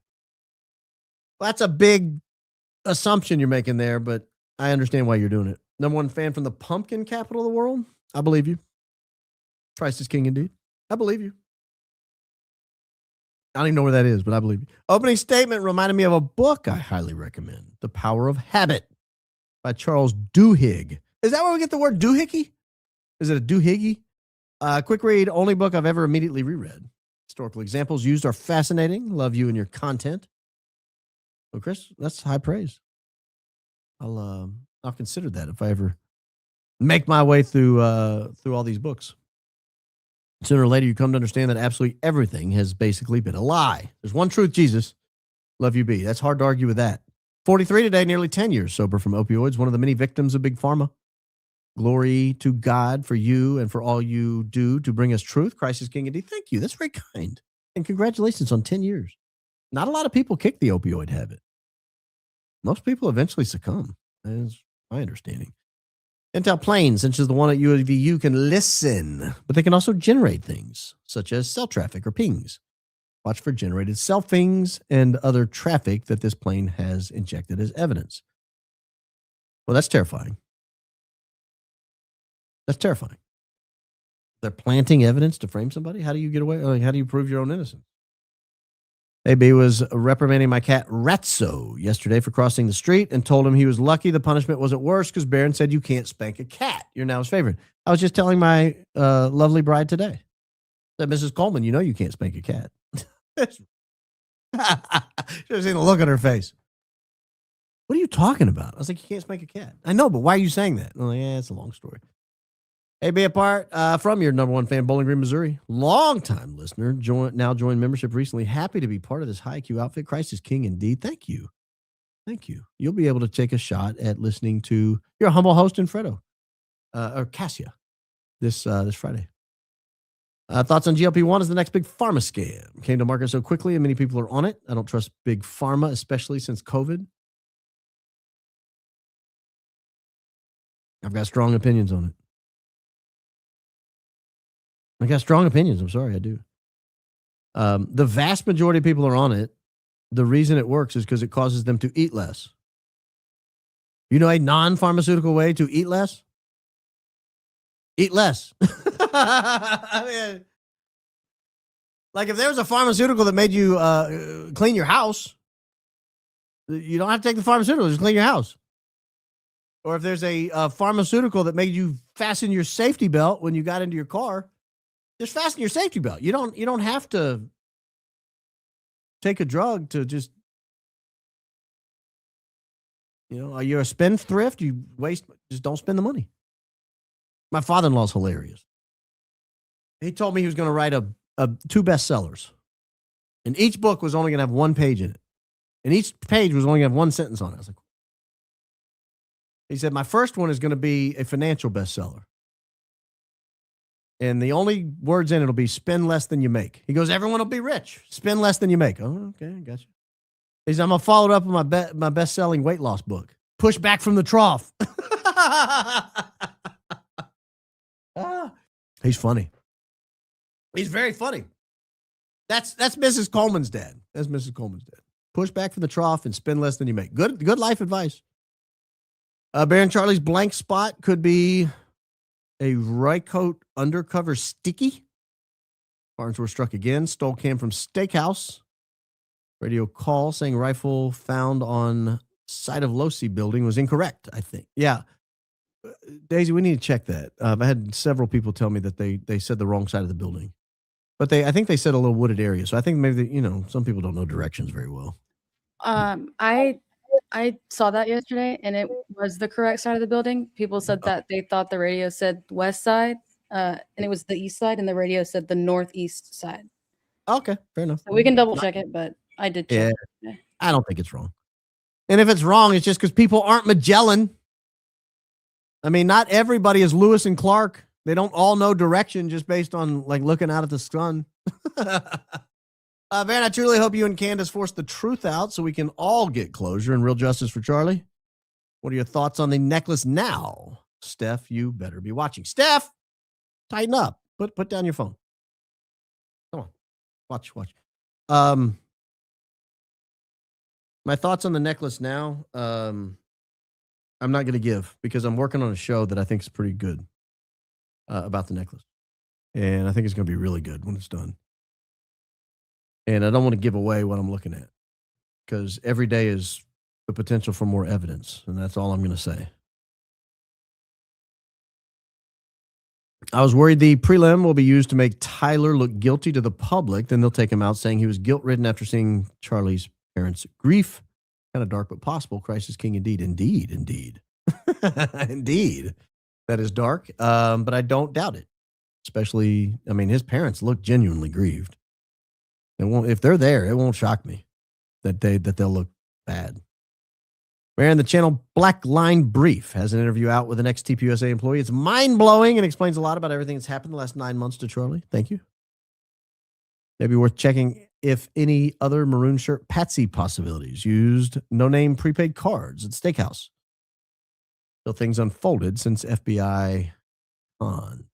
that's a big assumption you're making there, but I understand why you're doing it. Number one fan from the pumpkin capital of the world. I believe you. Christ is king indeed. I believe you. I don't even know where that is, but I believe you. Opening statement reminded me of a book I highly recommend, The Power of Habit by Charles Duhigg. Is that where we get the word doohickey? Is it a doohickey? Quick read, only book I've ever immediately reread. Historical examples used are fascinating. Love you and your content. Well, Chris, that's high praise. I'll consider that if I ever make my way through all these books. Sooner or later, you come to understand that absolutely everything has basically been a lie. There's one truth, Jesus. Love you, B. That's hard to argue with that. 43 today, nearly 10 years sober from opioids, one of the many victims of Big Pharma. Glory to God for you and for all you do to bring us truth. Christ is king indeed. Thank you. That's very kind. And congratulations on 10 years. Not a lot of people kick the opioid habit. Most people eventually succumb. That is my understanding. Intel Planes, since is the one at UVU, can listen, but they can also generate things, such as cell traffic or pings. Watch for generated cell pings and other traffic that this plane has injected as evidence. Well, that's terrifying. That's terrifying. They're planting evidence to frame somebody? How do you get away? Like, how do you prove your own innocence? AB was reprimanding my cat Ratso yesterday for crossing the street and told him he was lucky the punishment wasn't worse because Barron said you can't spank a cat. You're now his favorite. I was just telling my lovely bride today that Mrs. Coleman, you know you can't spank a cat. Should have seen the look on her face. What are you talking about? I was like, you can't spank a cat. I know, but why are you saying that? I'm like, yeah, it's a long story. Hey, be apart from your number one fan, Bowling Green, Missouri. Long-time listener, now joined membership recently. Happy to be part of this high IQ outfit. Christ is king indeed. Thank you. Thank you. You'll be able to take a shot at listening to your humble host in Fredo, or Cassia, this Friday. Thoughts on GLP-1 is the next big pharma scam. Came to market so quickly and many people are on it. I don't trust big pharma, especially since COVID. I've got strong opinions on it. I got strong opinions. I'm sorry, I do. The vast majority of people are on it. The reason it works is because it causes them to eat less. You know a non-pharmaceutical way to eat less? Eat less. I mean, like if there was a pharmaceutical that made you clean your house, you don't have to take the pharmaceutical, just clean your house. Or if there's a pharmaceutical that made you fasten your safety belt when you got into your car, just fasten your safety belt. You don't have to take a drug to just, are you a spendthrift? You just don't spend the money. My father-in-law's hilarious. He told me he was going to write two bestsellers. And each book was only going to have one page in it. And each page was only going to have one sentence on it. I was like, he said, my first one is going to be a financial bestseller. And the only words in it will be spend less than you make. He goes, everyone will be rich. Spend less than you make. Oh, okay, gotcha. He said, I'm going to follow it up with my best-selling weight loss book. Push back from the trough. He's funny. He's very funny. That's Mrs. Coleman's dad. That's Mrs. Coleman's dad. Push back from the trough and spend less than you make. Good life advice. Baron Charlie's blank spot could be a Rycote undercover sticky. Farnsworth struck again. Stole cam from Steakhouse. Radio call saying rifle found on side of Losi building was incorrect, I think. Yeah. Daisy, we need to check that. I had several people tell me that they said the wrong side of the building, but I think they said a little wooded area. So I think maybe some people don't know directions very well. I saw that yesterday, and it was the correct side of the building. People said that they thought the radio said west side, and it was the east side, and the radio said the northeast side. Okay, fair enough. So we can double check it, but I did check. Yeah, I don't think it's wrong. And if it's wrong, it's just because people aren't Magellan. I mean, not everybody is Lewis and Clark. They don't all know direction just based on like looking out at the sun. Man, I truly hope you and Candace force the truth out so we can all get closure and real justice for Charlie. What are your thoughts on the necklace now? Steph, you better be watching. Steph, tighten up. Put down your phone. Come on. Watch. My thoughts on the necklace now, I'm not going to give because I'm working on a show that I think is pretty good about the necklace. And I think it's going to be really good when it's done. And I don't want to give away what I'm looking at because every day is the potential for more evidence. And that's all I'm going to say. I was worried the prelim will be used to make Tyler look guilty to the public. Then they'll take him out saying he was guilt-ridden after seeing Charlie's parents' grief. Kind of dark, but possible. Christ is king indeed. Indeed. Indeed. That is dark, but I don't doubt it. Especially, I mean, his parents look genuinely grieved. It won't, if they're there, it won't shock me that they'll look bad. Wearing the channel Black Line Brief has an interview out with an ex-TPUSA employee. It's mind-blowing and explains a lot about everything that's happened the last 9 months to Charlie. Thank you. Maybe worth checking if any other maroon shirt patsy possibilities used no-name prepaid cards at the steakhouse. Still things unfolded since FBI on.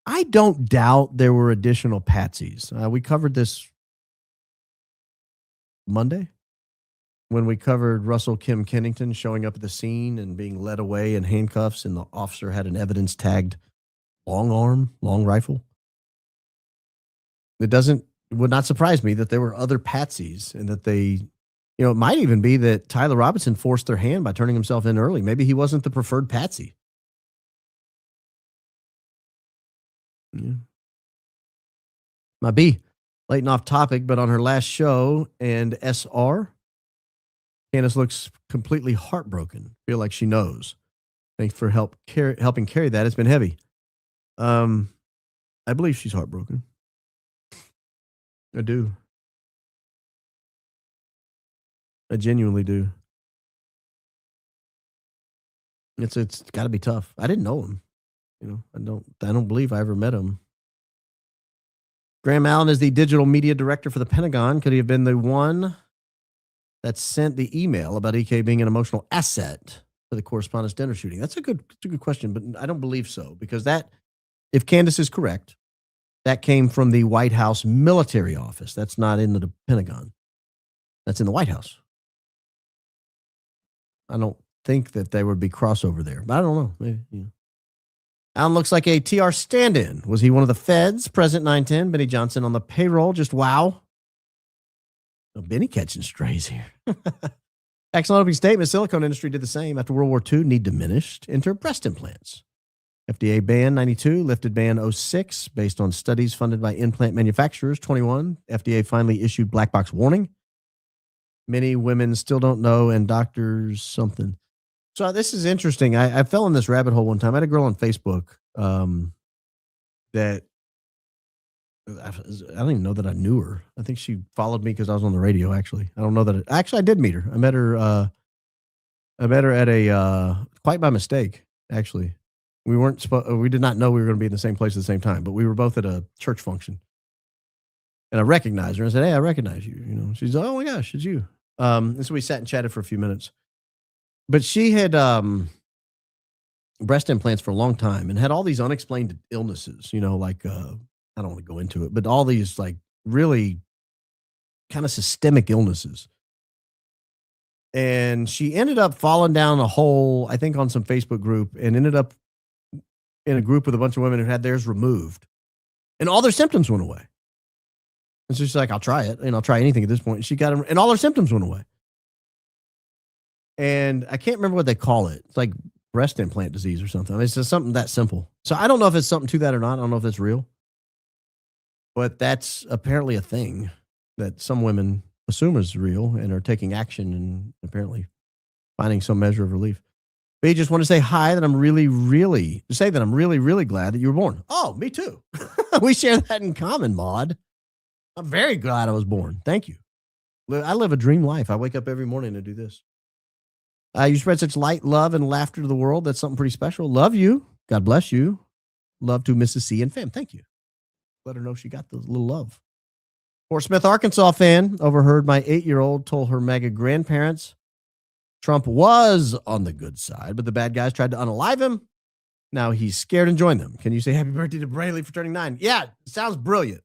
I don't doubt there were additional patsies. We covered this Monday when we covered Russell Kim Kennington showing up at the scene and being led away in handcuffs, and the officer had an evidence-tagged long rifle. It would not surprise me that there were other patsies and that they, it might even be that Tyler Robinson forced their hand by turning himself in early. Maybe he wasn't the preferred patsy. Yeah. Might be late and off topic, but on her last show and SR, Candace looks completely heartbroken. Feel like she knows. Thanks for helping carry that. It's been heavy. I believe she's heartbroken. I do. I genuinely do. It's got to be tough. I didn't know him. I don't believe I ever met him. Graham Allen is the digital media director for the Pentagon. Could he have been the one that sent the email about EK being an emotional asset for the correspondence dinner shooting? That's a good question, but I don't believe so because if Candace is correct, that came from the White House military office. That's not in the Pentagon. That's in the White House. I don't think that there would be crossover there, but I don't know. Maybe, Allen looks like a TR stand-in. Was he one of the feds? President 910, Benny Johnson on the payroll. Just wow. Oh, Benny catching strays here. Excellent opening statement. Silicone industry did the same. After World War II, need diminished. Enter breast implants. FDA ban 92, lifted ban 06, based on studies funded by implant manufacturers 21. FDA finally issued black box warning. Many women still don't know, and doctors something. So this is interesting. I fell in this rabbit hole one time. I had a girl on Facebook that I don't even know that I knew her. I think she followed me because I was on the radio. Actually, I don't know that. Actually, I did meet her. I met her at a quite by mistake. Actually, we did not know we were going to be in the same place at the same time, but we were both at a church function, and I recognized her. I said, "Hey, I recognize you." She's like, "Oh my gosh, it's you." And so we sat and chatted for a few minutes. But she had breast implants for a long time and had all these unexplained illnesses, like, I don't want to go into it, but all these like really kind of systemic illnesses. And she ended up falling down a hole, I think on some Facebook group, and ended up in a group with a bunch of women who had theirs removed. And all their symptoms went away. And so she's like, I'll try it. I'll try anything at this point. And she got them, and all her symptoms went away. and I can't remember what they call it. It's like breast implant disease or something. I mean, it's just something that simple. So I don't know if it's something to that or not. I don't know if that's real, but that's apparently a thing that some women assume is real and are taking action and apparently finding some measure of relief. But you just want to say hi, that I'm really, really glad that you were born. Oh, me too. We share that in common, Maud. I'm very glad I was born. Thank you. I live a dream life. I wake up every morning to do this. You spread such light, love, and laughter to the world. That's something pretty special. Love you. God bless you. Love to Mrs. C and fam. Thank you. Let her know she got the little love. Fort Smith, Arkansas fan overheard my 8-year-old told her mega grandparents Trump was on the good side, but the bad guys tried to unalive him. Now he's scared and joined them. Can you say happy birthday to Braley for turning 9? Yeah, sounds brilliant.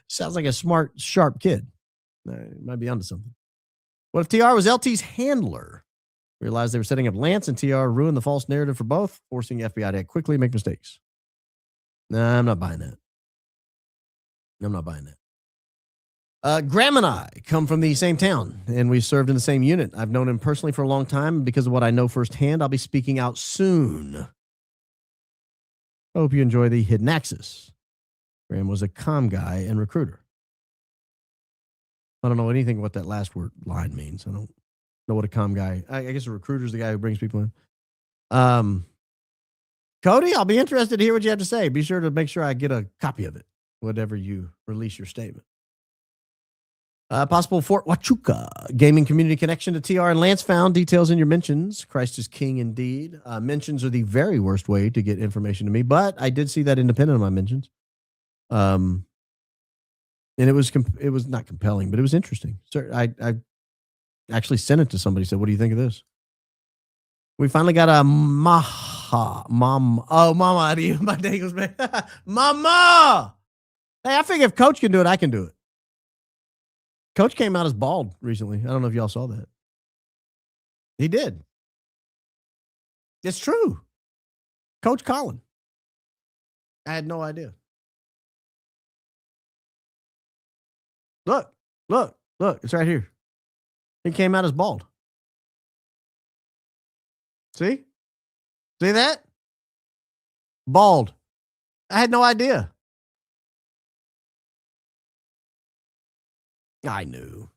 Sounds like a smart, sharp kid. Might be onto something. What if TR was LT's handler? Realized they were setting up Lance, and TR ruined the false narrative for both, forcing FBI to act quickly and make mistakes. Nah, I'm not buying that. Graham and I come from the same town, and we served in the same unit. I've known him personally for a long time, and because of what I know firsthand, I'll be speaking out soon. I hope you enjoy the Hidden Axis. Graham was a comm guy and recruiter. I don't know anything what that last word line means. I don't know what a comm guy. I guess a recruiter is the guy who brings people in. Cody, I'll be interested to hear what you have to say. Be sure to make sure I get a copy of it, whatever you release your statement. Possible Fort Huachuca gaming community connection to TR and Lance found. Details in your mentions. Christ is king indeed. Mentions are the very worst way to get information to me, but I did see that independent of my mentions. And it was not compelling, but it was interesting. Sir, I actually sent it to somebody. Said, "What do you think of this?" We finally got a mama. My day goes back. Mama. Hey, I figure if Coach can do it, I can do it. Coach came out as bald recently. I don't know if y'all saw that. He did. It's true. Coach Colin. I had no idea. Look. It's right here. He came out as bald. See? See that? Bald. I had no idea. I knew.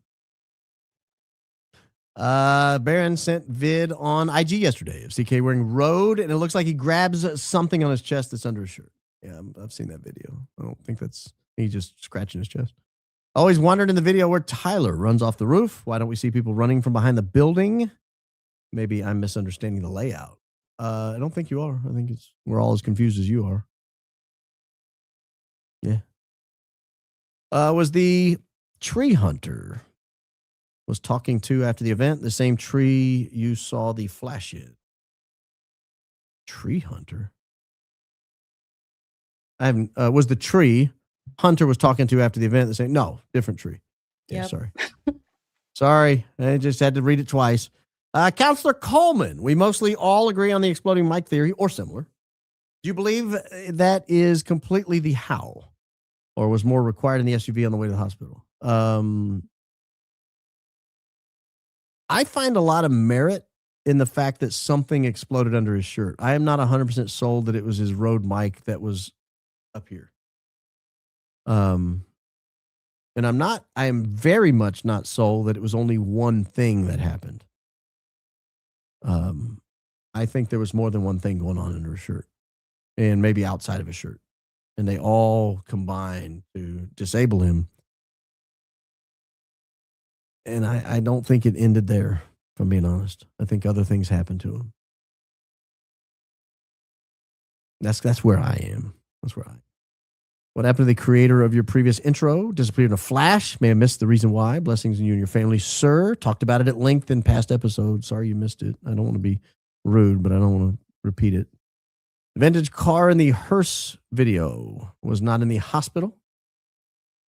Baron sent vid on IG yesterday of CK wearing Road, and it looks like he grabs something on his chest that's under his shirt. Yeah, I've seen that video. I don't think that's he just scratching his chest. Always wondered in the video where Tyler runs off the roof. Why don't we see people running from behind the building? Maybe I'm misunderstanding the layout. I don't think you are. I think we're all as confused as you are. Yeah. Was the tree hunter was talking to after the event the same tree you saw the flash in? Tree hunter? I haven't. Was the tree Hunter was talking to after the event the same? No, different tree. Yeah, Yep. sorry. Sorry. I just had to read it twice. Counselor Coleman, we mostly all agree on the exploding mic theory or similar. Do you believe that is completely the how, or was more required in the SUV on the way to the hospital? I find a lot of merit in the fact that something exploded under his shirt. I am not 100% sold that it was his Rode mic that was up here. And I am very much not sold that it was only one thing that happened. I think there was more than one thing going on under his shirt and maybe outside of his shirt, and they all combined to disable him. And I don't think it ended there, if I'm being honest. I think other things happened to him. That's where I am. What happened to the creator of your previous intro? Disappeared in a flash. May have missed the reason why. Blessings on you and your family, sir. Talked about it at length in past episodes. Sorry you missed it. I don't want to be rude, but I don't want to repeat it. The vintage car in the hearse video was not in the hospital.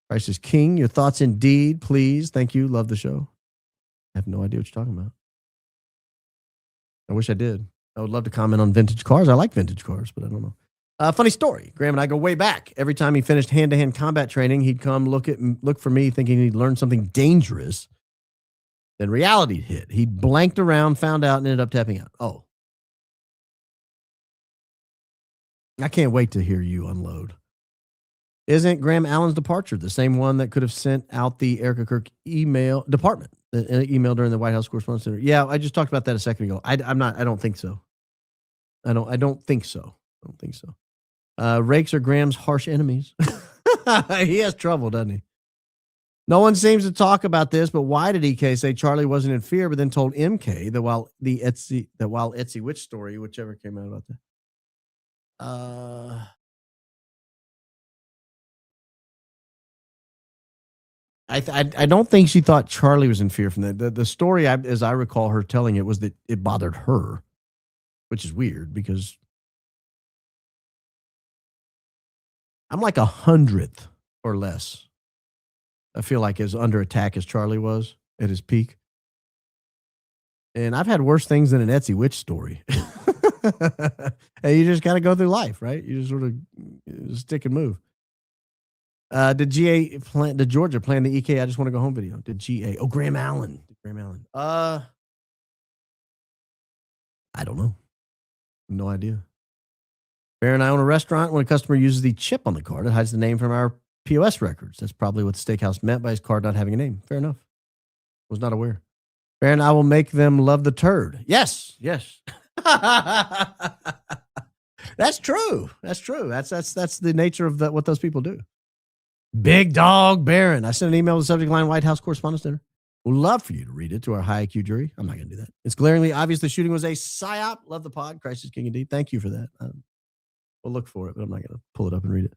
Christ is king. Your thoughts indeed, please. Thank you. Love the show. I have no idea what you're talking about. I wish I did. I would love to comment on vintage cars. I like vintage cars, but I don't know. Funny story. Graham and I go way back. Every time he finished hand-to-hand combat training, he'd come look for me thinking he'd learned something dangerous. Then reality hit. He blanked around, found out, and ended up tapping out. Oh. I can't wait to hear you unload. Isn't Graham Allen's departure the same one that could have sent out the Erika Kirk email during the White House Correspondents' Center? Yeah, I just talked about that a second ago. I don't think so. I don't think so. Rakes are Graham's harsh enemies. He has trouble, doesn't he? No one seems to talk about this, but why did EK say Charlie wasn't in fear, but then told MK that while Etsy Witch story, whichever came out about that. I don't think she thought Charlie was in fear from that. The story, as I recall her telling it, was that it bothered her, which is weird because I'm like 100th or less. I feel like as under attack as Charlie was at his peak. And I've had worse things than an Etsy Witch story. Hey, you just got to go through life, right? You just sort of stick and move. Did Georgia plan the EK I just want to go home video? Did GA? Oh, Graham Allen. I don't know. No idea. Bear and I own a restaurant. When a customer uses the chip on the card, it hides the name from our POS records. That's probably what the steakhouse meant by his card not having a name. Fair enough. Was not aware. Bear and I will make them love the turd. Yes. That's true. That's the nature of what those people do. Big Dog Baron. I sent an email with the subject line White House Correspondents' Center. Would love for you to read it to our high IQ jury. I'm not going to do that. It's glaringly obvious the shooting was a psyop. Love the pod. Christ is King indeed. Thank you for that. We'll look for it, but I'm not going to pull it up and read it.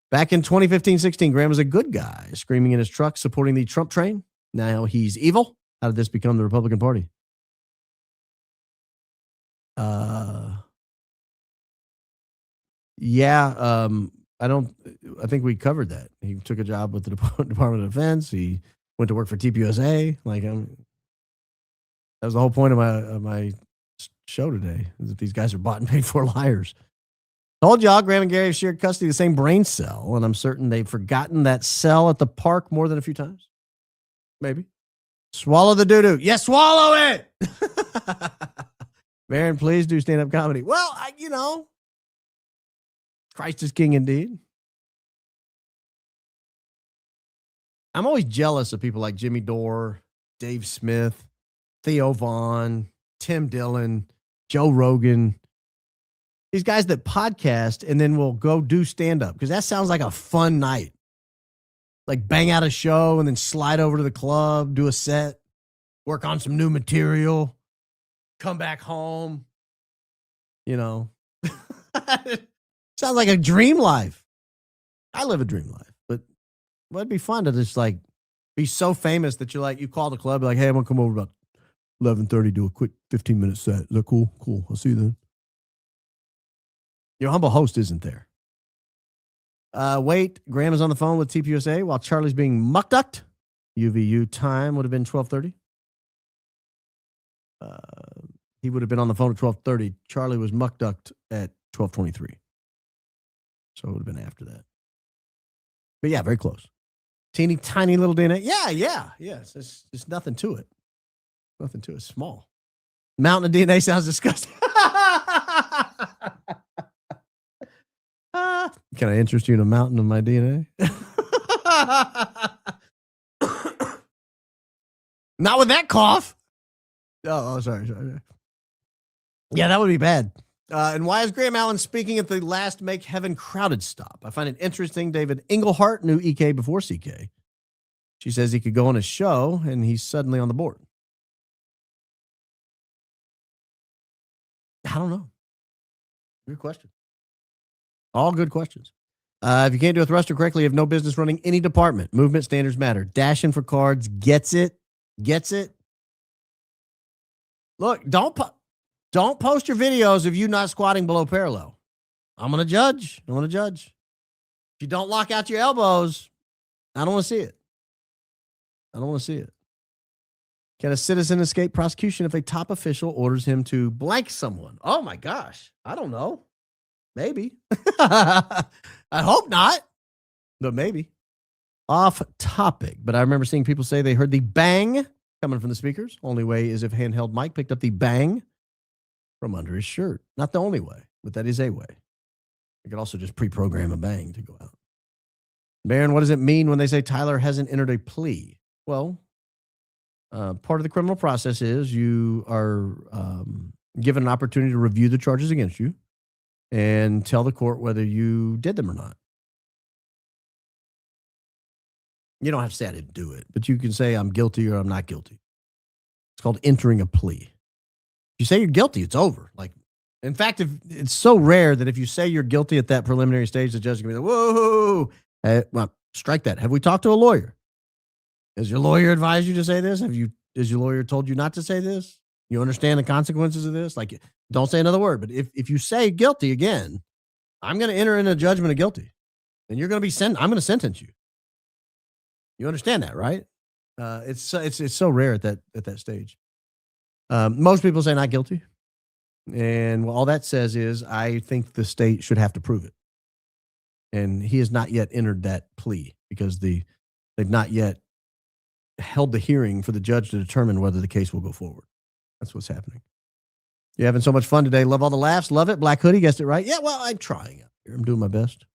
Back in 2015-16, Graham was a good guy, screaming in his truck, supporting the Trump train. Now he's evil. How did this become the Republican Party? I think we covered that. He took a job with the Department of Defense. He went to work for TPUSA. That was the whole point of my show today, is that these guys are bought and paid for liars. Told y'all Graham and Gary have shared custody of the same brain cell, and I'm certain they've forgotten that cell at the park more than a few times. Maybe. Swallow the doo-doo. Yes, swallow it! Baron, please do stand-up comedy. Well, Christ is King indeed. I'm always jealous of people like Jimmy Dore, Dave Smith, Theo Vaughn, Tim Dillon, Joe Rogan. These guys that podcast and then will go do stand-up because that sounds like a fun night. Like bang out a show and then slide over to the club, do a set, work on some new material, come back home. Sounds like a dream life. I live a dream life, but it'd be fun to just be so famous that you call the club, hey, I'm going to come over about 11:30, do a quick 15-minute set. Is that cool? Cool. I'll see you then. Your humble host isn't there. Wait, Graham is on the phone with TPUSA while Charlie's being muck ducked. UVU time would have been 12:30. He would have been on the phone at 12:30. Charlie was muck ducked at 12:23. So it would have been after that. But yeah, very close. Teeny tiny little DNA. Yeah. It's just nothing to it. Nothing to it. Small. Mountain of DNA sounds disgusting. Can I interest you in a mountain of my DNA? Not with that cough. Oh, sorry. Yeah, that would be bad. And why is Graham Allen speaking at the last Make Heaven Crowded stop? I find it interesting. David Englehart knew EK before CK. She says he could go on a show, and he's suddenly on the board. I don't know. Good question. All good questions. If you can't do a thruster correctly, you have no business running any department. Movement standards matter. Dashing for cards. Gets it. Look, don't post your videos of you not squatting below parallel. I'm going to judge. If you don't lock out your elbows, I don't want to see it. Can a citizen escape prosecution if a top official orders him to blank someone? Oh my gosh. I don't know. Maybe. I hope not, but maybe. Off topic, but I remember seeing people say they heard the bang coming from the speakers. Only way is if handheld mic picked up the bang from under his shirt. Not the only way, but that is a way. You could also just pre-program a bang to go out. Baron, what does it mean when they say Tyler hasn't entered a plea? Well, part of the criminal process is you are given an opportunity to review the charges against you and tell the court whether you did them or not. You don't have to say I didn't do it, but you can say I'm guilty or I'm not guilty. It's called entering a plea. If you say you're guilty, it's over. Like, in fact, if it's so rare that if you say you're guilty at that preliminary stage, the judge can be like, whoa, well, strike that. Have we talked to a lawyer? Has your lawyer advised you to say this? Has your lawyer told you not to say this? You understand the consequences of this? Like, don't say another word. But if you say guilty again, I'm going to enter in a judgment of guilty, and you're going to be I'm going to sentence you. You understand that, right? It's so rare at that stage. Most people say not guilty, and all that says is I think the state should have to prove it, and he has not yet entered that plea because they've not yet held the hearing for the judge to determine whether the case will go forward. That's what's happening. You're having so much fun today. Love all the laughs. Love it. Black Hoodie guessed it right. Yeah, well, I'm trying out here. I'm doing my best.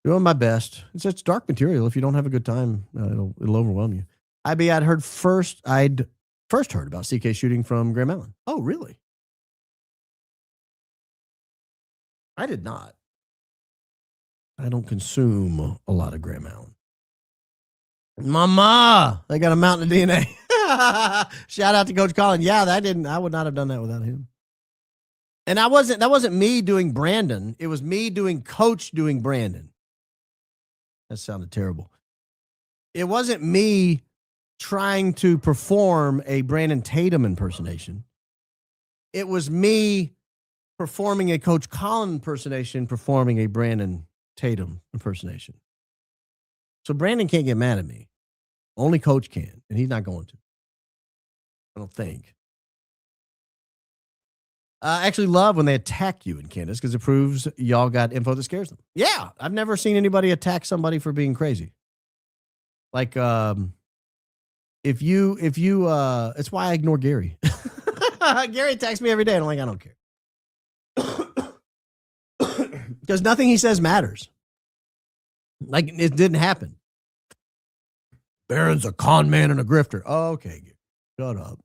Doing my best. It's dark material. If you don't have a good time, it'll overwhelm you. I'd first heard about CK shooting from Grand Mountain. Oh, really? I did not. I don't consume a lot of Grand Mountain. Mama, they got a mountain of DNA. Shout out to Coach Colin. Yeah, I would not have done that without him. And that wasn't me doing Brandon. It was me doing Coach doing Brandon. That sounded terrible. It wasn't me trying to perform a Brandon Tatum impersonation. It was me performing a Coach Colin impersonation, performing a Brandon Tatum impersonation. So Brandon can't get mad at me. Only Coach can, and he's not going to. I don't think. I actually love when they attack you in Candace because it proves y'all got info that scares them. Yeah, I've never seen anybody attack somebody for being crazy. Like, if you, it's why I ignore Gary. Gary attacks me every day, and I'm like, I don't care. Because nothing he says matters. Like, it didn't happen. Barron's a con man and a grifter. Oh, okay, shut up.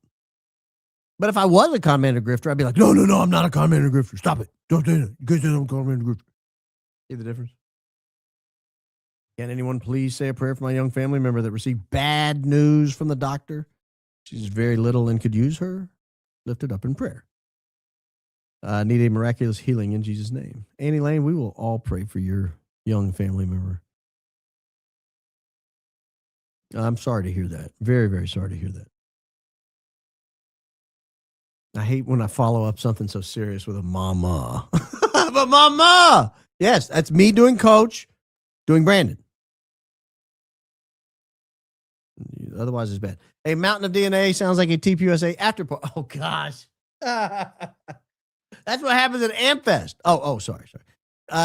But if I was a con man and a grifter, I'd be like, no, I'm not a con man and a grifter. Stop it. Don't say that. You guys say I'm a con man and a grifter. See the difference? Can anyone please say a prayer for my young family member that received bad news from the doctor? She's very little and could use her. Lifted up in prayer. Need a miraculous healing in Jesus' name. Annie Lane, we will all pray for your young family member. I'm sorry to hear that. Very, very sorry to hear that. I hate when I follow up something so serious with a mama. But mama! Yes, that's me doing Coach, doing Brandon. Otherwise, it's bad. A mountain of DNA sounds like a TPUSA after party. Oh, gosh. That's what happens at AmFest. Oh, sorry.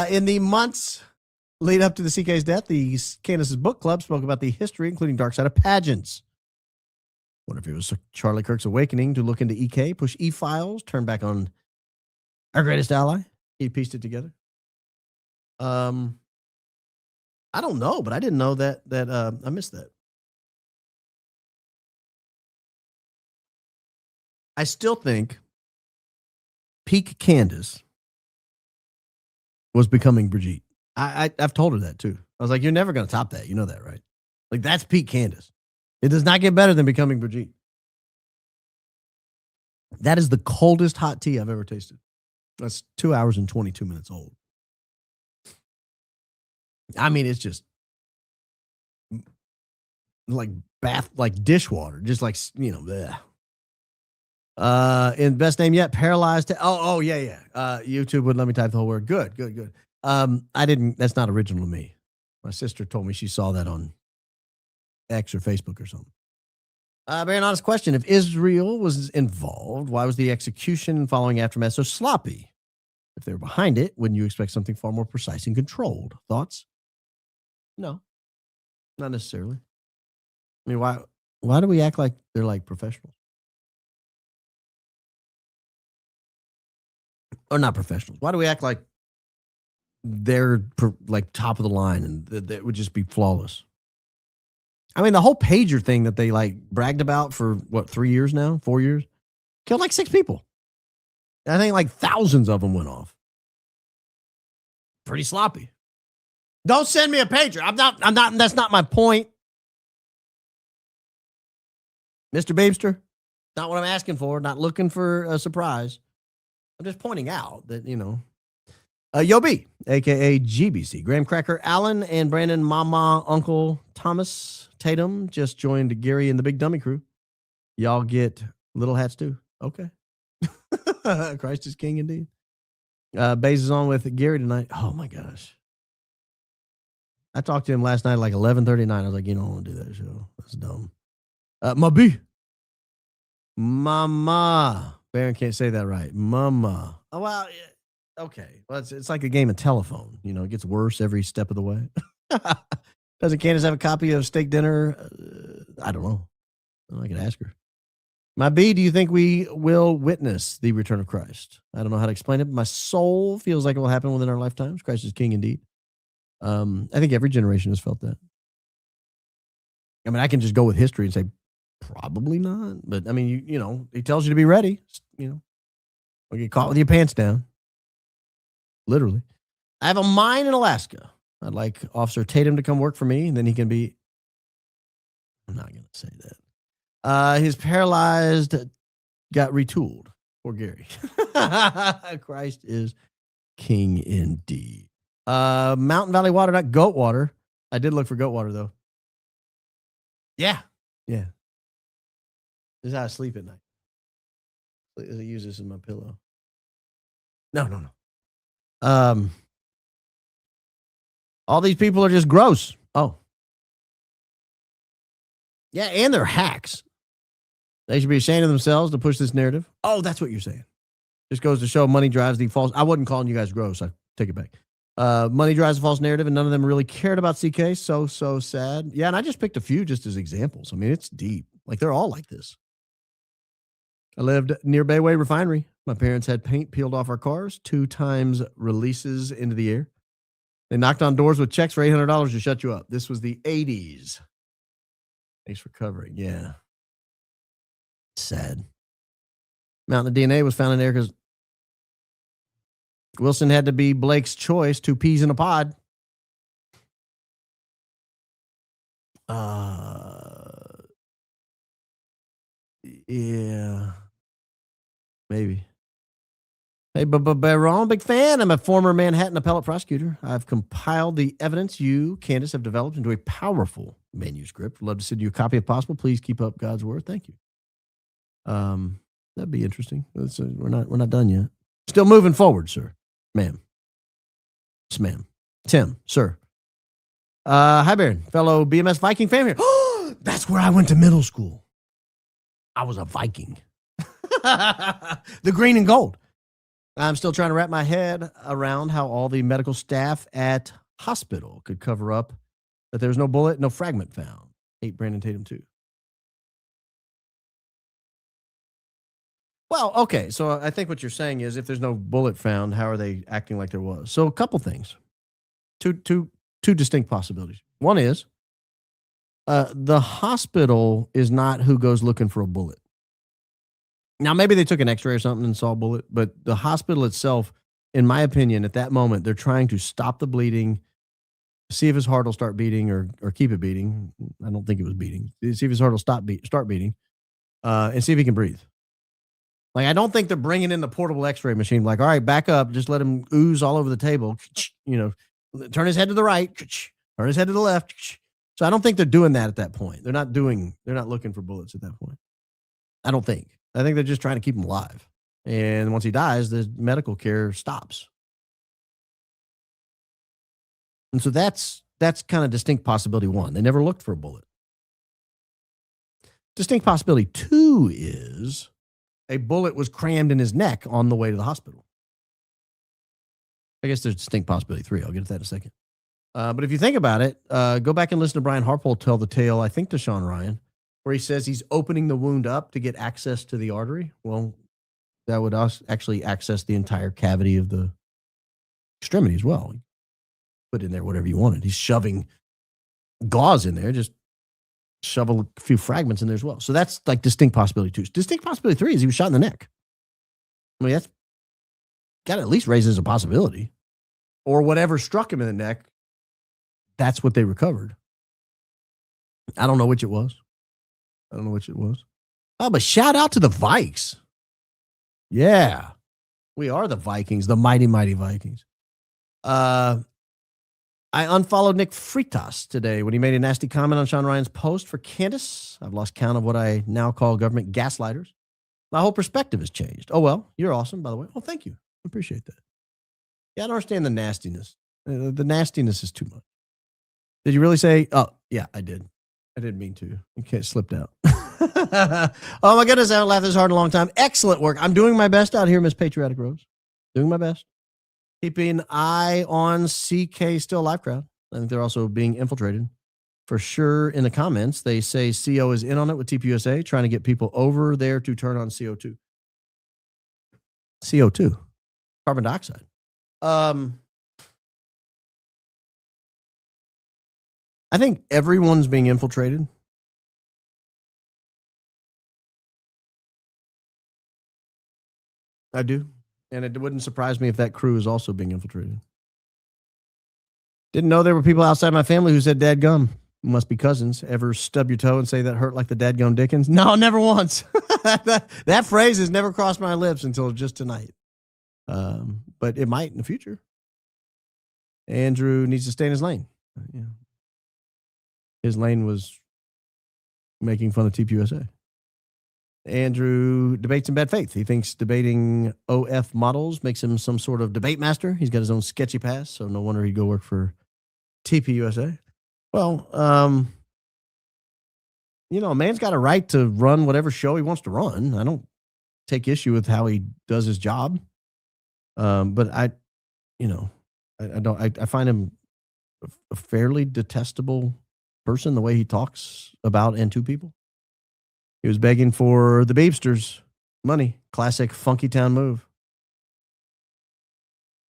In the months lead up to the CK's death, the Candace's book club spoke about the history, including Dark Side of Pageants. What if it was Charlie Kirk's awakening to look into EK, push E-files, turn back on our greatest ally? He pieced it together. I don't know, but I didn't know that I missed that. I still think peak Candace was becoming Brigitte. I've told her that too. I was like, you're never going to top that. You know that, right? Like, that's peak Candace. It does not get better than becoming Brigitte. That is the coldest hot tea I've ever tasted. That's 2 hours and 22 minutes old. I mean, it's just like dishwater, just like, bleh. In best name yet, paralyzed. Yeah. YouTube wouldn't let me type the whole word. Good. I didn't. That's not original to me. My sister told me she saw that on X or Facebook or something. Very honest question. If Israel was involved, why was the execution and following aftermath so sloppy? If they were behind it, wouldn't you expect something far more precise and controlled? Thoughts? No, not necessarily. I mean, why Why do we act like they're like professionals? Or not professionals. Why do we act like they're like top of the line and that would just be flawless? I mean, the whole pager thing that they like bragged about for what, 3 years now, 4 years, killed like 6 people. I think like thousands of them went off. Pretty sloppy. Don't send me a pager. I'm not, that's not my point. Mr. Beamster, not what I'm asking for. Not looking for a surprise. I'm just pointing out that, you know, Yo B, a.k.a. GBC, Graham Cracker, Alan, and Brandon, Mama, Uncle Thomas, Tatum just joined Gary and the Big Dummy Crew. Y'all get little hats too. Okay. Christ is king indeed. Baze is on with Gary tonight. Oh my gosh. I talked to him last night at like 11:39. I was like, you don't want to do that show. That's dumb. Mabi. Mama. Baron can't say that right. Mama. Oh, well, okay. Well, it's like a game of telephone. You know, it gets worse every step of the way. Doesn't Candace have a copy of Steak Dinner? I don't know. I can ask her. My B, do you think we will witness the return of Christ? I don't know how to explain it, but my soul feels like it will happen within our lifetimes. Christ is king indeed. I think every generation has felt that. I mean, I can just go with history and say, probably not. But, I mean, you know, he tells you to be ready. You know, or get caught with your pants down. Literally. I have a mine in Alaska. I'd like Officer Tatum to come work for me, and then he can be. I'm not going to say that. His paralyzed got retooled. Poor Gary. Christ is king indeed. Mountain Valley Water, not goat water. I did look for goat water, though. Yeah. Yeah. This is how I sleep at night. I use this as my pillow. No. All these people are just gross. Oh. Yeah, and they're hacks. They should be ashamed of themselves to push this narrative. Oh, that's what you're saying. Just goes to show money drives the false. I wasn't calling you guys gross. I take it back. Money drives a false narrative, and none of them really cared about CK. So sad. Yeah, and I just picked a few just as examples. I mean, it's deep. Like, they're all like this. I lived near Bayway Refinery. My parents had paint peeled off our cars, 2 times releases into the air. They knocked on doors with checks for $800 to shut you up. This was the 80s. Thanks for covering. Yeah. Sad. Mountain of DNA was found in Erika's. Wilson had to be Blake's choice. 2 peas in a pod. Yeah. Maybe. Hey, but Baron, big fan. I'm a former Manhattan appellate prosecutor. I've compiled the evidence you, Candace, have developed into a powerful manuscript. Love to send you a copy if possible. Please keep up God's word. Thank you. That'd be interesting. We're not done yet. Still moving forward, sir. Ma'am. Yes, ma'am. Tim, sir. Hi, Baron. Fellow BMS Viking fan here. That's where I went to middle school. I was a Viking. The green and gold. I'm still trying to wrap my head around how all the medical staff at hospital could cover up that there's no bullet, no fragment found. Hate Brandon Tatum too. Well, okay. So I think what you're saying is if there's no bullet found, how are they acting like there was? So a couple things. Two distinct possibilities. One is the hospital is not who goes looking for a bullet. Now, maybe they took an x-ray or something and saw a bullet, but the hospital itself, in my opinion, at that moment, they're trying to stop the bleeding, see if his heart will start beating or keep it beating. I don't think it was beating. See if his heart will start beating and see if he can breathe. Like, I don't think they're bringing in the portable x-ray machine. Like, all right, back up. Just let him ooze all over the table. You know, turn his head to the right. Turn his head to the left. So I don't think they're doing that at that point. They're not looking for bullets at that point. I don't think. I think they're just trying to keep him alive. And once he dies, the medical care stops. And so that's kind of distinct possibility 1. They never looked for a bullet. Distinct possibility 2 is a bullet was crammed in his neck on the way to the hospital. I guess there's distinct possibility 3. I'll get to that in a second. But if you think about it, go back and listen to Brian Harpole tell the tale, I think, to Sean Ryan, where he says he's opening the wound up to get access to the artery. Well, that would actually access the entire cavity of the extremity as well. Put in there whatever you wanted. He's shoving gauze in there, just shove a few fragments in there as well. So that's like distinct possibility 2. Distinct possibility 3 is he was shot in the neck. I mean, that's got to at least raise as a possibility. Or whatever struck him in the neck, that's what they recovered. I don't know which it was. Oh, but shout out to the Vikes. Yeah. We are the Vikings, the mighty, mighty Vikings. I unfollowed Nick Fritas today when he made a nasty comment on Sean Ryan's post for Candace. I've lost count of what I now call government gaslighters. My whole perspective has changed. Oh, well, you're awesome, by the way. Oh, thank you. I appreciate that. Yeah, I don't understand the nastiness. The nastiness is too much. Did you really say? Oh, yeah, I did. I didn't mean to. You can't slipped out. Oh, my goodness. I haven't laughed this hard in a long time. Excellent work. I'm doing my best out here, Miss Patriotic Rose. Doing my best. Keeping an eye on CK Still Alive crowd. I think they're also being infiltrated. For sure, in the comments, they say CO is in on it with TPUSA, trying to get people over there to turn on CO2. CO2. Carbon dioxide. I think everyone's being infiltrated. I do. And it wouldn't surprise me if that crew is also being infiltrated. Didn't know there were people outside my family who said dadgum. Must be cousins. Ever stub your toe and say that hurt like the dadgum Dickens? No, never once. that phrase has never crossed my lips until just tonight. But it might in the future. Andrew needs to stay in his lane. Yeah. His lane was making fun of TPUSA. Andrew debates in bad faith. He thinks debating OF models makes him some sort of debate master. He's got his own sketchy past, so no wonder he'd go work for TPUSA. Well, a man's got a right to run whatever show he wants to run. I don't take issue with how he does his job. But I find him a fairly detestable person, the way he talks about and to people. He was begging for the Beebsters money. Classic Funky Town move.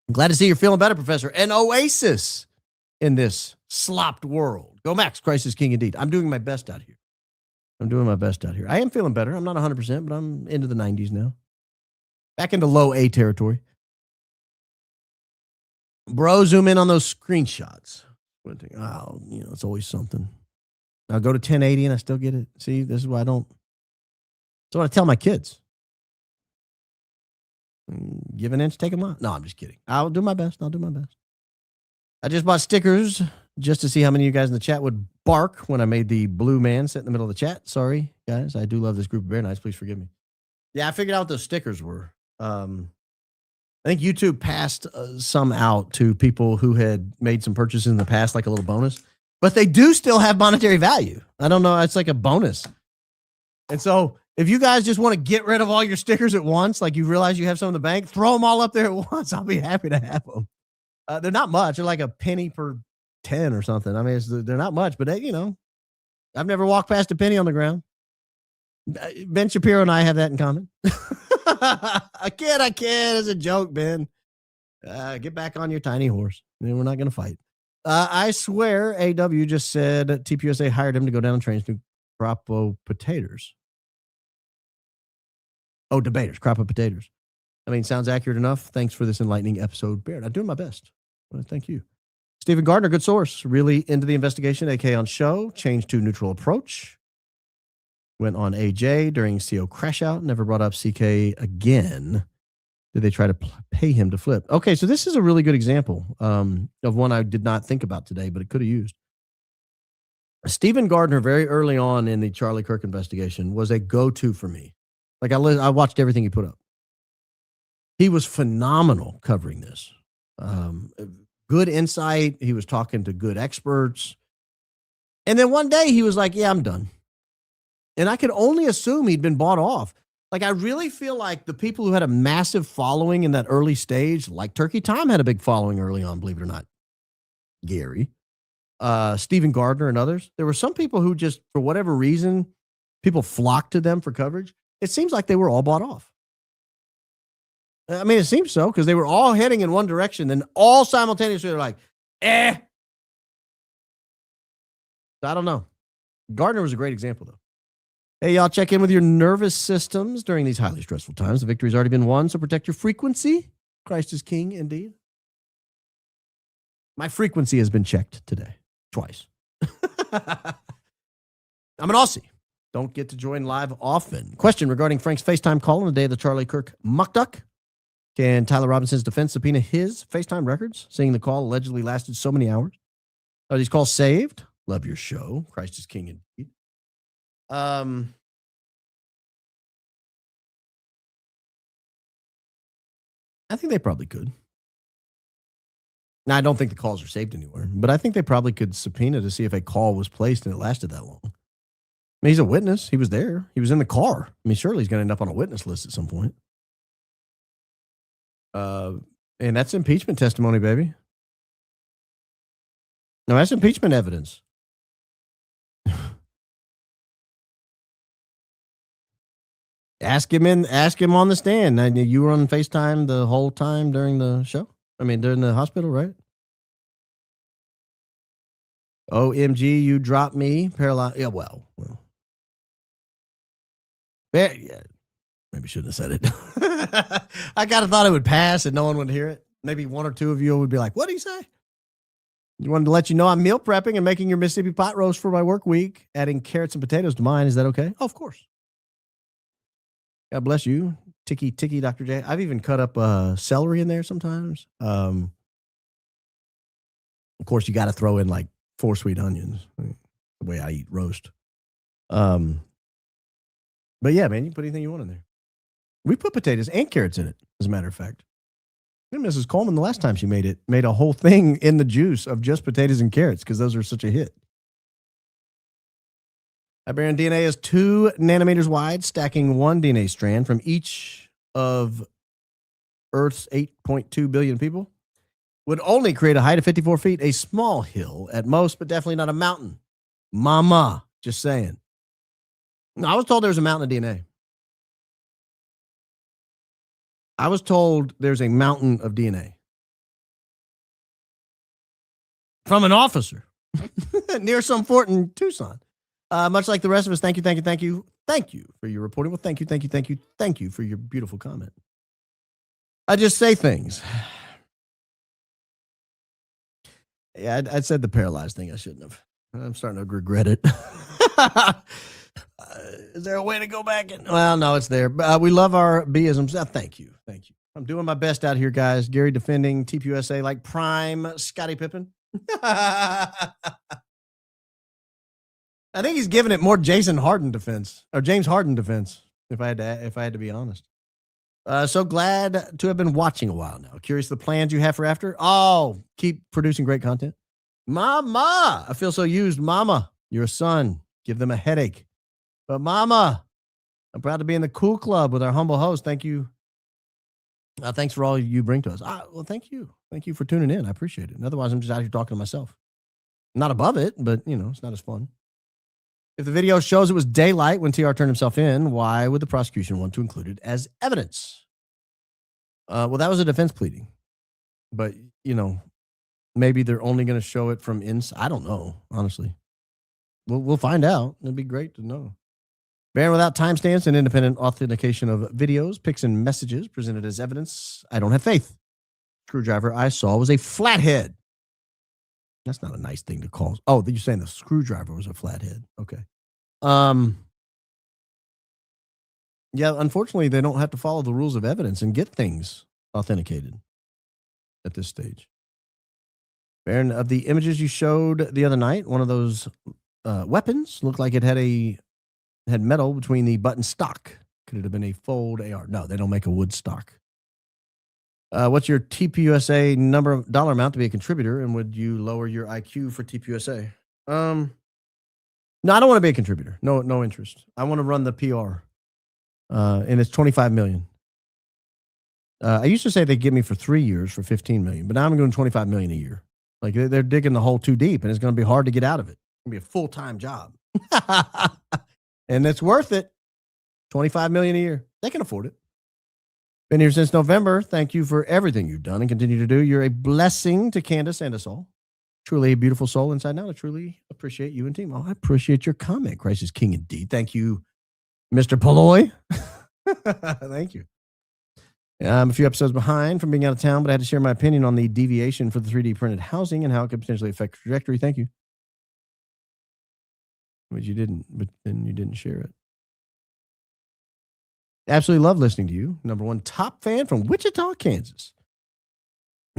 I'm glad to see you're feeling better, Professor. An oasis in this slopped world. Go Max, Christ is king indeed. I'm doing my best out here. I am feeling better. I'm not 100%, but I'm into the 90s now. Back into low A territory. Bro, zoom in on those screenshots. Oh, it's always something. I'll go to 1080 and I still get it. See, this is why I don't. That's what I tell my kids. Give an inch, take a mile. No, I'm just kidding. I'll do my best. I just bought stickers just to see how many of you guys in the chat would bark when I made the blue man sit in the middle of the chat. Sorry, guys. I do love this group of Bear Knights. Please forgive me. Yeah, I figured out what those stickers were. I think YouTube passed some out to people who had made some purchases in the past, like a little bonus. But they do still have monetary value. I don't know. It's like a bonus. And so if you guys just want to get rid of all your stickers at once, like you realize you have some in the bank, throw them all up there at once. I'll be happy to have them. They're not much. They're like a penny per 10 or something. I mean, they're not much, but I've never walked past a penny on the ground. Ben Shapiro and I have that in common. I kid. It's a joke, Ben. Get back on your tiny horse. We're not going to fight. I swear AW just said TPUSA hired him to go down and train new crop of potatoes. Oh, debaters, crop of potatoes. I mean, sounds accurate enough. Thanks for this enlightening episode, Baird. I'm doing my best. Well, thank you. Stephen Gardner, good source. Really into the investigation. AK on show. Changed to neutral approach. Went on AJ during CO crash out. Never brought up CK again. Did they try to pay him to flip? Okay, so this is a really good example of one I did not think about today, but it could have used. Stephen Gardner, very early on in the Charlie Kirk investigation, was a go-to for me. Like I watched everything he put up. He was phenomenal covering this. Good insight. He was talking to good experts. And then one day he was like, yeah, I'm done. And I could only assume he'd been bought off. Like, I really feel like the people who had a massive following in that early stage, like Turkey Tom had a big following early on, believe it or not. Gary, Stephen Gardner and others. There were some people who just, for whatever reason, people flocked to them for coverage. It seems like they were all bought off. I mean, it seems so because they were all heading in one direction, then all simultaneously they're like, I don't know. Gardner was a great example, though. Hey, y'all, check in with your nervous systems during these highly stressful times. The victory's already been won, so protect your frequency. Christ is king, indeed. My frequency has been checked today, twice. I'm an Aussie. Don't get to join live often. Question regarding Frank's FaceTime call on the day of the Charlie Kirk muck duck. Can Tyler Robinson's defense subpoena his FaceTime records, seeing the call allegedly lasted so many hours? Are these calls saved? Love your show. Christ is king, indeed. I think they probably could. Now, I don't think the calls are saved anywhere, but I think they probably could subpoena to see if a call was placed and it lasted that long. I mean, he's a witness. He was there. He was in the car. I mean, surely he's going to end up on a witness list at some point. And that's impeachment testimony, baby. No, that's impeachment evidence. Ask him on the stand. Now, you were on FaceTime the whole time during the show? I mean, during the hospital, right? OMG, you dropped me. Paralyzed. Yeah, well. Yeah, maybe shouldn't have said it. I kind of thought it would pass and no one would hear it. Maybe one or two of you would be like, what did he say? You wanted to let you know I'm meal prepping and making your Mississippi pot roast for my work week, adding carrots and potatoes to mine. Is that okay? Oh, of course. God bless you. Ticky, Dr. J. I've even cut up celery in there sometimes. Of course, you got to throw in like 4 sweet onions, the way I eat roast. But yeah, man, you can put anything you want in there. We put potatoes and carrots in it, as a matter of fact. And Mrs. Coleman, the last time she made a whole thing in the juice of just potatoes and carrots because those are such a hit. Aberrant DNA is 2 nanometers wide, stacking 1 DNA strand from each of Earth's 8.2 billion people. Would only create a height of 54 feet, a small hill at most, but definitely not a mountain. Mama, just saying. No, I was told there was a mountain of DNA. I was told there's a mountain of DNA. From an officer near some fort in Tucson. Much like the rest of us, thank you for your reporting. Well, thank you for your beautiful comment. I just say things. Yeah, I said the paralyzed thing. I shouldn't have. I'm starting to regret it. Is there a way to go back? Well, no, it's there. We love our B-isms. Thank you. I'm doing my best out here, guys. Gary defending TPUSA like prime Scottie Pippen. I think he's giving it more James Harden defense, if I had to be honest. So glad to have been watching a while now. Curious the plans you have for after? Oh, keep producing great content. Mama, I feel so used. Mama, you're a son. Give them a headache. But Mama, I'm proud to be in the cool club with our humble host. Thank you. Thanks for all you bring to us. Well, thank you. Thank you for tuning in. I appreciate it. And otherwise, I'm just out here talking to myself. I'm not above it, but, it's not as fun. If the video shows it was daylight when TR turned himself in, why would the prosecution want to include it as evidence? Well, that was a defense pleading. But, maybe they're only going to show it from inside. I don't know, honestly. We'll find out. It'd be great to know. Ban without timestamps and independent authentication of videos, pics, and messages presented as evidence. I don't have faith. Screwdriver I saw was a flathead. That's not a nice thing to call. Oh, you're saying the screwdriver was a flathead. Okay. Yeah, unfortunately, they don't have to follow the rules of evidence and get things authenticated at this stage. Baron, of the images you showed the other night, one of those weapons looked like it had metal between the butt and stock. Could it have been a fold AR? No, they don't make a wood stock. What's your TPUSA dollar amount to be a contributor, and would you lower your IQ for TPUSA? No, I don't want to be a contributor. No interest. I want to run the PR, and it's $25 million. I used to say they'd give me for 3 years for $15 million, but now I'm doing $25 million a year. Like they're digging the hole too deep, and it's going to be hard to get out of it. It's going to be a full-time job. And it's worth it. $25 million a year. They can afford it. Been here since November. Thank you for everything you've done and continue to do. You're a blessing to Candace and us all. Truly a beautiful soul inside out. I truly appreciate you and team. Oh, I appreciate your comment. Christ is king indeed. Thank you, Mr. Polloy. Thank you. I'm a few episodes behind from being out of town, but I had to share my opinion on the deviation for the 3D printed housing and how it could potentially affect trajectory. Thank you. But then you didn't share it. Absolutely love listening to you. Number one top fan from Wichita, Kansas.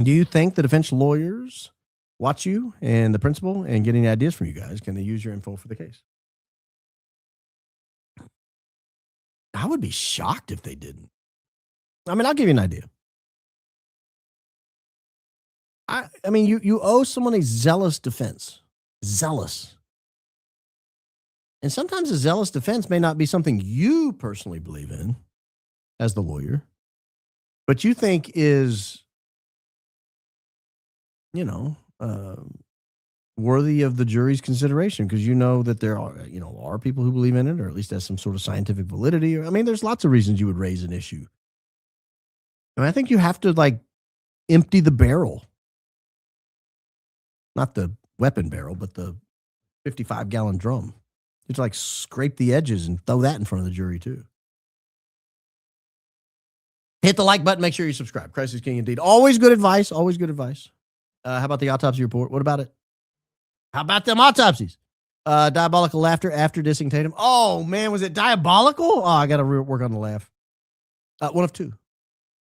Do you think the defense lawyers watch you and the principal and get any ideas from you guys? Can they use your info for the case? I would be shocked if they didn't. I mean, I'll give you an idea. I mean, you owe someone a zealous defense. Zealous. And sometimes a zealous defense may not be something you personally believe in as the lawyer, but you think is, worthy of the jury's consideration because you know that there are people who believe in it, or at least has some sort of scientific validity. I mean, there's lots of reasons you would raise an issue. I mean, I think you have to empty the barrel, not the weapon barrel, but the 55-gallon drum. You have to scrape the edges and throw that in front of the jury too. Hit the like button. Make sure you subscribe. Christ is king indeed. Always good advice. Always good advice. How about the autopsy report? What about it? How about them autopsies? Diabolical laughter after dissing Tatum. Oh, man, was it diabolical? Oh, I got to work on the laugh. One of two.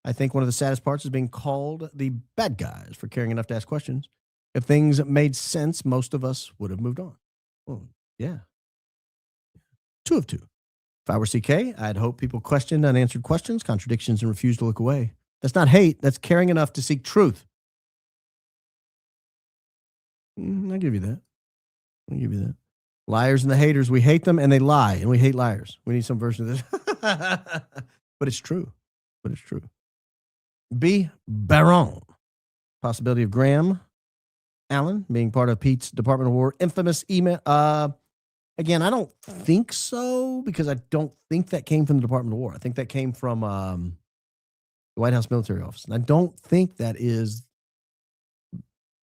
I think one of the saddest parts is being called the bad guys for caring enough to ask questions. If things made sense, most of us would have moved on. Well, yeah. Two of two. If I were CK, I'd hope people questioned unanswered questions, contradictions, and refused to look away. That's not hate. That's caring enough to seek truth. I'll give you that. I'll give you that. Liars and the haters, we hate them and they lie, and we hate liars. We need some version of this. But it's true. But it's true. B. Baron. Possibility of Graham Allen being part of Pete's Department of War infamous email. Again, I don't think so, because I don't think that came from the Department of War. I think that came from the White House Military Office. And I don't think that is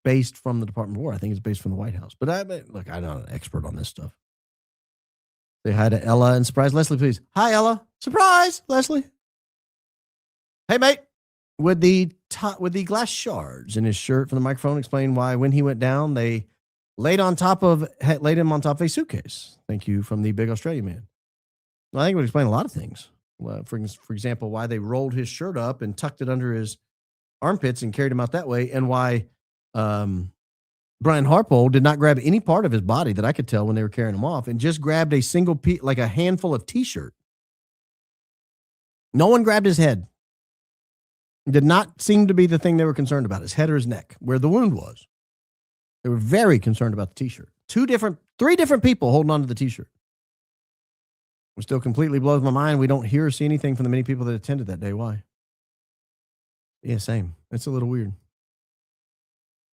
based from the Department of War. I think it's based from the White House. But look, I'm not an expert on this stuff. Say hi to Ella and surprise Leslie, please. Hi, Ella. Surprise, Leslie. Hey, mate. With the glass shards in his shirt from the microphone, explain why when he went down, they laid him on top of a suitcase. Thank you from the Big Australian Man. Well, I think it would explain a lot of things. For example, why they rolled his shirt up and tucked it under his armpits and carried him out that way, and why Brian Harpole did not grab any part of his body that I could tell when they were carrying him off, and just grabbed a single piece, like a handful of T-shirt. No one grabbed his head. It did not seem to be the thing they were concerned about, his head or his neck, where the wound was. They were very concerned about the T-shirt. Three different people holding on to the T-shirt. It still completely blows my mind. We don't hear or see anything from the many people that attended that day. Why? Yeah, same. It's a little weird.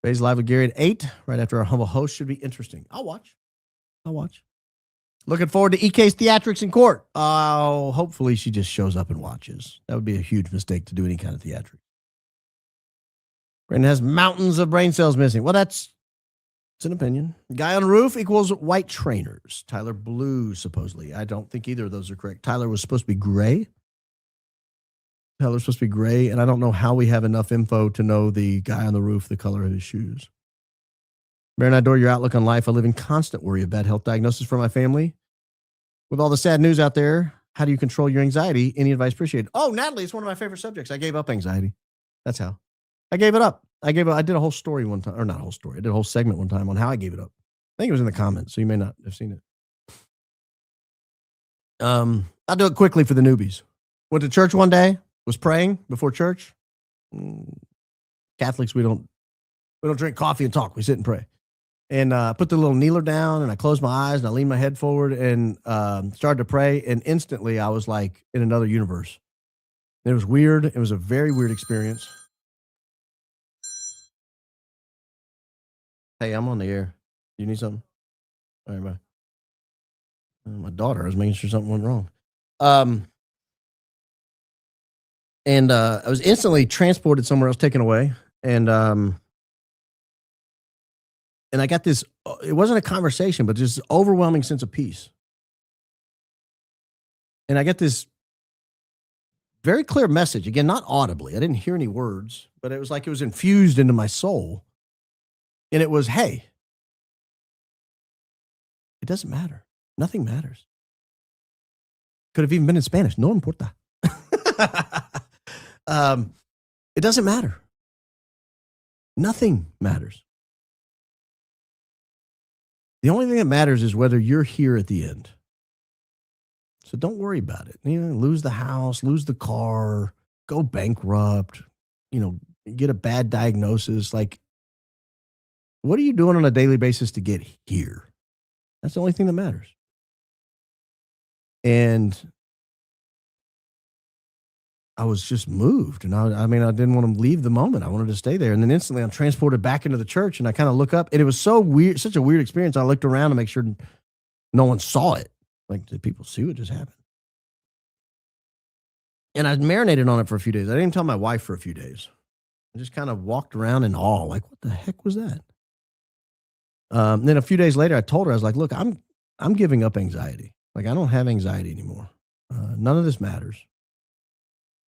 Bay's live with Gary at 8, right after our humble host. Should be interesting. I'll watch. Looking forward to EK's theatrics in court. Oh, hopefully she just shows up and watches. That would be a huge mistake to do any kind of theatrics. Brandon has mountains of brain cells missing. Well, it's an opinion. Guy on the roof equals white trainers. Tyler blue, supposedly. I don't think either of those are correct. Tyler was supposed to be gray. And I don't know how we have enough info to know the guy on the roof, the color of his shoes. Baron, I adore your outlook on life. I live in constant worry of bad health diagnosis for my family. With all the sad news out there, how do you control your anxiety? Any advice appreciated? Oh, Natalie, it's one of my favorite subjects. I gave up anxiety. That's how. I gave it up. I did a whole story one time, or not a whole story. I did a whole segment one time on how I gave it up. I think it was in the comments, so you may not have seen it. I'll do it quickly for the newbies. Went to church one day, was praying before church. Catholics, we don't drink coffee and talk. We sit and pray. And put the little kneeler down, and I closed my eyes, and I leaned my head forward and started to pray. And instantly, I was like in another universe. It was weird. It was a very weird experience. Hey, I'm on the air. You need something? All right, bye. My daughter, I was making sure something went wrong. And I was instantly transported somewhere else, taken away. And I got this, it wasn't a conversation, but just overwhelming sense of peace. And I get this very clear message, again, not audibly. I didn't hear any words, but it was like it was infused into my soul. And it was, hey, it doesn't matter. Nothing matters. Could have even been in Spanish. No importa. It doesn't matter. Nothing matters. The only thing that matters is whether you're here at the end. So don't worry about it. You know, lose the house, lose the car, go bankrupt, you know, get a bad diagnosis. Like, what are you doing on a daily basis to get here? That's the only thing that matters. And I was just moved. And I mean, I didn't want to leave the moment. I wanted to stay there. And then instantly I'm transported back into the church and I kind of look up and it was so weird, such a weird experience. I looked around to make sure no one saw it. Like, did people see what just happened? And I marinated on it for a few days. I didn't tell my wife for a few days. I just kind of walked around in awe. Like, what the heck was that? Then a few days later, I told her, I was like, look, I'm giving up anxiety. Like, I don't have anxiety anymore. None of this matters.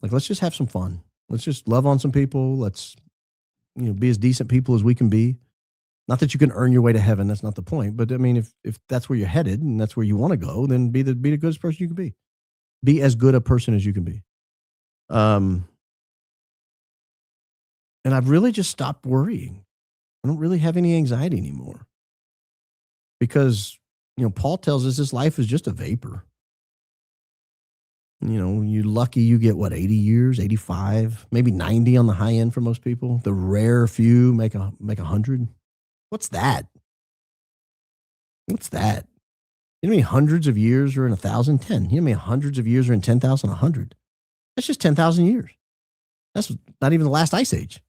Like, let's just have some fun. Let's just love on some people. Let's, you know, be as decent people as we can be. Not that you can earn your way to heaven. That's not the point. But I mean, if that's where you're headed and that's where you want to go, then be the goodest person you can be. Be as good a person as you can be. And I've really just stopped worrying. I don't really have any anxiety anymore. Because, you know, Paul tells us this life is just a vapor. You know, you're lucky you get, 80 years, 85, maybe 90 on the high end for most people. The rare few make 100. What's that? What's that? You know how many hundreds of years are in 1,000? 10. You know how many hundreds of years are in 10,000? 100. That's just 10,000 years. That's not even the last ice age.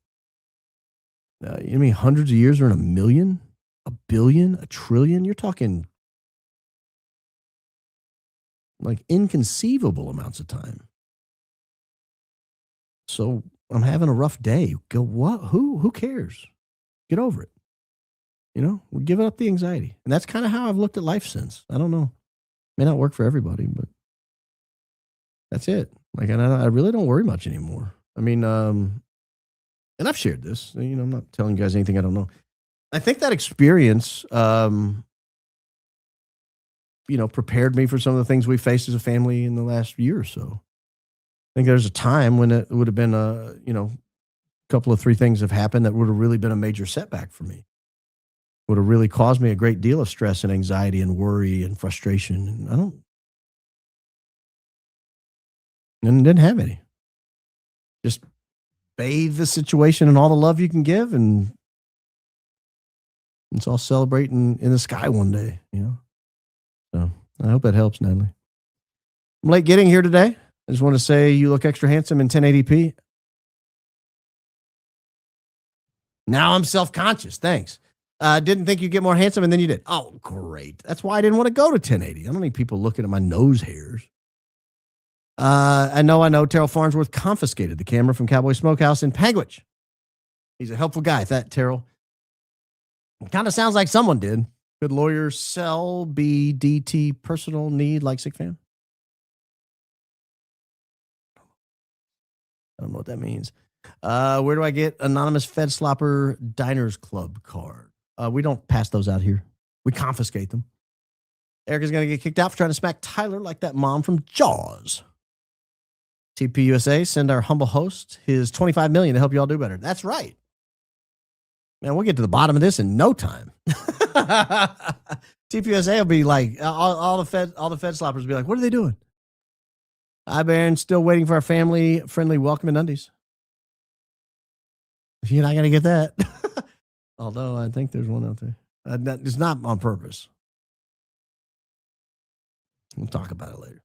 You know how many hundreds of years are in 1,000,000? 1,000,000,000? 1,000,000,000,000? You're talking like inconceivable amounts of time. So I'm having a rough day. Go, what? Who cares? Get over it. You know, we give up the anxiety. And that's kind of how I've looked at life since. I don't know. May not work for everybody, but that's it. Like, and I really don't worry much anymore. I mean, and I've shared this. You know, I'm not telling you guys anything I don't know. I think that experience, you know, prepared me for some of the things we faced as a family in the last year or so. I think there's a time when it would have been you know, a couple of 3 things have happened that would have really been a major setback for me. Would have really caused me a great deal of stress and anxiety and worry and frustration. And didn't have any. Just bathe the situation in all the love you can give, and let's all celebrate in the sky one day, you know? So I hope that helps, Natalie. I'm late getting here today. I just want to say you look extra handsome in 1080p. Now I'm self-conscious. Thanks. Didn't think you'd get more handsome, and then you did. Oh, great. That's why I didn't want to go to 1080. I don't need people looking at my nose hairs. I know. Terrell Farnsworth confiscated the camera from Cowboy Smokehouse in Panguitch. He's a helpful guy. That Terrell. Kind of sounds like someone did. Could lawyers sell BDT personal need like sick fam? I don't know what that means. Where do I get anonymous Fed Slopper Diners Club card? We don't pass those out here. We confiscate them. Erika's going to get kicked out for trying to smack Tyler like that mom from Jaws. TPUSA, send our humble host his $25 million to help you all do better. That's right. Man, we'll get to the bottom of this in no time. TPUSA will be like, all the Fed sloppers will be like, what are they doing? Baron, still waiting for our family-friendly welcome in undies. You're not going to get that. Although I think there's one out there. It's not on purpose. We'll talk about it later.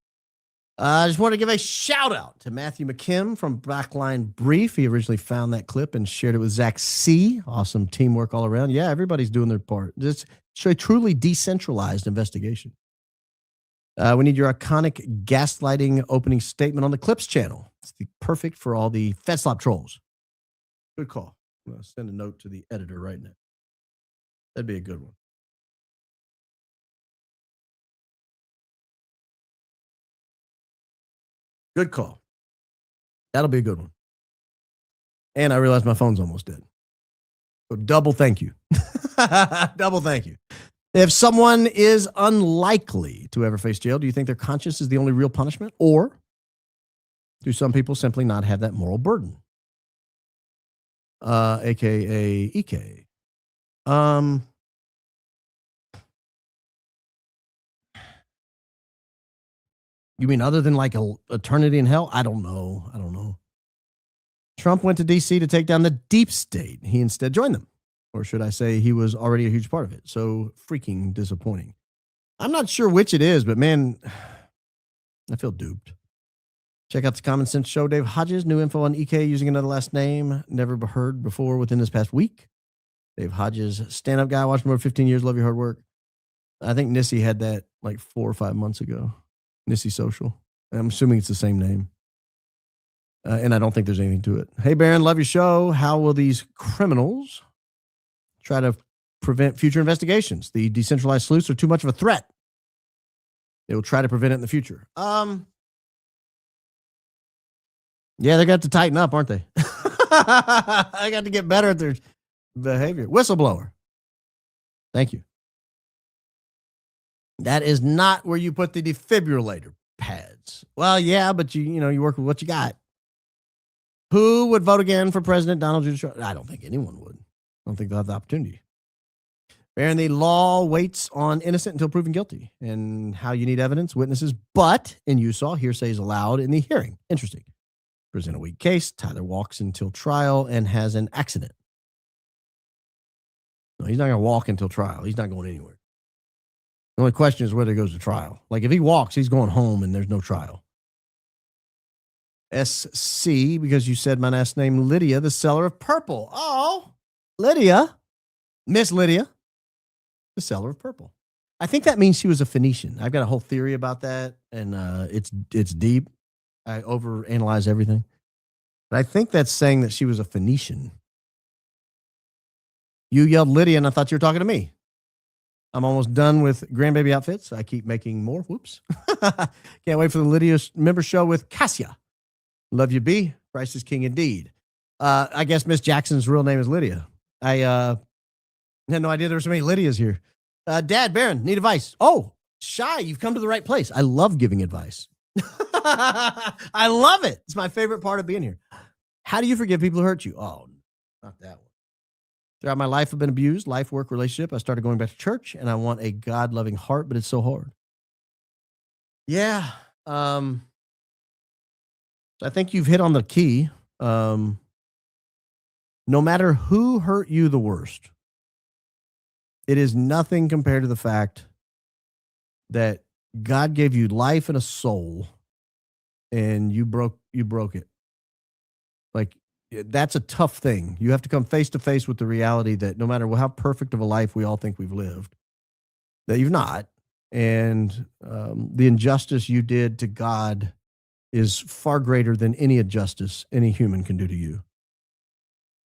I just want to give a shout out to Matthew McKim from Backline Brief. He originally found that clip and shared it with Zach C. Awesome teamwork all around. Yeah, everybody's doing their part. It's a truly decentralized investigation. We need your iconic gaslighting opening statement on the Clips channel. It's perfect for all the FedSlop trolls. Good call. I'm going to send a note to the editor right now. That'd be a good one. Good call. That'll be a good one. And I realize my phone's almost dead. So double thank you. Double thank you. If someone is unlikely to ever face jail, do you think their conscience is the only real punishment? Or do some people simply not have that moral burden? AKA EK. You mean other than like a eternity in hell? I don't know. Trump went to D.C. to take down the deep state. He instead joined them. Or should I say he was already a huge part of it. So freaking disappointing. I'm not sure which it is, but man, I feel duped. Check out the Common Sense Show. Dave Hodges, new info on EK using another last name. Never heard before within this past week. Dave Hodges, stand-up guy, watched for over 15 years. Love your hard work. I think Nissy had that like 4 or 5 months ago. Nissy Social. I'm assuming it's the same name. And I don't think there's anything to it. Hey, Baron, love your show. How will these criminals try to prevent future investigations? The decentralized sleuths are too much of a threat. They will try to prevent it in the future. Yeah, they got to tighten up, aren't they? I got to get better at their behavior. Whistleblower. Thank you. That is not where you put the defibrillator pads. Well, yeah, but you work with what you got. Who would vote again for President Donald J. Trump? I don't think anyone would. I don't think they'll have the opportunity. Baron, the law waits on innocent until proven guilty, and how you need evidence, witnesses, but in Utah, hearsay is allowed in the hearing. Interesting. Present a weak case. Tyler walks until trial and has an accident. No, he's not going to walk until trial. He's not going anywhere. The only question is whether he goes to trial. Like if he walks, he's going home and there's no trial. SC, because you said my last name, Lydia, the seller of purple. Oh, Lydia. Miss Lydia, the seller of purple. I think that means she was a Phoenician. I've got a whole theory about that, and it's deep. I overanalyze everything. But I think that's saying that she was a Phoenician. You yelled Lydia, and I thought you were talking to me. I'm almost done with grandbaby outfits. I keep making more. Whoops. Can't wait for the Lydia member show with Cassia. Love you, B. Christ is king indeed. I guess Miss Jackson's real name is Lydia. I had no idea there were so many Lydias here. Dad, Baron, need advice. Oh, Shy, you've come to the right place. I love giving advice. I love it. It's my favorite part of being here. How do you forgive people who hurt you? Oh, not that one. Throughout my life, I've been abused, life, work, relationship. I started going back to church, and I want a God-loving heart, but it's so hard. Yeah. I think you've hit on the key. No matter who hurt you the worst, it is nothing compared to the fact that God gave you life and a soul, and you broke it. Like, that's a tough thing. You have to come face to face with the reality that no matter how perfect of a life we all think we've lived, that you've not. And the injustice you did to God is far greater than any injustice any human can do to you.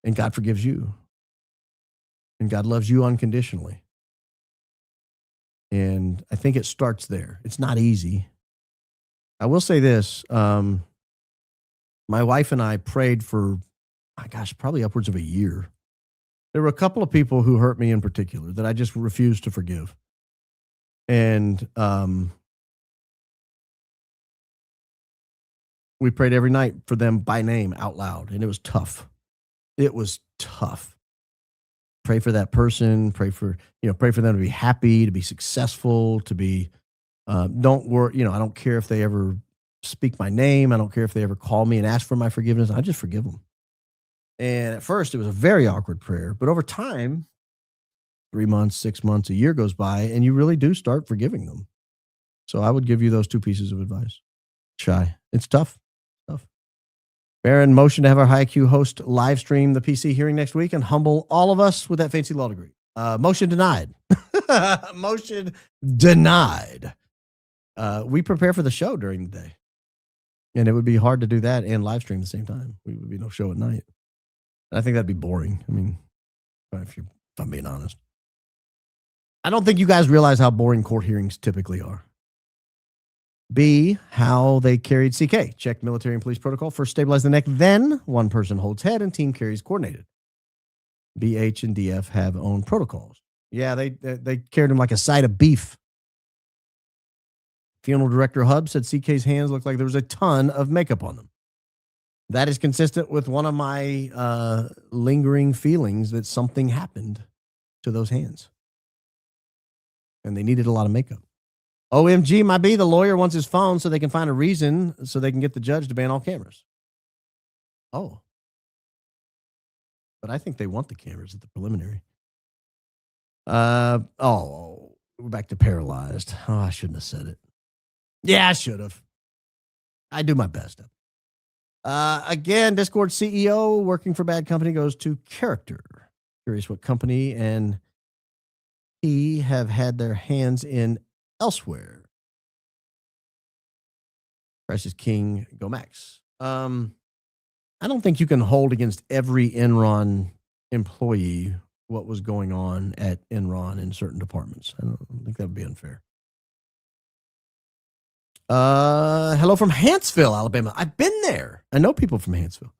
And God forgives you. And God loves you unconditionally. And I think it starts there. It's not easy. I will say this. My wife and I prayed for, probably upwards of a year. There were a couple of people who hurt me in particular that I just refused to forgive. And we prayed every night for them by name out loud. And it was tough. It was tough. Pray for that person. Pray for them to be happy, to be successful, to be, don't worry. I don't care if they ever speak my name. I don't care if they ever call me and ask for my forgiveness. I just forgive them. And at first it was a very awkward prayer, but over time, 3 months, 6 months, a year goes by, and you really do start forgiving them. So I would give you those 2 pieces of advice. Shy. It's tough. Baron, motion to have our high IQ host live stream the PC hearing next week and humble all of us with that fancy law degree. Motion denied. Motion denied. We prepare for the show during the day. And it would be hard to do that and live stream at the same time. We would be no show at night. I think that'd be boring. I mean, if I'm being honest. I don't think you guys realize how boring court hearings typically are. B, how they carried CK. Check military and police protocol. First stabilize the neck, then one person holds head and team carries coordinated. B, H, and DF have own protocols. Yeah, they carried him like a side of beef. Funeral director Hub said CK's hands looked like there was a ton of makeup on them. That is consistent with one of my lingering feelings that something happened to those hands. And they needed a lot of makeup. OMG, my B, the lawyer wants his phone so they can find a reason so they can get the judge to ban all cameras. Oh. But I think they want the cameras at the preliminary. We're back to paralyzed. Oh, I shouldn't have said it. Yeah, I should have. I do my best. Again, Discord CEO working for bad company goes to character. Curious what company and he have had their hands in elsewhere. Precious King, go Max. I don't think you can hold against every Enron employee what was going on at Enron in certain departments. I don't think that would be unfair. Hello from Huntsville, Alabama. I've been there. I know people from Huntsville.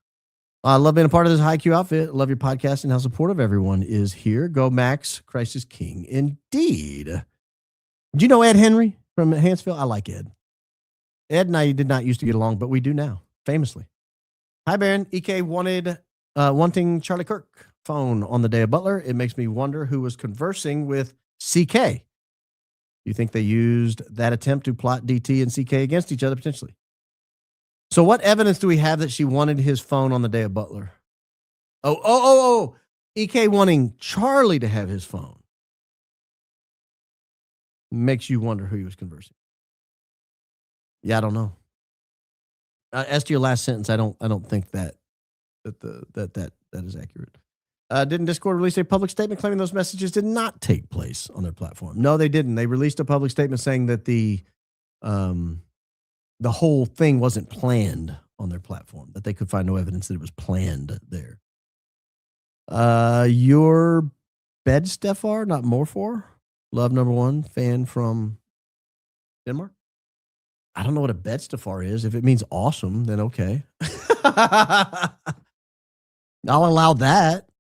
I love being a part of this high Q outfit. Love your podcast and how supportive everyone is here. Go Max, Christ is King. Indeed. Do you know Ed Henry from Huntsville? I like Ed. Ed and I did not used to get along, but we do now, famously. Hi, Baron. EK wanting Charlie Kirk phone on the day of Butler. It makes me wonder who was conversing with CK. You think they used that attempt to plot DT and CK against each other potentially? So what evidence do we have that she wanted his phone on the day of Butler? EK wanting Charlie to have his phone. Makes you wonder who he was conversing. Yeah, I don't know. As to your last sentence, I don't think that is accurate. Didn't Discord release a public statement claiming those messages did not take place on their platform? No, they didn't. They released a public statement saying that the whole thing wasn't planned on their platform, that they could find no evidence that it was planned there. Your bed, Stefar, not more for? Love number one, fan from Denmark. I don't know what a bed, Stefar is. If it means awesome, then okay. I'll allow that.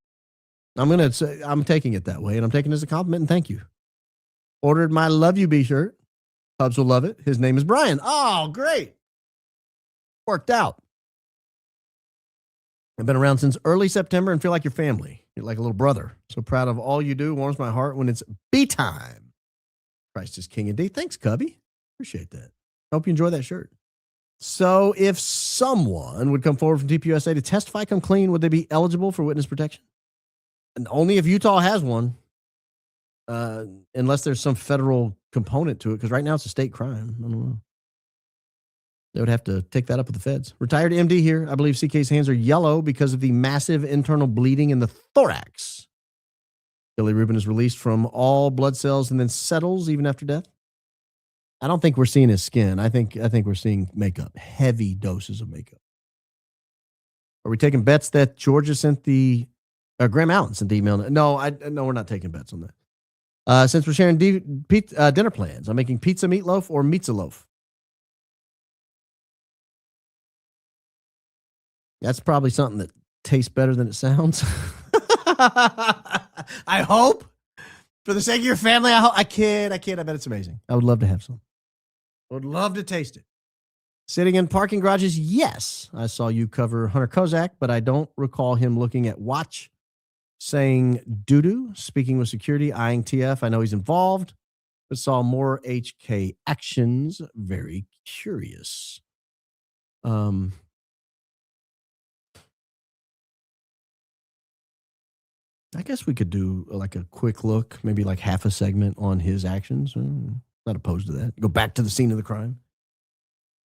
I'm taking it that way, and I'm taking it as a compliment, and thank you. Ordered my Love You B shirt. Hubs will love it. His name is Brian. Oh, great. Worked out. I've been around since early September and feel like your family. You're like a little brother. So proud of all you do. Warms my heart when it's B time. Christ is King indeed. Thanks, Cubby. Appreciate that. Hope you enjoy that shirt. So if someone would come forward from TPUSA to testify, come clean, would they be eligible for witness protection? And only if Utah has one, unless there's some federal component to it, because right now it's a state crime. I don't know. They would have to take that up with the feds. Retired MD here. I believe CK's hands are yellow because of the massive internal bleeding in the thorax. Billy Rubin is released from all blood cells and then settles even after death. I don't think we're seeing his skin. I think we're seeing makeup, heavy doses of makeup. Are we taking bets that Georgia sent the Graham Allen sent the email? No, we're not taking bets on that. Since we're sharing dinner plans, I'm making pizza meatloaf or pizza loaf. That's probably something that tastes better than it sounds. I hope. For the sake of your family, I hope. I kid. I bet it's amazing. I would love to have some. I would love to taste it. Sitting in parking garages, yes. I saw you cover Hunter Kozak, but I don't recall him looking at watch, saying doo-doo, speaking with security, eyeing TF. I know he's involved, but saw more HK actions. Very curious. I guess we could do like a quick look, maybe like half a segment on his actions. Not opposed to that. Go back to the scene of the crime.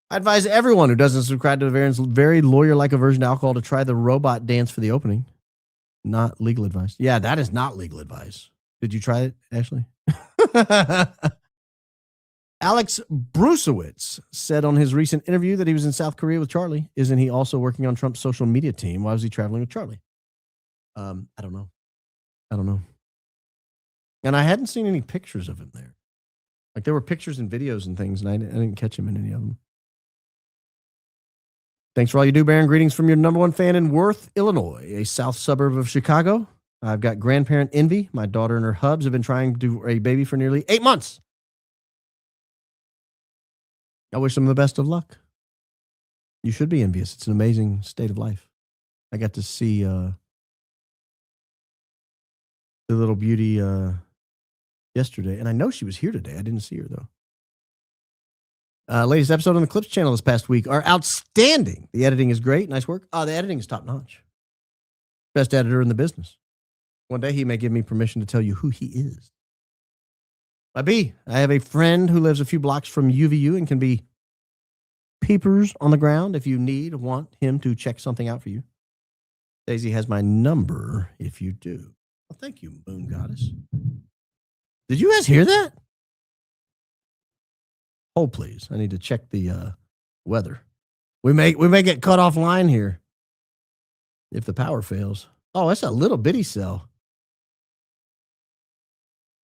I advise everyone who doesn't subscribe to Varen's very lawyer-like aversion to alcohol to try the robot dance for the opening. Not legal advice. Yeah, that is not legal advice. Did you try it, Ashley? Alex Brusewitz said on his recent interview that he was in South Korea with Charlie. Isn't he also working on Trump's social media team? Why was he traveling with Charlie? I don't know. And I hadn't seen any pictures of him there. Like there were pictures and videos and things, and I didn't catch him in any of them. Thanks for all you do, Baron. Greetings from your number one fan in Worth, Illinois, a south suburb of Chicago. I've got grandparent envy. My daughter and her hubs have been trying to do a baby for nearly 8 months. I wish them the best of luck. You should be envious. It's an amazing state of life. I got to see the little beauty yesterday, and I know she was here today. I didn't see her, though. Latest episode on the Clips channel this past week are outstanding. The editing is great. Nice work. The editing is top-notch. Best editor in the business. One day he may give me permission to tell you who he is. My B, I have a friend who lives a few blocks from UVU and can be peepers on the ground if you want him to check something out for you. Daisy has my number if you do. Well, thank you, Moon Goddess. Did you guys hear that? Hold, please. I need to check the weather. We may get cut offline here if the power fails. Oh, that's a little bitty cell.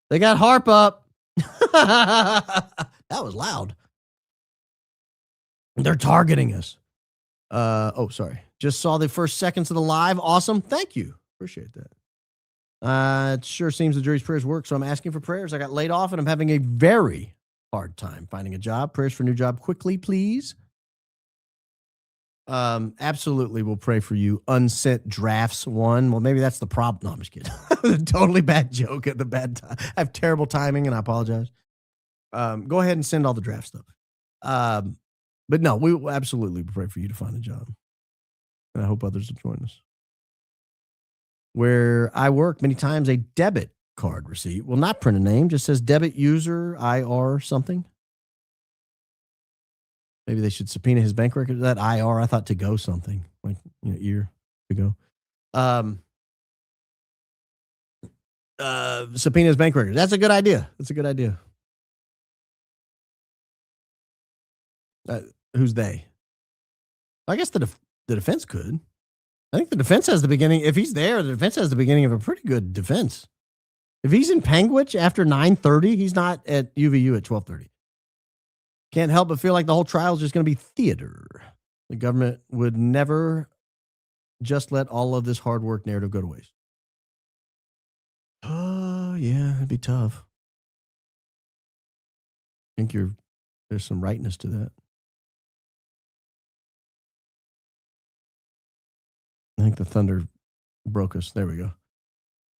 They got harp up. That was loud. They're targeting us. Sorry. Just saw the first seconds of the live. Awesome. Thank you. Appreciate that. It sure seems the jury's prayers work, so I'm asking for prayers. I got laid off and I'm having a very hard time finding a job. Prayers for a new job quickly, please. Absolutely, we'll pray for you. Unsent drafts one. Well, maybe that's the problem. No, I'm just kidding. Totally bad joke at the bad time. I have terrible timing, and I apologize. Go ahead and send all the draft stuff. But no, we will absolutely pray for you to find a job, and I hope others will join us. Where I work, many times a debit card receipt will not print a name, just says debit user IR something. Maybe they should subpoena his bank record. That IR, I thought to go something like ear to go. Subpoena his bank record. That's a good idea. Who's they? I guess the defense could. I think the defense has the beginning. If he's there, the defense has the beginning of a pretty good defense. If he's in Panguitch after 9:30, he's not at UVU at 12:30. Can't help but feel like the whole trial is just going to be theater. The government would never just let all of this hard work narrative go to waste. Oh, yeah, it'd be tough. I think there's some rightness to that. I think the thunder broke us. There we go.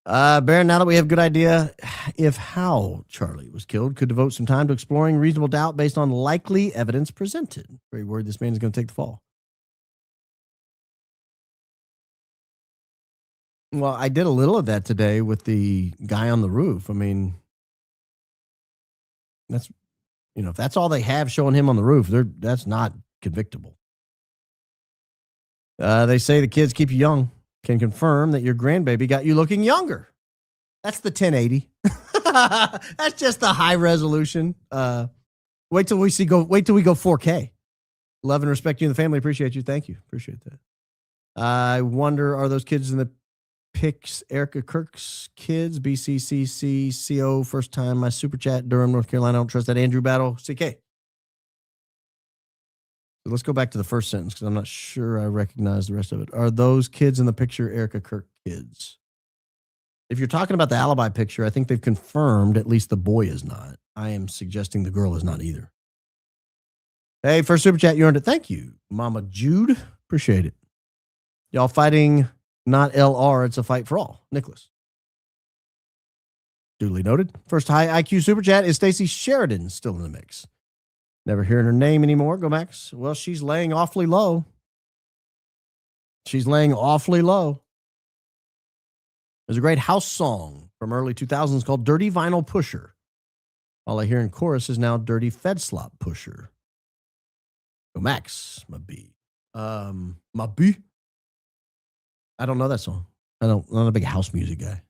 Baron, now that we have a good idea if how Charlie was killed, could devote some time to exploring reasonable doubt based on likely evidence presented. Very worried this man is going to take the fall. Well, I did a little of that today with the guy on the roof. I mean, that's, if that's all they have showing him on the roof, that's not convictable. They say the kids keep you young. Can confirm that your grandbaby got you looking younger. That's the 1080. That's just the high resolution. Wait till we go 4K. Love and respect you and the family. Appreciate you. Thank you. Appreciate that. I wonder, are those kids in the pics Erika Kirk's kids? BCCCCO, first time my super chat, Durham, North Carolina. I don't trust that Andrew Battle. CK. Let's go back to the first sentence because I'm not sure I recognize the rest of it. Are those kids in the picture Erika Kirk kids? If you're talking about the alibi picture, I think they've confirmed at least the boy is not. I am suggesting the girl is not either. Hey, first super chat, you earned it. Thank you, Mama Jude. Appreciate it. Y'all fighting not LR, it's a fight for all. Nicholas. Duly noted. First high IQ super chat is Stacy Sheridan still in the mix. Never hearing her name anymore. Go Max. Well, she's laying awfully low. There's a great house song from early 2000s called Dirty Vinyl Pusher. All I hear in chorus is now Dirty Fed Slop Pusher. Go Max, my B. My B? I don't know that song. I'm not a big house music guy.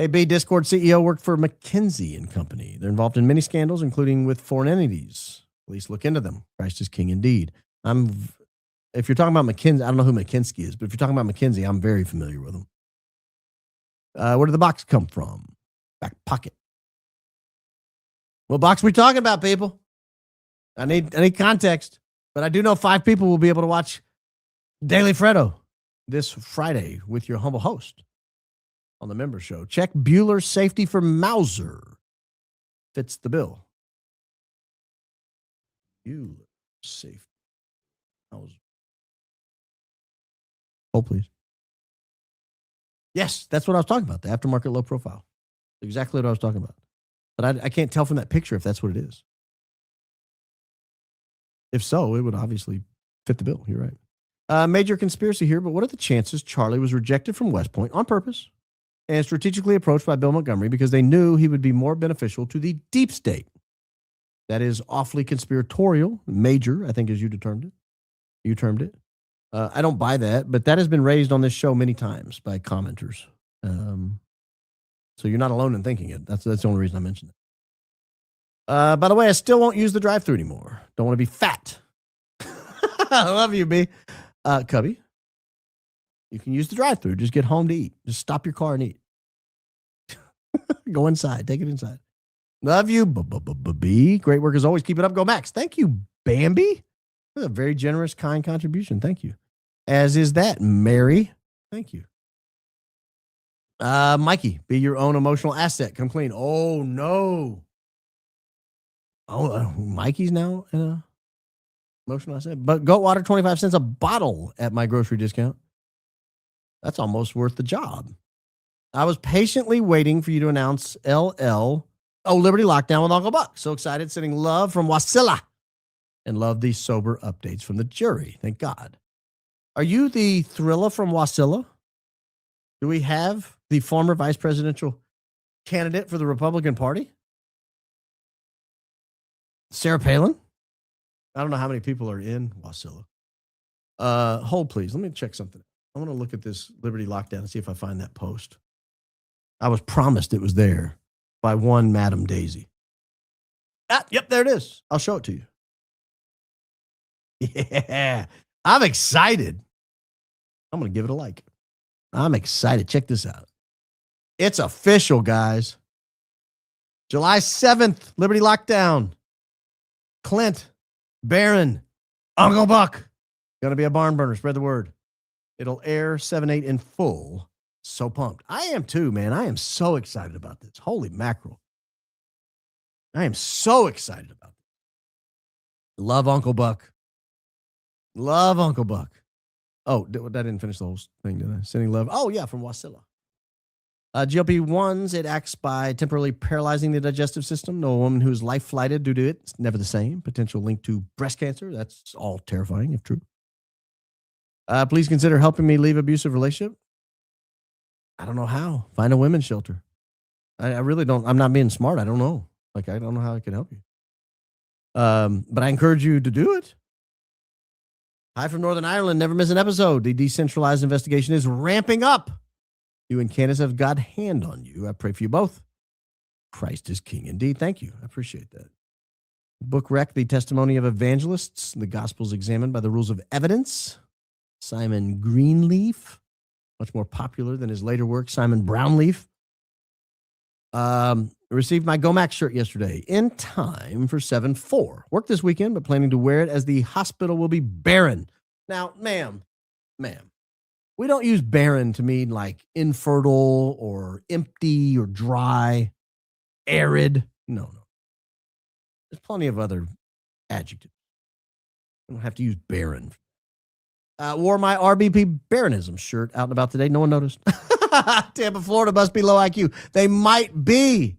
Hey, B, Discord CEO worked for McKinsey and Company. They're involved in many scandals, including with foreign entities. At least look into them. Christ is king indeed. If you're talking about McKinsey, I don't know who McKinsey is, but if you're talking about McKinsey, I'm very familiar with them. Where did the box come from? Back pocket. What box are we talking about, people? I need context, but I do know 5 people will be able to watch Daily Fredo this Friday with your humble host on the member show. Check Bueller's safety for Mauser. Fits the bill. Bueller safety. Mauser. Oh, please. Yes, that's what I was talking about. The aftermarket low profile. Exactly what I was talking about. But I can't tell from that picture if that's what it is. If so, it would obviously fit the bill. You're right. Major conspiracy here, but what are the chances Charlie was rejected from West Point on purpose and strategically approached by Bill Montgomery because they knew he would be more beneficial to the deep state? That is awfully conspiratorial. Major, I think, as you termed it. I don't buy that, but that has been raised on this show many times by commenters. So you're not alone in thinking it. That's the only reason I mentioned it. By the way, I still won't use the drive-thru anymore. Don't want to be fat. I love you, B. Cubby, you can use the drive-thru. Just get home to eat. Just stop your car and eat. Go inside. Take it inside. Love you, B. Great work as always. Keep it up. Go Max. Thank you, Bambi. That's a very generous, kind contribution. Thank you. As is that, Mary. Thank you. Mikey, be your own emotional asset. Come clean. Oh, no. Oh, Mikey's now emotional asset. But goat water, 25 cents a bottle at my grocery discount. That's almost worth the job. I was patiently waiting for you to announce LL. Oh, Liberty Lockdown with Uncle Buck. So excited. Sending love from Wasilla. And love these sober updates from the jury. Thank God. Are you the Thrilla from Wasilla? Do we have the former vice presidential candidate for the Republican Party? Sarah Palin? I don't know how many people are in Wasilla. Hold, please. Let me check something. I want to look at this Liberty Lockdown and see if I find that post. I was promised it was there by one Madam Daisy. Yep, there it is. I'll show it to you. Yeah, I'm excited. I'm going to give it a like. I'm excited. Check this out. It's official, guys. July 7th, Liberty Lockdown. Clint, Barron, Uncle Buck. Going to be a barn burner. Spread the word. It'll air 7/8 in full. So pumped. I am too, man. I am so excited about this. Holy mackerel. I am so excited about this. Love Uncle Buck. Love Uncle Buck. Oh, that didn't finish the whole thing, did I? Sending love. Oh, yeah, from Wasilla. GLP-1s, it acts by temporarily paralyzing the digestive system. No woman who's life flighted due to it. It's never the same. Potential link to breast cancer. That's all terrifying, if true. Please consider helping me leave abusive relationship. I don't know how. Find a women's shelter. I really don't. I'm not being smart. I don't know. I don't know how I can help you. But I encourage you to do it. Hi from Northern Ireland. Never miss an episode. The decentralized investigation is ramping up. You and Candace have God's hand on you. I pray for you both. Christ is king indeed. Thank you. I appreciate that. Book Rec, the testimony of evangelists. The gospels examined by the rules of evidence. Simon Greenleaf, much more popular than his later work, Simon Brownleaf. Received my GoMax shirt yesterday in time for 7/4. Work this weekend, but planning to wear it as the hospital will be barren. Now, ma'am, we don't use barren to mean like infertile or empty or dry, arid. No. There's plenty of other adjectives. We don't have to use barren. Wore my RBP Baronism shirt out and about today. No one noticed. Tampa, Florida must be low IQ. They might be.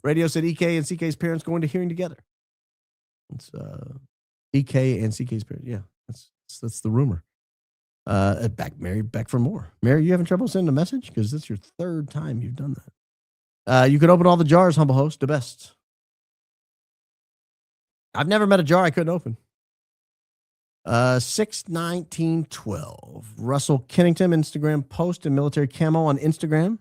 Radio said EK and CK's parents going to hearing together. It's EK and CK's parents. Yeah, that's the rumor. Mary, back for more. Mary, you having trouble sending a message? Because this is your third time you've done that. You could open all the jars, humble host, the best. I've never met a jar I couldn't open. 6/19/12. Russell Kennington, Instagram post in military camo on Instagram.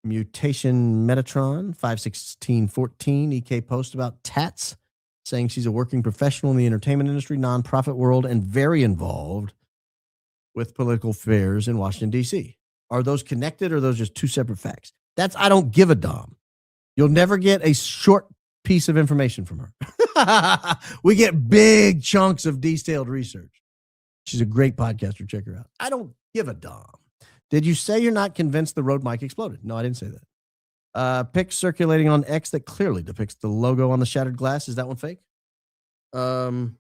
Mutation Metatron, 5/16/14. EK post about Tats, saying she's a working professional in the entertainment industry, nonprofit world, and very involved with political affairs in Washington, D.C. Are those connected or are those just two separate facts? I don't give a damn. You'll never get a short piece of information from her. We get big chunks of detailed research. She's a great podcaster. Check her out. I don't give a damn. Did you say you're not convinced the Rode mic exploded? No, I didn't say that. Pic circulating on X that clearly depicts the logo on the shattered glass. Is that one fake? So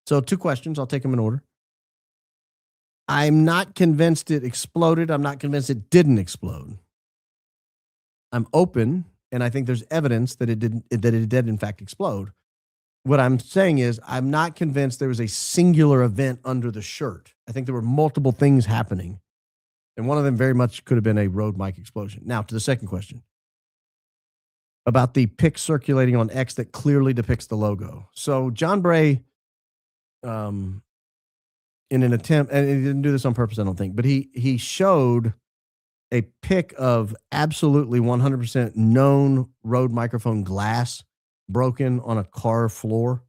2 questions. I'll take them in order. I'm not convinced it exploded. I'm not convinced it didn't explode. I'm open, and I think there's evidence that it did in fact explode. What I'm saying is I'm not convinced there was a singular event under the shirt. I think there were multiple things happening, and one of them very much could have been a Rode mic explosion. Now, to the second question about the pic circulating on X that clearly depicts the logo. So John Bray, in an attempt, and he didn't do this on purpose, I don't think, but he showed a pic of absolutely 100% known Rode microphone glass broken on a car floor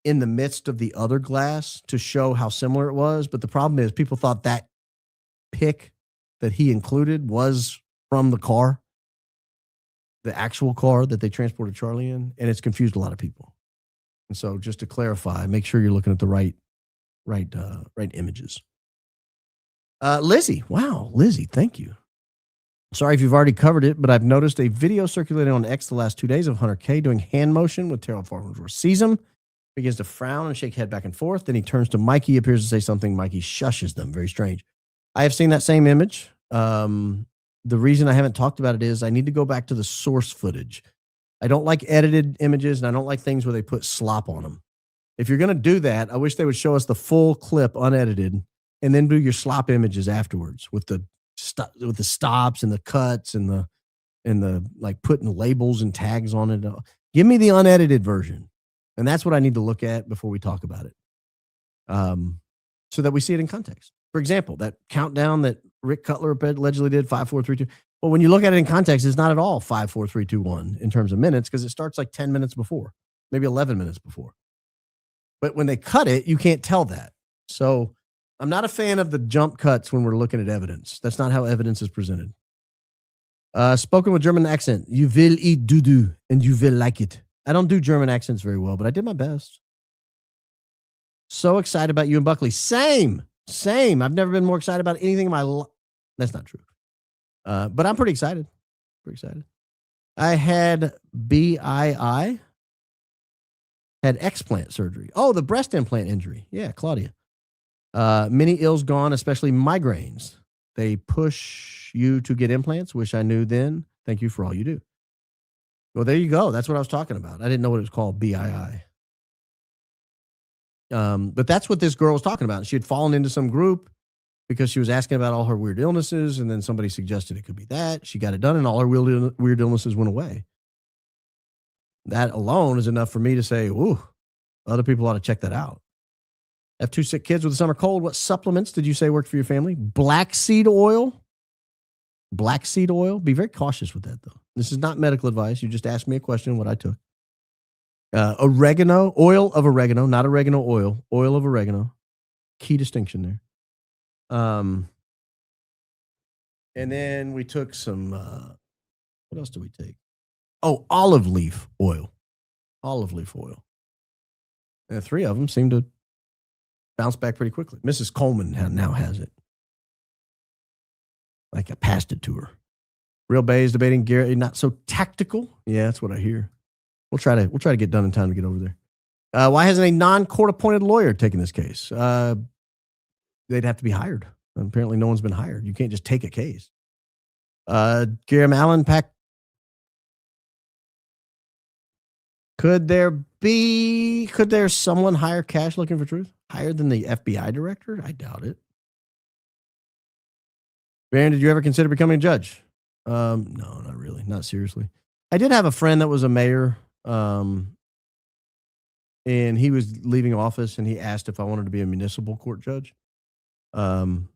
in the midst of the other glass to show how similar it was. But the problem is people thought that pic that he included was from the car, the actual car that they transported Charlie in, and it's confused a lot of people. And so just to clarify, make sure you're looking at the right images. Lizzie, wow, Lizzie, thank you. Sorry if you've already covered it, but I've noticed a video circulating on X the last 2 days of Hunter K doing hand motion with Terrell Farnsworth. Sees him, begins to frown and shake head back and forth. Then he turns to Mikey, appears to say something. Mikey shushes them. Very strange. I have seen that same image. The reason I haven't talked about it is I need to go back to the source footage. I don't like edited images, and I don't like things where they put slop on them. If you're going to do that, I wish they would show us the full clip unedited and then do your slop images afterwards with the stops and the cuts and the like putting labels and tags on it. Give me the unedited version. And that's what I need to look at before we talk about it. So that we see it in context. For example, that countdown that Rick Cutler allegedly did, 5, 4, 3, 2. Well, when you look at it in context, it's not at all 5, 4, 3, 2, 1 in terms of minutes because it starts like 10 minutes before, maybe 11 minutes before. But when they cut it, you can't tell that. So I'm not a fan of the jump cuts when we're looking at evidence. That's not how evidence is presented. Spoken with German accent. You will eat doo-doo and you will like it. I don't do German accents very well, but I did my best. So excited about you and Buckley. Same. I've never been more excited about anything in my life. That's not true. But I'm pretty excited. I had BII. Had explant surgery. Oh, the breast implant injury. Yeah, Claudia. Many ills gone, especially migraines. They push you to get implants. Wish I knew then. Thank you for all you do. Well, there you go. That's what I was talking about. I didn't know what it was called, BII. But that's what this girl was talking about. She had fallen into some group because she was asking about all her weird illnesses, and then somebody suggested it could be that. She got it done, and all her weird illnesses went away. That alone is enough for me to say, ooh, other people ought to check that out. Have 2 sick kids with a summer cold. What supplements did you say worked for your family? Black seed oil. Be very cautious with that, though. This is not medical advice. You just asked me a question, what I took. Oregano, oil of oregano, not oregano oil of oregano. Key distinction there. And then we took some, what else did we take? Oh, olive leaf oil. And 3 of them seem to bounce back pretty quickly. Mrs. Coleman now has it. Like I passed it to her. Real Bay is debating Gary, not so tactical. Yeah, that's what I hear. We'll try to get done in time to get over there. Why hasn't a non-court appointed lawyer taken this case? They'd have to be hired. Apparently no one's been hired. You can't just take a case. Graham Allen Pack. Could there someone hire Cash looking for truth? Higher than the FBI director? I doubt it. Baron, did you ever consider becoming a judge? No, not really. Not seriously. I did have a friend that was a mayor. and he was leaving office, and he asked if I wanted to be a municipal court judge. And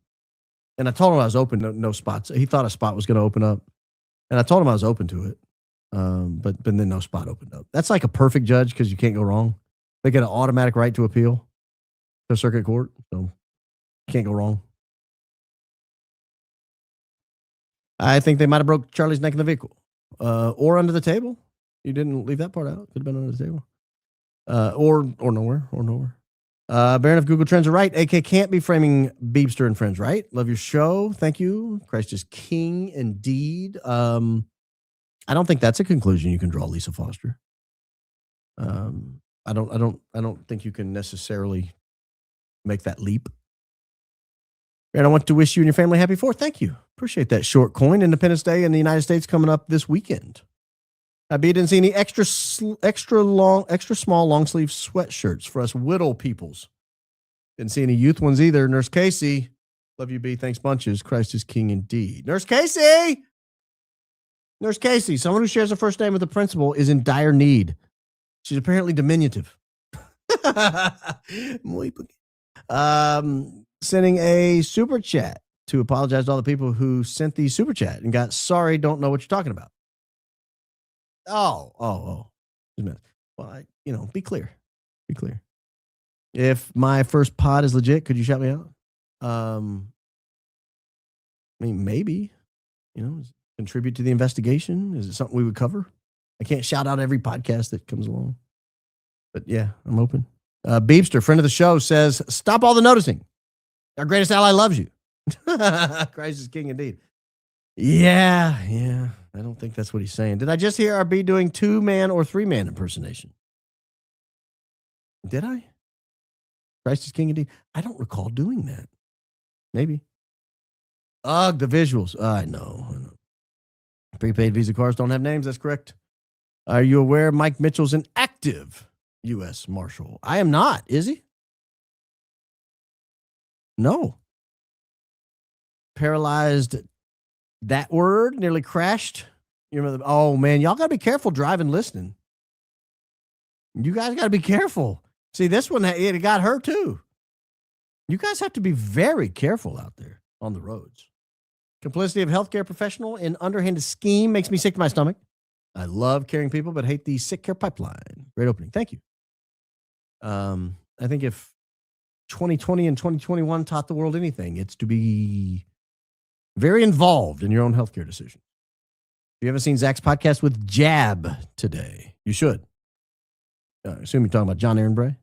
I told him I was open, no spots. He thought a spot was going to open up, and I told him I was open to it. But then no spot opened up. That's like a perfect judge because you can't go wrong. They get an automatic right to appeal to circuit court, so you can't go wrong. I think they might have broke Charlie's neck in the vehicle, or under the table. You didn't leave that part out. Could have been under the table, or nowhere. Baron of Google Trends are right. AK can't be framing Beebster and friends, right? Love your show. Thank you. Christ is king indeed. I don't think that's a conclusion you can draw, Lisa Foster. I don't think you can necessarily make that leap. And I want to wish you and your family happy 4th. Thank you. Appreciate that short coin. Independence Day in the United States coming up this weekend. I didn't see any extra small long sleeve sweatshirts for us whittle peoples. Didn't see any youth ones either. Nurse Casey, love you, B. Thanks bunches. Christ is king indeed. Nurse Casey, someone who shares a first name with the principal is in dire need. She's apparently diminutive. Sending a super chat to apologize to all the people who sent the super chat and got sorry, don't know what you're talking about. Oh. Well, be clear. Be clear. If my first pod is legit, could you shout me out? I mean, maybe, contribute to the investigation. Is it something we would cover? I can't shout out every podcast that comes along. But yeah, I'm open. Beebster, friend of the show, says, stop all the noticing. Our greatest ally loves you. Christ is king indeed. Yeah. I don't think that's what he's saying. Did I just hear RB doing 2-man or 3-man impersonation? Did I? Christ is king indeed. I don't recall doing that. Maybe. Ugh, the visuals. I know. Prepaid Visa cards don't have names. That's correct. Are you aware Mike Mitchell's an active U.S. Marshal? I am not. Is he? No. Paralyzed. That word nearly crashed. You remember? Oh man, y'all gotta be careful driving, listening. You guys gotta be careful. See, this one it got her too. You guys have to be very careful out there on the roads. Complicity of healthcare professional in underhanded scheme makes me sick to my stomach. I love caring people, but hate the sick care pipeline. Great opening. Thank you. I think if 2020 and 2021 taught the world anything, it's to be very involved in your own healthcare decisions. If you haven't seen Zach's podcast with Jab today, you should. I assume you're talking about John Aaron Bray.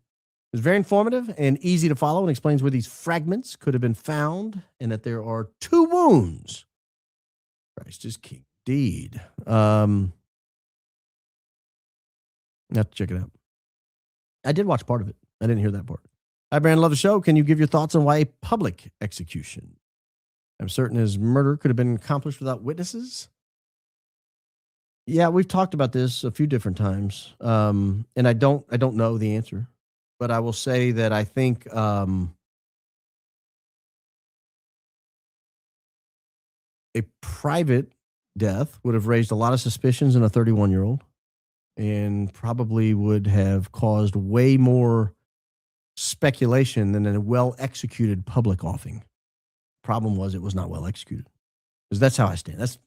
It's very informative and easy to follow and explains where these fragments could have been found and that there are 2 wounds. Christ is king indeed. I have to check it out. I did watch part of it. I didn't hear that part. Hi, Brandon. Love the show. Can you give your thoughts on why a public execution? I'm certain his murder could have been accomplished without witnesses. Yeah, we've talked about this a few different times, and I don't know the answer, but I will say that I think a private death would have raised a lot of suspicions in a 31-year-old, and probably would have caused way more speculation than a well-executed public offing. Problem was it was not well executed. Because that's how I stand. That's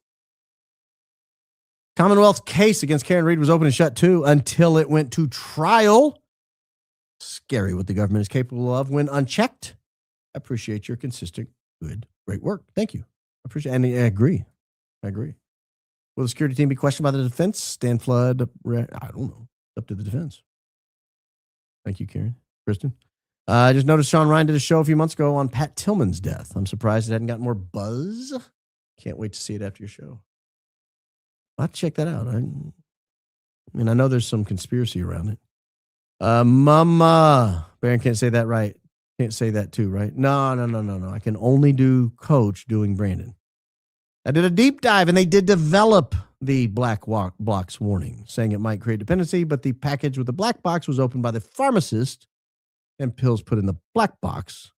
Commonwealth's case against Karen Reed was open and shut too until it went to trial. Scary what the government is capable of when unchecked. I appreciate your consistent, great work. Thank you. I appreciate and I agree. Will the security team be questioned by the defense? Stan Flood, I don't know. Up to the defense. Thank you, Karen. Kristen. I just noticed Sean Ryan did a show a few months ago on Pat Tillman's death. I'm surprised it hadn't gotten more buzz. Can't wait to see it after your show. I'll have to check that out. I mean, I know there's some conspiracy around it. Mama. Baron can't say that right. Can't say that too, right? No. I can only do Coach doing Brandon. I did a deep dive, and they did develop the black box warning, saying it might create dependency, but the package with the black box was opened by the pharmacist and pills put in the black box.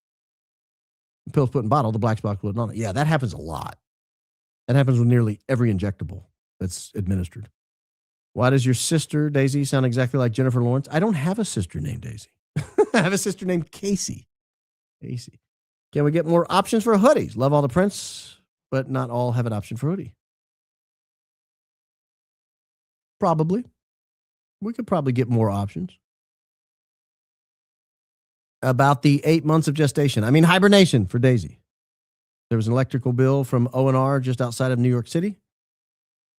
Pills put in bottle, the black box was on it. Yeah, that happens a lot. That happens with nearly every injectable that's administered. Why does your sister, Daisy, sound exactly like Jennifer Lawrence? I don't have a sister named Daisy. I have a sister named Casey. Casey. Can we get more options for hoodies? Love all the prints, but not all have an option for hoodie. Probably. We could probably get more options. About the 8 months of gestation. I mean, hibernation for Daisy. There was an electrical bill from O&R just outside of New York City.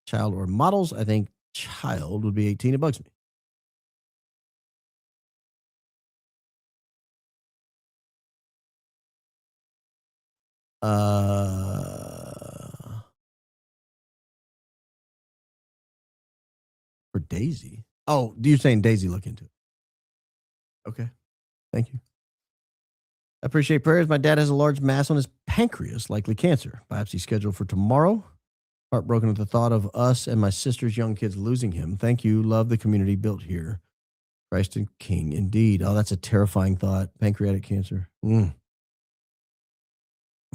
Child or models. I think child would be 18. It bugs me. For Daisy. Oh, you're saying Daisy look into it. Okay. Thank you. I appreciate prayers. My dad has a large mass on his pancreas, likely cancer. Biopsy scheduled for tomorrow. Heartbroken at the thought of us and my sister's young kids losing him. Thank you. Love the community built here. Christ and King, indeed. Oh, that's a terrifying thought. Pancreatic cancer.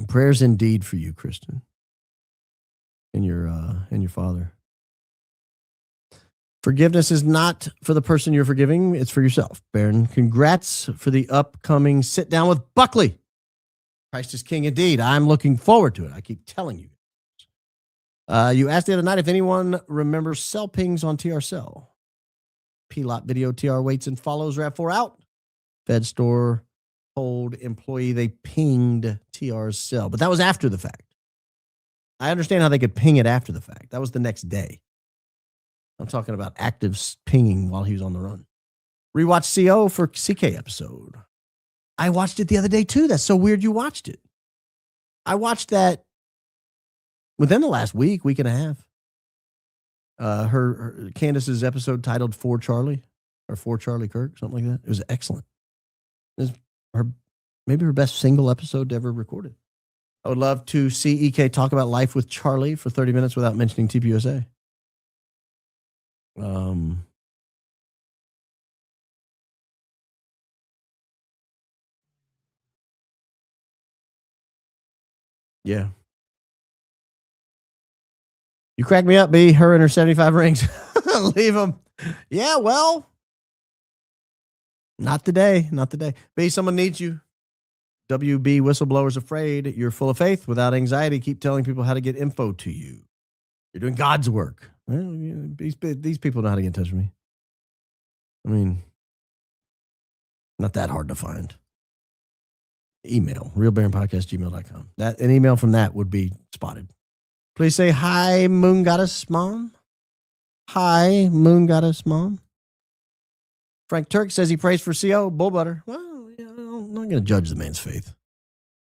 Prayers indeed for you, Kristen, and your father. Forgiveness is not for the person you're forgiving. It's for yourself. Baron, congrats for the upcoming sit down with Buckley. Christ is King indeed. I'm looking forward to it. I keep telling you. You asked the other night if anyone remembers cell pings on TR Cell. P-Lot video, TR waits and follows, RAV4 out. Fed store told employee they pinged TR's cell, but that was after the fact. I understand how they could ping it after the fact. That was the next day. I'm talking about active pinging while he was on the run. Rewatch CO for CK episode. I watched it the other day too. That's so weird you watched it. I watched that within the last week and a half. Her Candace's episode titled For Charlie or For Charlie Kirk, something like that. It was excellent. It was maybe her best single episode ever recorded. I would love to see EK talk about life with Charlie for 30 minutes without mentioning TPUSA. Yeah. You crack me up, B. Her and her 75 rings. Leave them. Yeah, well, not today. Not today. B, someone needs you. WB Whistleblower's afraid. You're full of faith. Without anxiety, keep telling people how to get info to you. You're doing God's work. Well, these people know how to get in touch with me. I mean, not that hard to find. Email, realbaronpodcast@gmail.com. An email from that would be spotted. Please say hi, Moon Goddess Mom. Hi, Moon Goddess Mom. Frank Turk says he prays for CO. Bull butter. Well, I'm not going to judge the man's faith.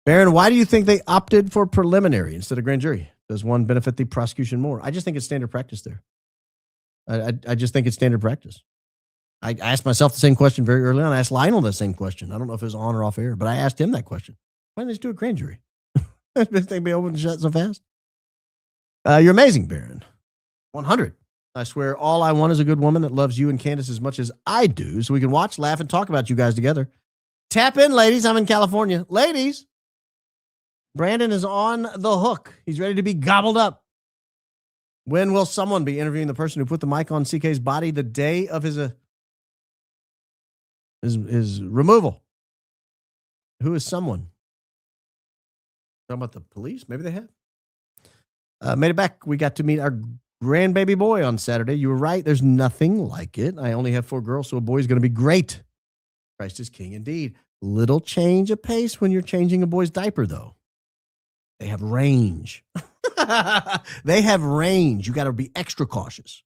Baron, why do you think they opted for preliminary instead of grand jury? Does one benefit the prosecution more? I just think it's standard practice there. I just think it's standard practice. I asked myself the same question very early on. I asked Lionel the same question. I don't know if it was on or off air, but I asked him that question. Why didn't they just do a grand jury? If they be open and shut so fast? You're amazing, Baron. 100. I swear all I want is a good woman that loves you and Candace as much as I do, so we can watch, laugh, and talk about you guys together. Tap in, ladies. I'm in California. Ladies, Brandon is on the hook. He's ready to be gobbled up. When will someone be interviewing the person who put the mic on CK's body the day of his removal? Who is someone? Talking about the police? Maybe they have. Made it back. We got to meet our grandbaby boy on Saturday. You were right. There's nothing like it. I only have 4 girls, so a boy's going to be great. Christ is King indeed. Little change of pace when you're changing a boy's diaper, though. They have range. They have range. You got to be extra cautious.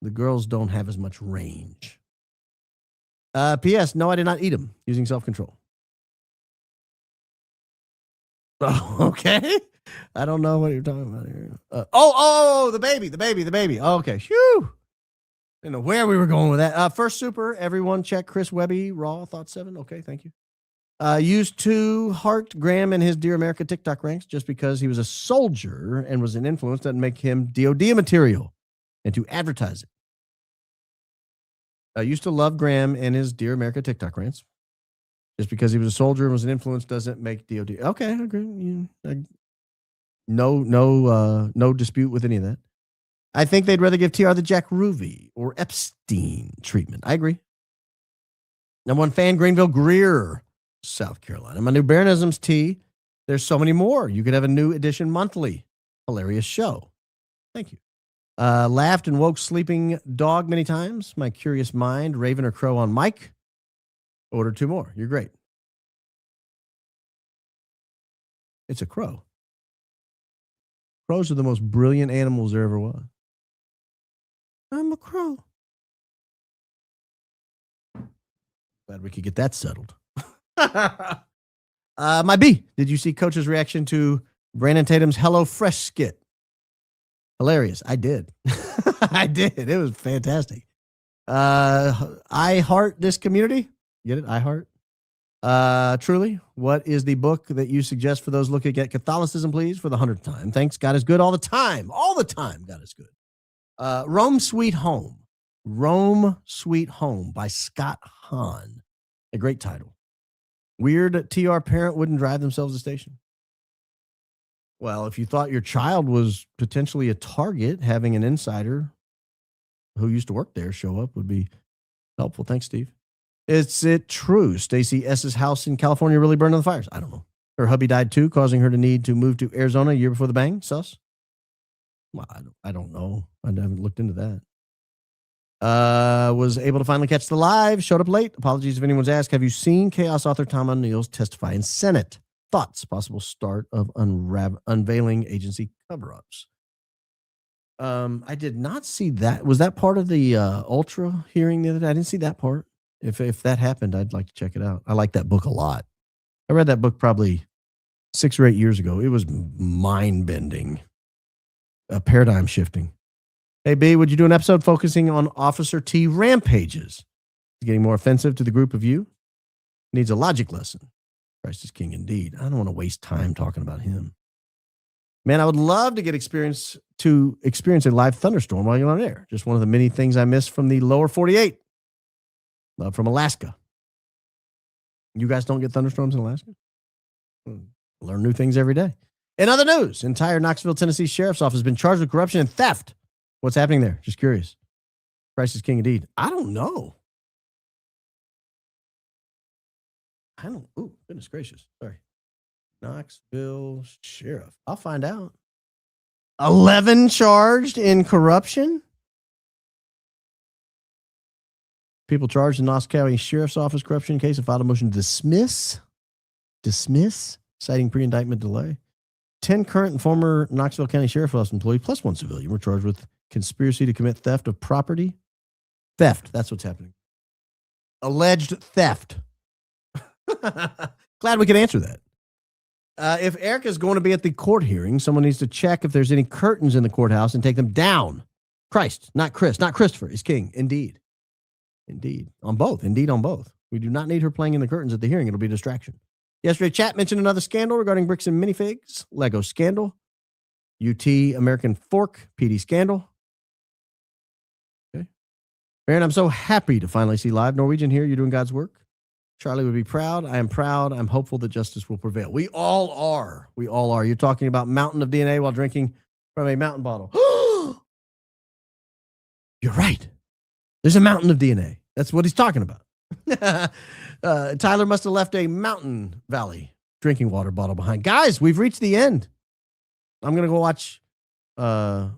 The girls don't have as much range. P.S. No, I did not eat them using self-control. Oh, okay. I don't know what you're talking about here. The baby. Oh, okay. Phew. Didn't know where we were going with that. First super, everyone check Chris Webby, Raw, Thought 7. Okay, thank you. Used to heart Graham in his Dear America TikTok ranks just because he was a soldier and was an influence doesn't make him DOD material and to advertise it. I used to love Graham and his Dear America TikTok rants. Just because he was a soldier and was an influence doesn't make DOD. Okay, I agree. No dispute with any of that. I think they'd rather give TR the Jack Ruby or Epstein treatment. I agree. Number one fan, Greenville, Greer, South Carolina. My new Baronisms tea. There's so many more. You could have a new edition monthly. Hilarious show. Thank you. Laughed and woke sleeping dog many times. My curious mind, Raven or Crow on mic. Order 2 more. You're great. It's a crow. Crows are the most brilliant animals there ever was. I'm a crow. Glad we could get that settled. My B, did you see Coach's reaction to Brandon Tatum's Hello Fresh skit? Hilarious. I did. I did. It was fantastic. I heart this community. Get it? I heart. Truly, what is the book that you suggest for those looking at Catholicism, please, for the 100th time? Thanks. God is good all the time. All the time, God is good. Rome Sweet Home. Rome Sweet Home by Scott Hahn. A great title. Weird TR parent wouldn't drive themselves to station. Well, if you thought your child was potentially a target, having an insider who used to work there show up would be helpful. Thanks, Steve. Is it true Stacy S.'s house in California really burned on the fires? I don't know. Her hubby died too, causing her to need to move to Arizona a year before the bang? Sus? Well, I don't know. I haven't looked into that. Was able to finally catch the live. Showed up late. Apologies if anyone's asked. Have you seen Chaos author Tom O'Neill's testify in Senate? Thoughts? Possible start of unveiling agency cover-ups. I did not see that. Was that part of the Ultra hearing the other day? I didn't see that part. If that happened, I'd like to check it out. I like that book a lot. I read that book probably 6 or 8 years ago. It was mind-bending, paradigm shifting. Hey, B, would you do an episode focusing on Officer T rampages? He's getting more offensive to the group of you. Needs a logic lesson. Christ is king indeed. I don't want to waste time talking about him. Man, I would love to experience a live thunderstorm while you're on air. Just one of the many things I miss from the lower 48. Love from Alaska. You guys don't get thunderstorms in Alaska? Learn new things every day. In other news, entire Knoxville, Tennessee Sheriff's Office has been charged with corruption and theft. What's happening there? Just curious. Christ is king indeed. I don't know. Oh, goodness gracious. Sorry. Knoxville Sheriff. I'll find out. 11 charged in corruption? People charged in Knox County Sheriff's Office corruption case have filed a motion to dismiss, citing pre-indictment delay. 10 current and former Knoxville County Sheriff's Office employees plus 1 civilian were charged with conspiracy to commit theft of property. Theft. That's what's happening. Alleged theft. Glad we could answer that. If Erika is going to be at the court hearing, someone needs to check if there's any curtains in the courthouse and take them down. Christ, not Chris, not Christopher, is king. Indeed. Indeed. On both. Indeed on both. We do not need her playing in the curtains at the hearing. It'll be a distraction. Yesterday, chat mentioned another scandal regarding bricks and minifigs. Lego scandal. UT American Fork. PD scandal. Okay. Baron, I'm so happy to finally see live Norwegian here. You're doing God's work. Charlie would be proud. I am proud. I'm hopeful that justice will prevail. We all are. We all are. You're talking about mountain of DNA while drinking from a mountain bottle. You're right. There's a mountain of DNA. That's what he's talking about. Tyler must have left a Mountain Valley drinking water bottle behind. Guys, we've reached the end. I'm going to go watch, I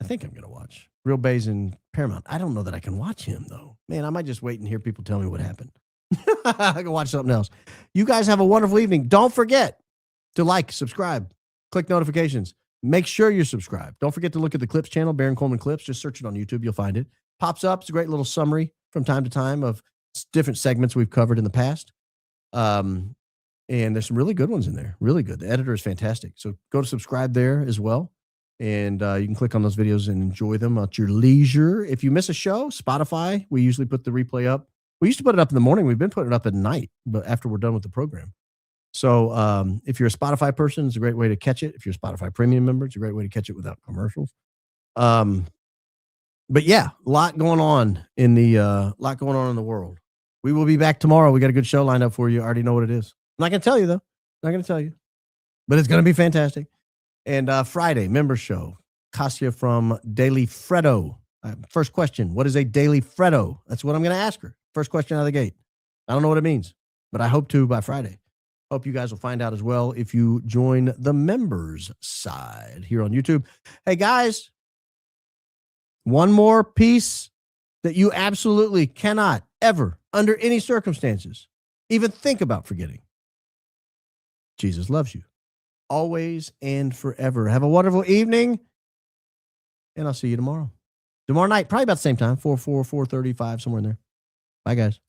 think I'm going to watch Real Bays in Paramount. I don't know that I can watch him, though. Man, I might just wait and hear people tell me what happened. I can watch something else. You guys have a wonderful evening. Don't forget to like, subscribe, click notifications. Make sure you're subscribed. Don't forget to look at the Clips channel, Baron Coleman Clips. Just search it on YouTube. You'll find it. Pops up. It's a great little summary from time to time of different segments we've covered in the past. And there's some really good ones in there. Really good. The editor is fantastic. So go to subscribe there as well. And you can click on those videos and enjoy them at your leisure. If you miss a show, Spotify, we usually put the replay up. We used to put it up in the morning. We've been putting it up at night, but after we're done with the program. So if you're a Spotify person, it's a great way to catch it. If you're a Spotify premium member, it's a great way to catch it without commercials. But yeah, a lot going on in the world. We will be back tomorrow. We got a good show lined up for you. I already know what it is. I'm not going to tell you though. Not going to tell you, but it's going to be fantastic. And Friday, member show. Cassia from Daily Freddo. First question, what is a Daily Freddo? That's what I'm going to ask her. First question out of the gate. I don't know what it means, but I hope to by Friday. Hope you guys will find out as well if you join the members side here on YouTube. Hey, guys, one more piece that you absolutely cannot ever, under any circumstances, even think about forgetting. Jesus loves you always and forever. Have a wonderful evening, and I'll see you tomorrow. Tomorrow night, probably about the same time, 4:35, somewhere in there. Bye, guys.